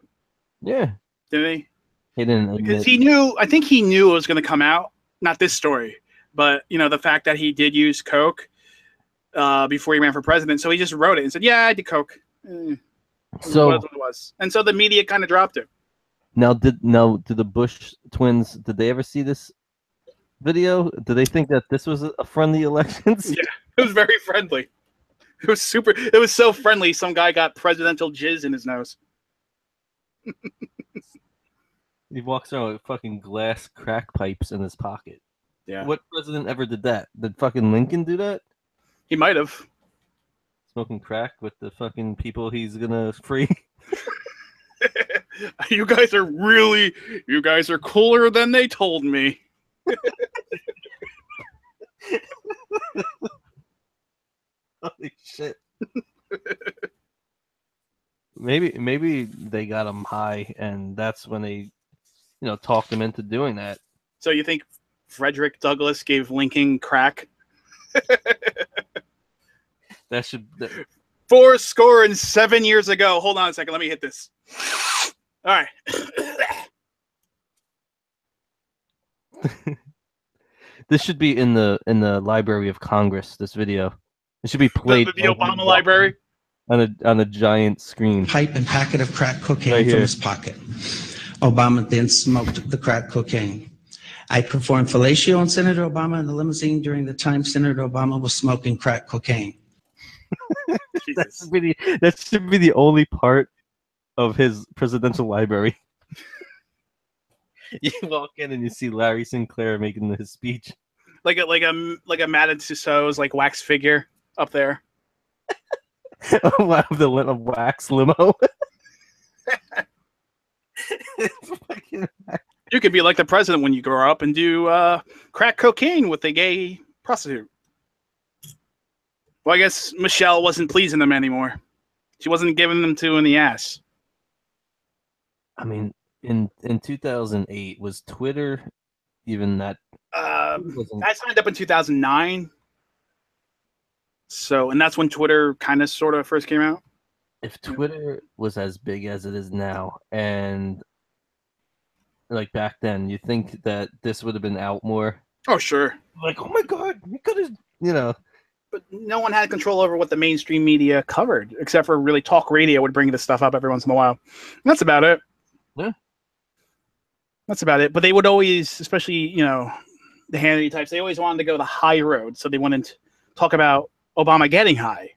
Yeah. Didn't he? He didn't. Because he knew. I think he knew it was going to come out. Not this story, but the fact that he did use coke before he ran for president. So he just wrote it and said, "Yeah, I did coke." So what it was, and so the media kind of dropped it. Now, did the Bush twins? Did they ever see this video? Did they think that this was a friendly elections? Yeah, it was very friendly. It was super. It was so friendly. Some guy got presidential jizz in his nose. He walks around with fucking glass crack pipes in his pocket. Yeah. What president ever did that? Did fucking Lincoln do that? He might have. Smoking crack with the fucking people he's gonna free. You guys are cooler than they told me. Holy shit. Maybe they got him high, and that's when they, talked him into doing that. So you think Frederick Douglass gave Lincoln crack? That should. 407 years ago. Hold on a second. Let me hit this. All right. This should be in the Library of Congress. This video. It should be played. The Obama library. On a giant screen. Pipe and packet of crack cocaine from his pocket. Obama then smoked the crack cocaine. I performed fellatio on Senator Obama in the limousine during the time Senator Obama was smoking crack cocaine. That should be the only part of his presidential library. You walk in and you see Larry Sinclair making his speech, like a Madame Tussauds like wax figure up there. The wax limo. You could be like the president when you grow up and do crack cocaine with a gay prostitute. Well, I guess Michelle wasn't pleasing them anymore. She wasn't giving them two in the ass. I mean, in 2008, was Twitter even that? I signed up in 2009. So, and that's when Twitter kind of sort of first came out. If Twitter was as big as it is now, and like back then, you think that this would have been out more? Oh, sure. Like, oh my God, you could have, But no one had control over what the mainstream media covered, except for really talk radio would bring this stuff up every once in a while. And that's about it. Yeah. That's about it. But they would always, especially, the Hannity types, they always wanted to go the high road. So they wouldn't talk about Obama getting high.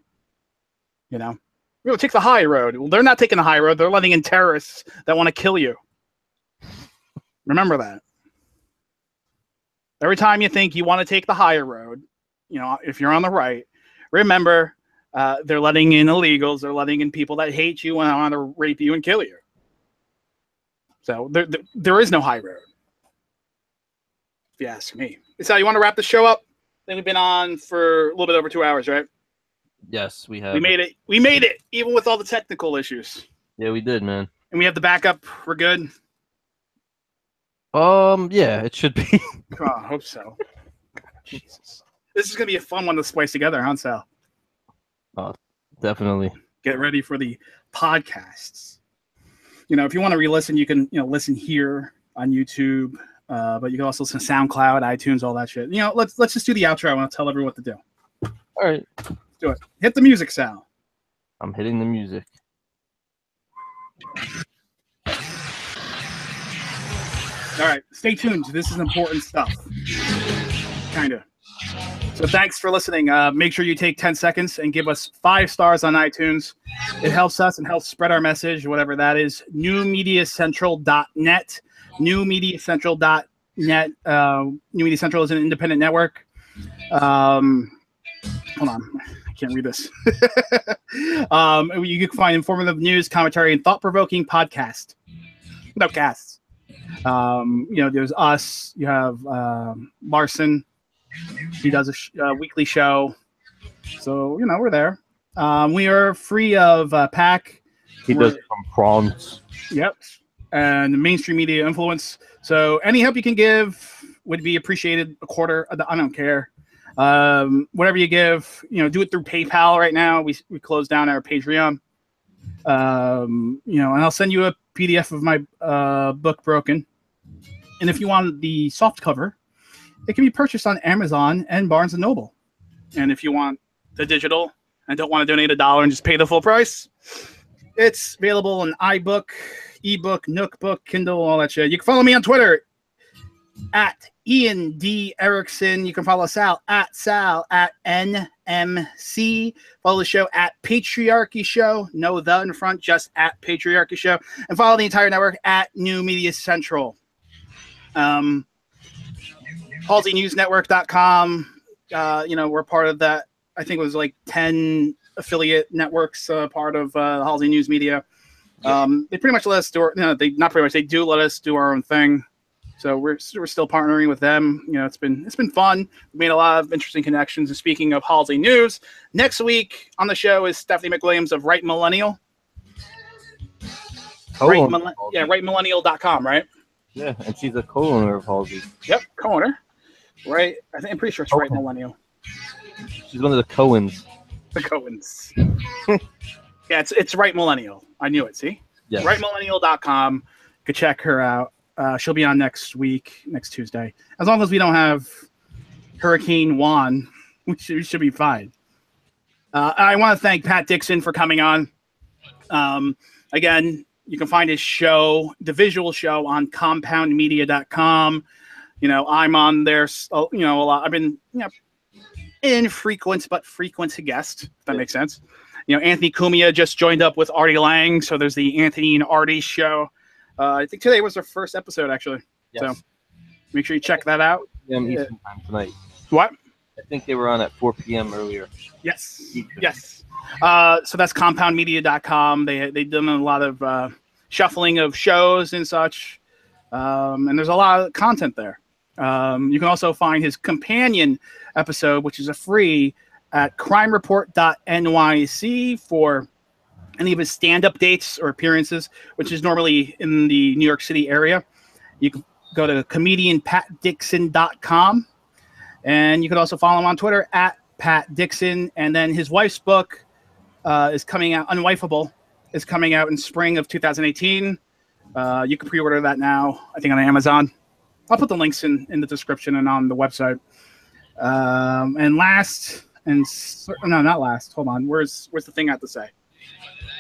We're going to take the high road. Well, they're not taking the high road. They're letting in terrorists that want to kill you. Remember that. Every time you think you want to take the higher road, if you're on the right, remember they're letting in illegals. They're letting in people that hate you and want to rape you and kill you. So there is no high road, if you ask me. So you want to wrap the show up? I think we've been on for a little bit over 2 hours, right? Yes, we have. We made it. We made it, even with all the technical issues. Yeah, we did, man. And we have the backup. We're good. Yeah, it should be. Oh, I hope so. God, Jesus. This is going to be a fun one to splice together, huh, Sal? Oh, definitely. Get ready for the podcasts. If you want to re-listen, you can, listen here on YouTube, but you can also listen to SoundCloud, iTunes, all that shit. Let's just do the outro. I want to tell everyone what to do. All right. Let's do it. Hit the music, Sal. I'm hitting the music. All right. Stay tuned. This is important stuff. Kind of. So thanks for listening. Make sure you take 10 seconds and give us 5 stars on iTunes. It helps us and helps spread our message, whatever that is. NewMediaCentral.net. NewMediaCentral.net. New Media Central is an independent network. Hold on. I can't read this. You can find informative news, commentary, and thought-provoking podcasts. No casts. There's us. You have Larson. He does a weekly show. So, we're there. We are free of PAC. He does it from France. Yep. And mainstream media influence. So any help you can give would be appreciated. A quarter. I don't care. Whatever you give, do it through PayPal right now. We closed down our Patreon. And I'll send you a PDF of my book, Broken. And if you want the soft cover, it can be purchased on Amazon and Barnes & Noble. And if you want the digital and don't want to donate $1 and just pay the full price, it's available in iBook, ebook, Nookbook, Kindle, all that shit. You can follow me on Twitter at Ian D. Erickson. You can follow Sal at NMC. Follow the show at Patriarchy Show. No the in front, just at Patriarchy Show. And follow the entire network at New Media Central. HalseyNewsNetwork.com. We're part of that. I think it was like 10 affiliate networks, part of Halsey News Media. They pretty much let us do they do let us do our own thing. So we're still partnering with them. It's been fun. We made a lot of interesting connections. And speaking of Halsey News, next week on the show is Stephanie McWilliams of Right Millennial. RightMillennial.com, right? Yeah, and she's a co-owner of Halsey. Yep, co-owner. Right, I'm pretty sure it's Right Millennial. She's one of the Coens. The Coens. Yeah, it's Right Millennial. I knew it. See, yes. RightMillennial.com. You could check her out. She'll be on next Tuesday. As long as we don't have Hurricane Juan, we should be fine. I want to thank Pat Dixon for coming on. Again, you can find his show, the visual show, on compoundmedia.com. I'm on there, a lot. I've been, infrequent but frequent guest, if that makes sense. Anthony Cumia just joined up with Artie Lang, so there's the Anthony and Artie show. I think today was their first episode, actually. Yes. So make sure you check that out. Eastern time tonight. What? I think they were on at 4 p.m. earlier. Yes. Yes. So that's compoundmedia.com. They've done a lot of shuffling of shows and such. And there's a lot of content there. You can also find his companion episode, which is a free, at crimereport.nyc for any of his stand-up dates or appearances, which is normally in the New York City area. You can go to comedianpatdixon.com, and you can also follow him on Twitter at Pat Dixon. And then his wife's book is coming out, Unwifeable, is coming out in spring of 2018. You can pre-order that now, I think, on Amazon. I'll put the links in the description and on the website. And last, no, not last. Hold on. Where's the thing I have to say?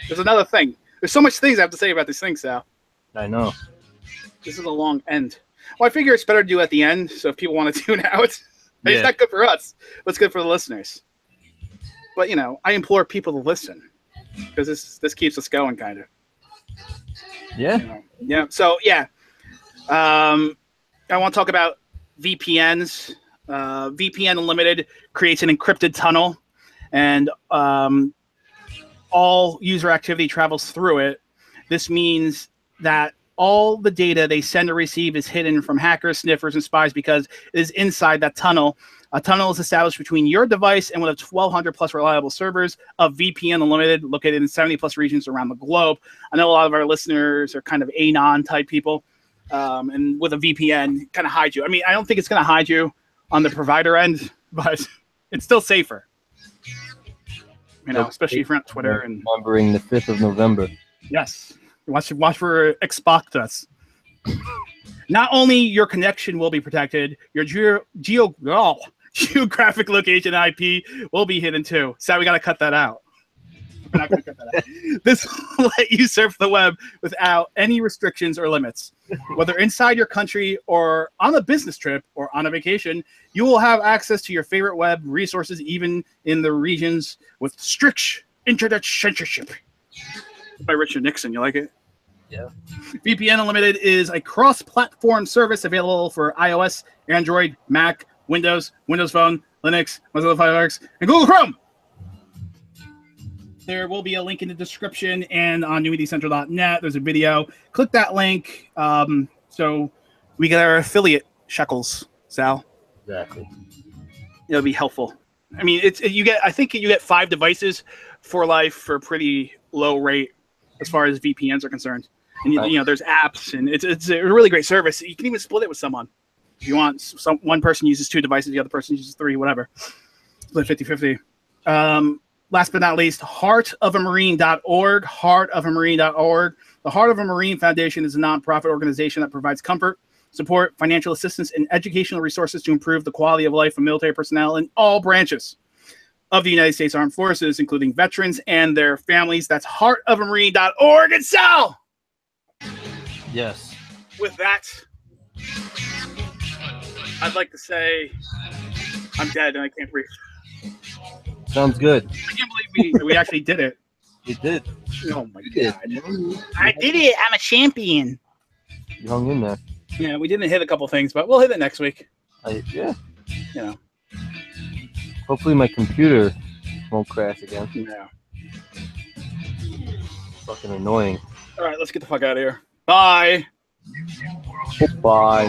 There's another thing. There's so much things I have to say about this thing, Sal. I know. This is a long end. Well, I figure it's better to do at the end, so if people want to tune out, it's not good for us, but it's good for the listeners. But, I implore people to listen, because this keeps us going, kind of. Yeah. Yeah. So, yeah. I want to talk about VPNs. VPN Unlimited creates an encrypted tunnel, and all user activity travels through it. This means that all the data they send or receive is hidden from hackers, sniffers, and spies because it is inside that tunnel. A tunnel is established between your device and one of 1,200 plus reliable servers of VPN Unlimited located in 70 plus regions around the globe. I know a lot of our listeners are kind of anon type people, and with a VPN, kind of hide you. I mean, I don't think it's going to hide you on the provider end, but it's still safer. Especially if you're on Twitter and remembering the 5th of November. Yes, watch for Xbox. Not only your connection will be protected, your geographic location IP will be hidden too. So we got to cut that out. We're not going to cut that out. This will let you surf the web without any restrictions or limits. Whether inside your country or on a business trip or on a vacation, you will have access to your favorite web resources, even in the regions with strict internet censorship. By Richard Nixon. You like it? Yeah. VPN Unlimited is a cross-platform service available for iOS, Android, Mac, Windows, Windows Phone, Linux, Mozilla Firefox, and Google Chrome. There will be a link in the description and on newmediacentral.net. There's a video. Click that link so we get our affiliate shekels, Sal. Exactly. It'll be helpful. I mean, I think you get 5 devices for life for a pretty low rate as far as VPNs are concerned. And you know, there's apps, and it's a really great service. You can even split it with someone if you want. One person uses 2 devices, the other person uses 3, whatever. Split 50-50. Last but not least, heartofamarine.org. Heartofamarine.org. The Heart of a Marine Foundation is a nonprofit organization that provides comfort, support, financial assistance, and educational resources to improve the quality of life of military personnel in all branches of the United States Armed Forces, including veterans and their families. That's heartofamarine.org. And Sal! Yes. With that, I'd like to say I'm dead and I can't breathe. Sounds good. I can't believe we actually did it. You did. Oh my God. I did it. I'm a champion. You hung in there. Yeah, we didn't hit a couple things, but we'll hit it next week. Yeah. You know. Hopefully my computer won't crash again. Yeah. Fucking annoying. All right, let's get the fuck out of here. Bye. Bye.